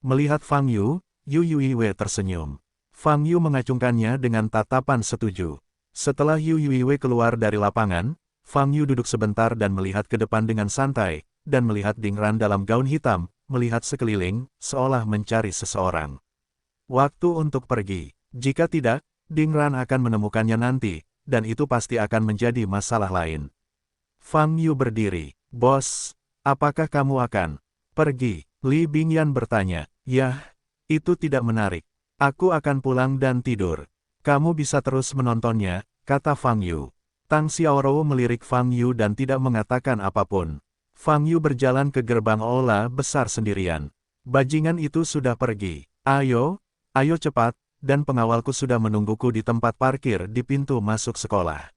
Melihat Fang Yu, Yu Yue tersenyum. Fang Yu mengacungkannya dengan tatapan setuju. Setelah Yu Yue keluar dari lapangan, Fang Yu duduk sebentar dan melihat ke depan dengan santai, dan melihat Ding Ran dalam gaun hitam, melihat sekeliling, seolah mencari seseorang. Waktu untuk pergi. Jika tidak, Ding Ran akan menemukannya nanti, dan itu pasti akan menjadi masalah lain. Fang Yu berdiri. Bos, apakah kamu akan pergi? Li Bingyan bertanya. Yah, itu tidak menarik. Aku akan pulang dan tidur. Kamu bisa terus menontonnya, kata Fang Yu. Tang Xiaorou melirik Fang Yu dan tidak mengatakan apapun. Fang Yu berjalan ke gerbang aula besar sendirian. Bajingan itu sudah pergi. Ayo, ayo cepat, dan pengawalku sudah menungguku di tempat parkir di pintu masuk sekolah.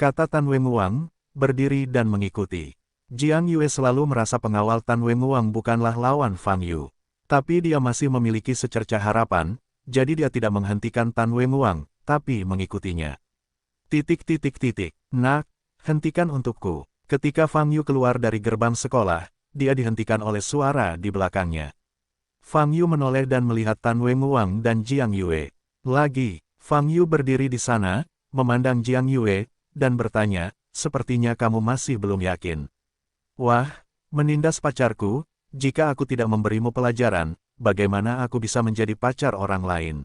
Kata Tan Wenguang, berdiri dan mengikuti. Jiang Yue selalu merasa pengawal Tan Wenguang bukanlah lawan Fang Yu. Tapi dia masih memiliki secercah harapan, jadi dia tidak menghentikan Tan Wenguang, tapi mengikutinya. Nak, hentikan untukku. Ketika Fang Yu keluar dari gerbang sekolah, dia dihentikan oleh suara di belakangnya. Fang Yu menoleh dan melihat Tan Wenguang dan Jiang Yue. Lagi, Fang Yu berdiri di sana, memandang Jiang Yue, dan bertanya, sepertinya kamu masih belum yakin. Wah, menindas pacarku, jika aku tidak memberimu pelajaran, bagaimana aku bisa menjadi pacar orang lain?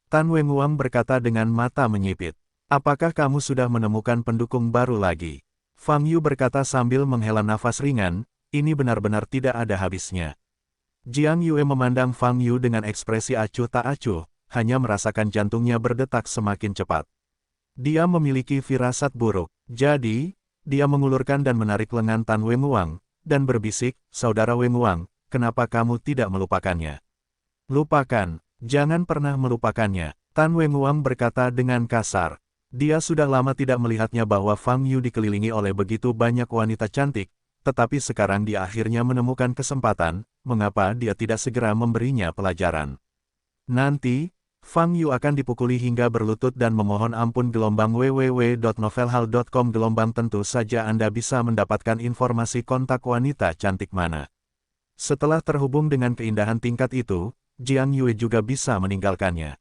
Tan Wenguang berkata dengan mata menyipit. Apakah kamu sudah menemukan pendukung baru lagi? Fang Yu berkata sambil menghela nafas ringan, ini benar-benar tidak ada habisnya. Jiang Yue memandang Fang Yu dengan ekspresi acuh tak acuh, hanya merasakan jantungnya berdetak semakin cepat. Dia memiliki firasat buruk, jadi, dia mengulurkan dan menarik lengan Tan Wenguang, dan berbisik, Saudara Wenguang, kenapa kamu tidak melupakannya? Lupakan, jangan pernah melupakannya, Tan Wenguang berkata dengan kasar. Dia sudah lama tidak melihatnya bahwa Fang Yu dikelilingi oleh begitu banyak wanita cantik, tetapi sekarang dia akhirnya menemukan kesempatan, mengapa dia tidak segera memberinya pelajaran. Nanti, Fang Yu akan dipukuli hingga berlutut dan memohon ampun. www.novelhal.com Tentu saja Anda bisa mendapatkan informasi kontak wanita cantik mana. Setelah terhubung dengan keindahan tingkat itu, Jiang Yue juga bisa meninggalkannya.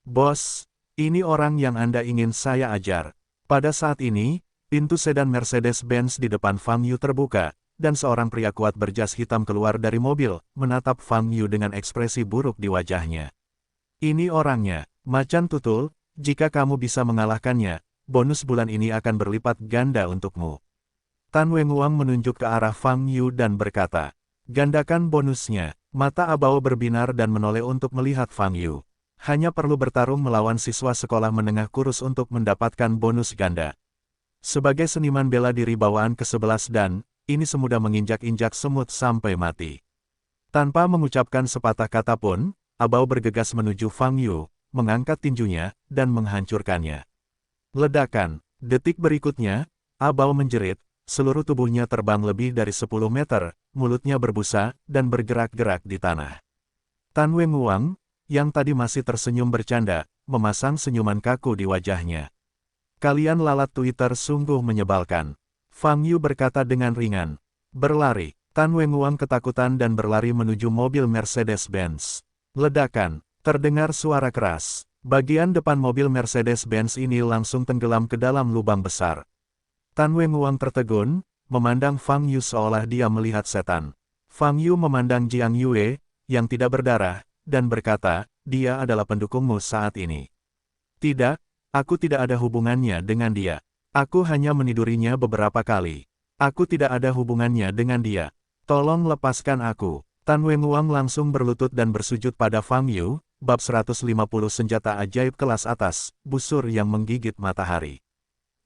Bos, ini orang yang Anda ingin saya ajar. Pada saat ini, pintu sedan Mercedes-Benz di depan Fang Yu terbuka, dan seorang pria kuat berjas hitam keluar dari mobil, menatap Fang Yu dengan ekspresi buruk di wajahnya. Ini orangnya, macan tutul, jika kamu bisa mengalahkannya, bonus bulan ini akan berlipat ganda untukmu. Tan Wenguang menunjuk ke arah Fang Yu dan berkata, gandakan bonusnya. Mata Abao berbinar dan menoleh untuk melihat Fang Yu. Hanya perlu bertarung melawan siswa sekolah menengah kurus untuk mendapatkan bonus ganda. Sebagai seniman bela diri bawaan ke-11 dan, ini semudah menginjak-injak semut sampai mati. Tanpa mengucapkan sepatah kata pun, Abao bergegas menuju Fang Yu, mengangkat tinjunya, dan menghancurkannya. Ledakan. Detik berikutnya, Abao menjerit, seluruh tubuhnya terbang lebih dari 10 meter, mulutnya berbusa, dan bergerak-gerak di tanah. Tan Wenguang, yang tadi masih tersenyum bercanda, memasang senyuman kaku di wajahnya. Kalian lalat Twitter sungguh menyebalkan. Fang Yu berkata dengan ringan. Berlari. Tan Wenguang ketakutan dan berlari menuju mobil Mercedes-Benz. Ledakan. Terdengar suara keras. Bagian depan mobil Mercedes-Benz ini langsung tenggelam ke dalam lubang besar. Tan Wenguang tertegun, memandang Fang Yu seolah dia melihat setan. Fang Yu memandang Jiang Yue, yang tidak berdarah, dan berkata, dia adalah pendukungmu saat ini. Tidak, aku tidak ada hubungannya dengan dia. Aku hanya menidurinya beberapa kali. Aku tidak ada hubungannya dengan dia. Tolong lepaskan aku. Tan Wenguang langsung berlutut dan bersujud pada Fang Yu, bab 150 senjata ajaib kelas atas, busur yang menggigit matahari.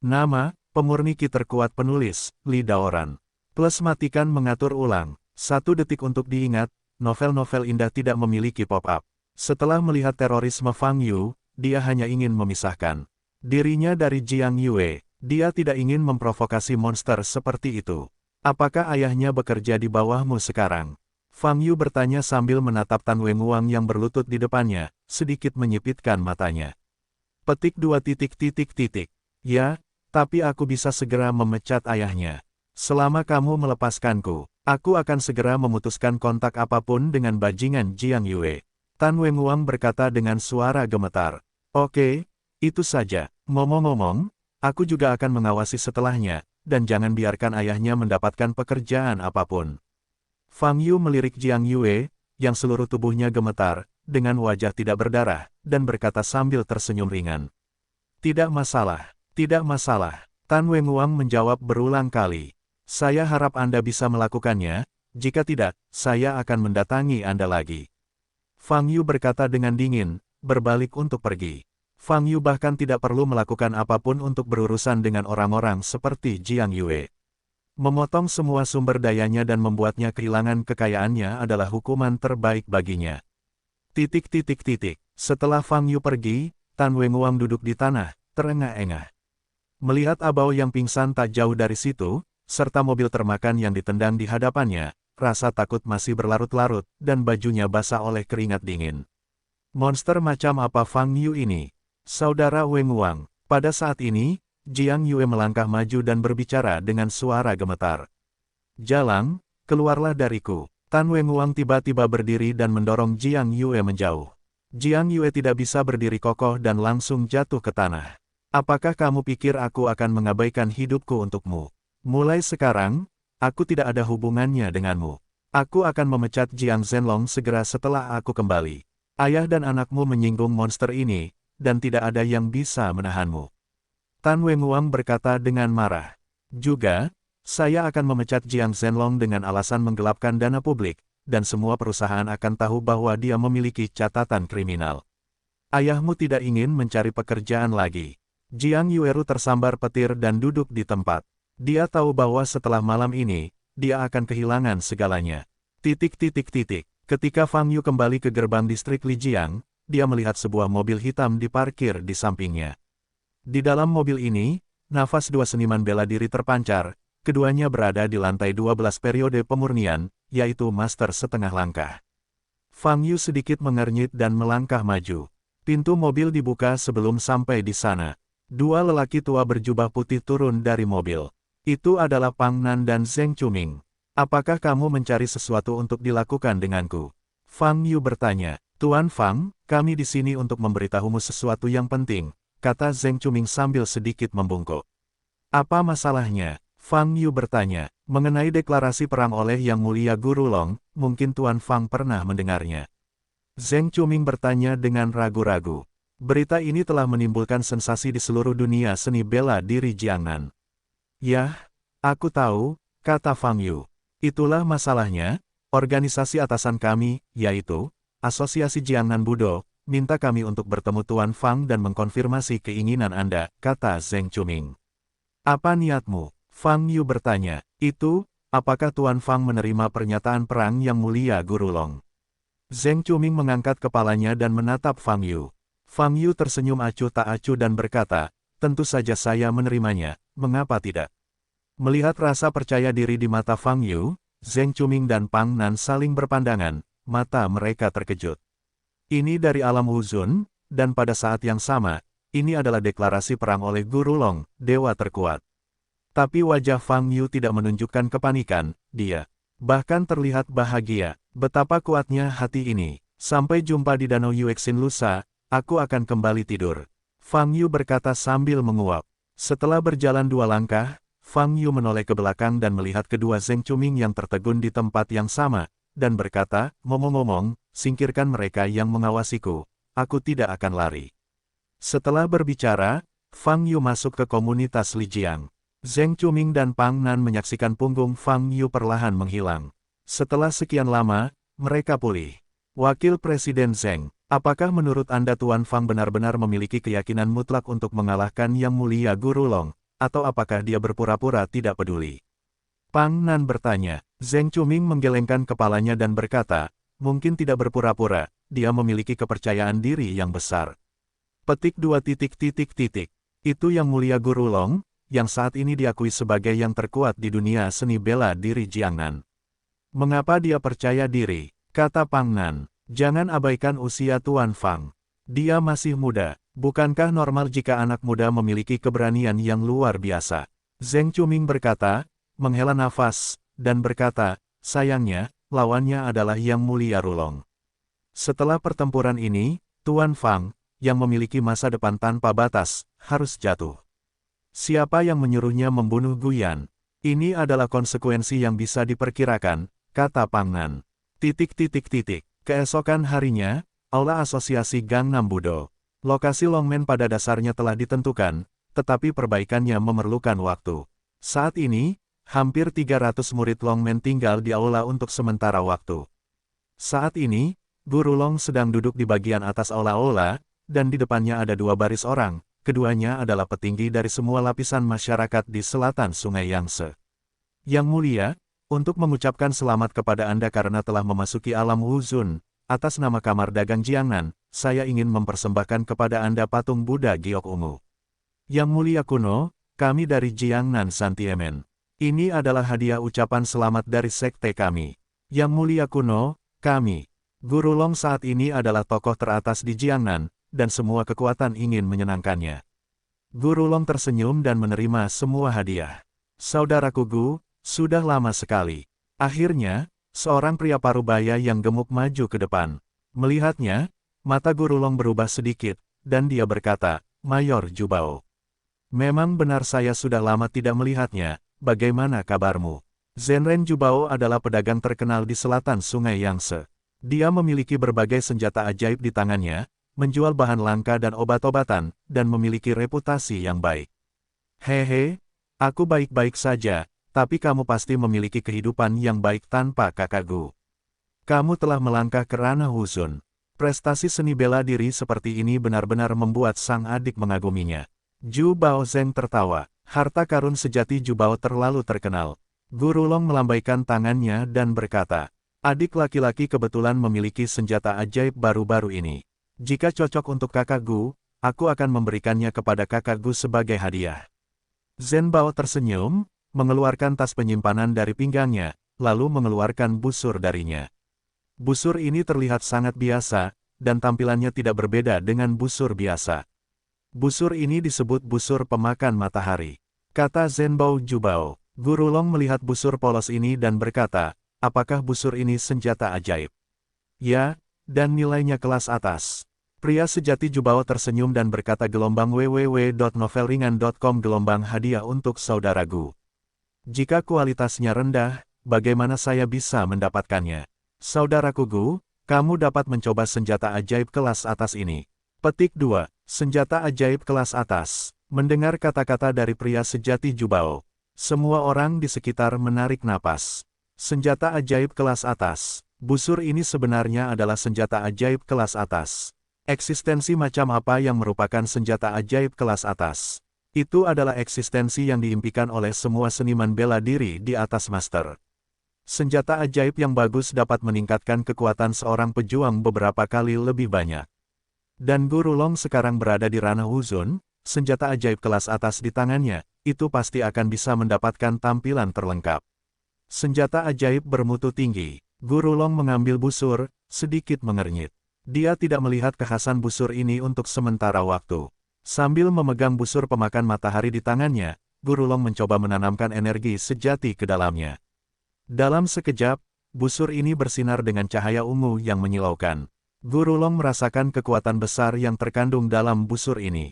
Nama, pemurni ki terkuat penulis, Li Daoran. Plus matikan mengatur ulang. 1 detik untuk diingat, novel-novel indah tidak memiliki pop-up. Setelah melihat terorisme Fang Yu, dia hanya ingin memisahkan dirinya dari Jiang Yue. Dia tidak ingin memprovokasi monster seperti itu. Apakah ayahnya bekerja di bawahmu sekarang? Fang Yu bertanya sambil menatap Tan Wenguang yang berlutut di depannya, sedikit menyipitkan matanya. Petik 2. Ya, tapi aku bisa segera memecat ayahnya. Selama kamu melepaskanku, aku akan segera memutuskan kontak apapun dengan bajingan Jiang Yue. Tan Wenguang berkata dengan suara gemetar. Oke, itu saja. Ngomong-ngomong, aku juga akan mengawasi setelahnya, dan jangan biarkan ayahnya mendapatkan pekerjaan apapun. Fang Yu melirik Jiang Yue, yang seluruh tubuhnya gemetar, dengan wajah tidak berdarah, dan berkata sambil tersenyum ringan. Tidak masalah, tidak masalah. Tan Wenguang menjawab berulang kali. Saya harap Anda bisa melakukannya, jika tidak, saya akan mendatangi Anda lagi. Fang Yu berkata dengan dingin, berbalik untuk pergi. Fang Yu bahkan tidak perlu melakukan apapun untuk berurusan dengan orang-orang seperti Jiang Yue. Memotong semua sumber dayanya dan membuatnya kehilangan kekayaannya adalah hukuman terbaik baginya. Setelah Fang Yu pergi, Tan Wenguang duduk di tanah, terengah-engah. Melihat Abao yang pingsan tak jauh dari situ, serta mobil termakan yang ditendang di hadapannya, rasa takut masih berlarut-larut, dan bajunya basah oleh keringat dingin. Monster macam apa Fang Yu ini? Saudara Wenguang, pada saat ini, Jiang Yue melangkah maju dan berbicara dengan suara gemetar. Jalang, keluarlah dariku. Tan Wenguang tiba-tiba berdiri dan mendorong Jiang Yue menjauh. Jiang Yue tidak bisa berdiri kokoh dan langsung jatuh ke tanah. Apakah kamu pikir aku akan mengabaikan hidupku untukmu? Mulai sekarang, aku tidak ada hubungannya denganmu. Aku akan memecat Jiang Zhenlong segera setelah aku kembali. Ayah dan anakmu menyinggung monster ini, dan tidak ada yang bisa menahanmu. Tan Wenguang berkata dengan marah. Juga, saya akan memecat Jiang Zhenlong dengan alasan menggelapkan dana publik, dan semua perusahaan akan tahu bahwa dia memiliki catatan kriminal. Ayahmu tidak ingin mencari pekerjaan lagi. Jiang Yueru tersambar petir dan duduk di tempat. Dia tahu bahwa setelah malam ini, dia akan kehilangan segalanya. Ketika Fang Yu kembali ke gerbang distrik Lijiang, dia melihat sebuah mobil hitam diparkir di sampingnya. Di dalam mobil ini, nafas dua seniman bela diri terpancar, keduanya berada di lantai 12 periode pemurnian, yaitu master setengah langkah. Fang Yu sedikit mengernyit dan melangkah maju. Pintu mobil dibuka sebelum sampai di sana. Dua lelaki tua berjubah putih turun dari mobil. Itu adalah Pang Nan dan Zheng Chuming. Apakah kamu mencari sesuatu untuk dilakukan denganku? Fang Yu bertanya. Tuan Fang, kami di sini untuk memberitahumu sesuatu yang penting, kata Zheng Chuming sambil sedikit membungkuk. Apa masalahnya? Fang Yu bertanya. Mengenai deklarasi perang oleh Yang Mulia Guru Long, mungkin Tuan Fang pernah mendengarnya. Zheng Chuming bertanya dengan ragu-ragu. Berita ini telah menimbulkan sensasi di seluruh dunia seni bela diri Jiangnan. Yah, aku tahu, kata Fang Yu. Itulah masalahnya, organisasi atasan kami, yaitu Asosiasi Jiangnan Budo, minta kami untuk bertemu Tuan Fang dan mengkonfirmasi keinginan Anda, kata Zheng Chuming. Apa niatmu? Fang Yu bertanya. Itu, apakah Tuan Fang menerima pernyataan perang Yang Mulia Guru Long? Zheng Chuming mengangkat kepalanya dan menatap Fang Yu. Fang Yu tersenyum acuh tak acuh dan berkata, tentu saja saya menerimanya, mengapa tidak? Melihat rasa percaya diri di mata Fang Yu, Zheng Chuming dan Pang Nan saling berpandangan, mata mereka terkejut. Ini dari alam Wuzun, dan pada saat yang sama, ini adalah deklarasi perang oleh Guru Long, dewa terkuat. Tapi wajah Fang Yu tidak menunjukkan kepanikan, dia bahkan terlihat bahagia. Betapa kuatnya hati ini. Sampai jumpa di Danau Yuexin lusa. Aku akan kembali tidur. Fang Yu berkata sambil menguap. Setelah berjalan 2 langkah, Fang Yu menoleh ke belakang dan melihat kedua Zheng Chuming yang tertegun di tempat yang sama, dan berkata, ngomong-ngomong, singkirkan mereka yang mengawasiku. Aku tidak akan lari. Setelah berbicara, Fang Yu masuk ke komunitas Lijiang. Zheng Chuming dan Pang Nan menyaksikan punggung Fang Yu perlahan menghilang. Setelah sekian lama, mereka pulih. Wakil Presiden Zheng. Apakah menurut Anda Tuan Fang benar-benar memiliki keyakinan mutlak untuk mengalahkan Yang Mulia Guru Long, atau apakah dia berpura-pura tidak peduli? Pang Nan bertanya. Zheng Chuming menggelengkan kepalanya dan berkata, mungkin tidak berpura-pura, dia memiliki kepercayaan diri yang besar. Petik 2. Itu Yang Mulia Guru Long, yang saat ini diakui sebagai yang terkuat di dunia seni bela diri Jiangnan. Mengapa dia percaya diri? Kata Pang Nan. Jangan abaikan usia Tuan Fang. Dia masih muda. Bukankah normal jika anak muda memiliki keberanian yang luar biasa? Zheng Chuming berkata, menghela nafas, dan berkata, sayangnya, lawannya adalah Yang Mulia Rulong. Setelah pertempuran ini, Tuan Fang, yang memiliki masa depan tanpa batas, harus jatuh. Siapa yang menyuruhnya membunuh Guyan? Ini adalah konsekuensi yang bisa diperkirakan, kata Pangnan. Keesokan harinya, Aula Asosiasi Gangnam Budo. Lokasi Longmen pada dasarnya telah ditentukan, tetapi perbaikannya memerlukan waktu. Saat ini, hampir 300 murid Longmen tinggal di aula untuk sementara waktu. Saat ini, Guru Long sedang duduk di bagian atas aula-aula, dan di depannya ada dua baris orang, keduanya adalah petinggi dari semua lapisan masyarakat di selatan Sungai Yangtze. Yang mulia, untuk mengucapkan selamat kepada Anda karena telah memasuki alam Wuzun, atas nama Kamar Dagang Jiangnan, saya ingin mempersembahkan kepada Anda patung Buddha Giok Ungu. Yang mulia kuno, kami dari Jiangnan Santiemen. Ini adalah hadiah ucapan selamat dari sekte kami. Yang mulia kuno, kami. Guru Long saat ini adalah tokoh teratas di Jiangnan, dan semua kekuatan ingin menyenangkannya. Guru Long tersenyum dan menerima semua hadiah. Saudaraku Gu, sudah lama sekali. Akhirnya, seorang pria parubaya yang gemuk maju ke depan. Melihatnya, mata Guru Long berubah sedikit, dan dia berkata, Mayor Jubao. Memang benar saya sudah lama tidak melihatnya, bagaimana kabarmu? Zenren Jubao adalah pedagang terkenal di selatan Sungai Yangtze. Dia memiliki berbagai senjata ajaib di tangannya, menjual bahan langka dan obat-obatan, dan memiliki reputasi yang baik. Hehe, aku baik-baik saja, tapi kamu pasti memiliki kehidupan yang baik tanpa kakak Gu. Kamu telah melangkah ke ranah Wuzun. Prestasi seni bela diri seperti ini benar-benar membuat sang adik mengaguminya. Ju Bao Zeng tertawa. Harta karun sejati Ju Bao terlalu terkenal. Guru Long melambaikan tangannya dan berkata, adik laki-laki kebetulan memiliki senjata ajaib baru-baru ini. Jika cocok untuk kakak Gu, aku akan memberikannya kepada kakak Gu sebagai hadiah. Zen Bao tersenyum, mengeluarkan tas penyimpanan dari pinggangnya, lalu mengeluarkan busur darinya. Busur ini terlihat sangat biasa, dan tampilannya tidak berbeda dengan busur biasa. Busur ini disebut busur pemakan matahari. Kata Zen Bao Jubao. Guru Long melihat busur polos ini dan berkata, apakah busur ini senjata ajaib? Ya, dan nilainya kelas atas. Pria sejati Jubao tersenyum dan berkata gelombang www.novelringan.com gelombang hadiah untuk saudara Gu. Jika kualitasnya rendah, bagaimana saya bisa mendapatkannya? Saudaraku Gu, kamu dapat mencoba senjata ajaib kelas atas ini. Petik 2. Senjata ajaib kelas atas. Mendengar kata-kata dari pria sejati Jubao, semua orang di sekitar menarik napas. Senjata ajaib kelas atas. Busur ini sebenarnya adalah senjata ajaib kelas atas. Eksistensi macam apa yang merupakan senjata ajaib kelas atas? Itu adalah eksistensi yang diimpikan oleh semua seniman bela diri di atas master. Senjata ajaib yang bagus dapat meningkatkan kekuatan seorang pejuang beberapa kali lebih banyak. Dan Guru Long sekarang berada di ranah Wuzun, senjata ajaib kelas atas di tangannya, itu pasti akan bisa mendapatkan tampilan terlengkap. Senjata ajaib bermutu tinggi. Guru Long mengambil busur, sedikit mengernyit. Dia tidak melihat kekhasan busur ini untuk sementara waktu. Sambil memegang busur pemakan matahari di tangannya, Guru Long mencoba menanamkan energi sejati ke dalamnya. Dalam sekejap, busur ini bersinar dengan cahaya ungu yang menyilaukan. Guru Long merasakan kekuatan besar yang terkandung dalam busur ini.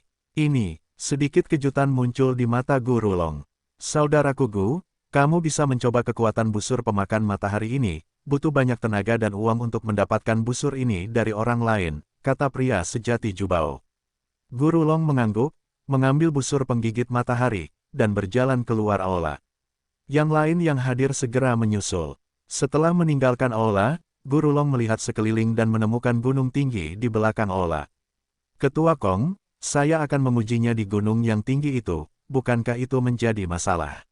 Sedikit kejutan muncul di mata Guru Long. Saudaraku Gu, kamu bisa mencoba kekuatan busur pemakan matahari ini, butuh banyak tenaga dan uang untuk mendapatkan busur ini dari orang lain, kata pria sejati Jubao. Guru Long mengangguk, mengambil busur penggigit matahari, dan berjalan keluar aula. Yang lain yang hadir segera menyusul. Setelah meninggalkan aula, Guru Long melihat sekeliling dan menemukan gunung tinggi di belakang aula. Ketua Kong, saya akan mengujinya di gunung yang tinggi itu, bukankah itu menjadi masalah?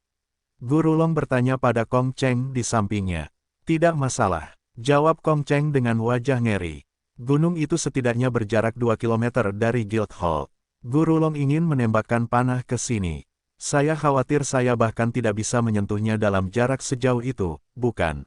Guru Long bertanya pada Kong Cheng di sampingnya. Tidak masalah, jawab Kong Cheng dengan wajah ngeri. Gunung itu setidaknya berjarak 2 km dari Guildhall. Guru Long ingin menembakkan panah ke sini. Saya khawatir saya bahkan tidak bisa menyentuhnya dalam jarak sejauh itu, bukan?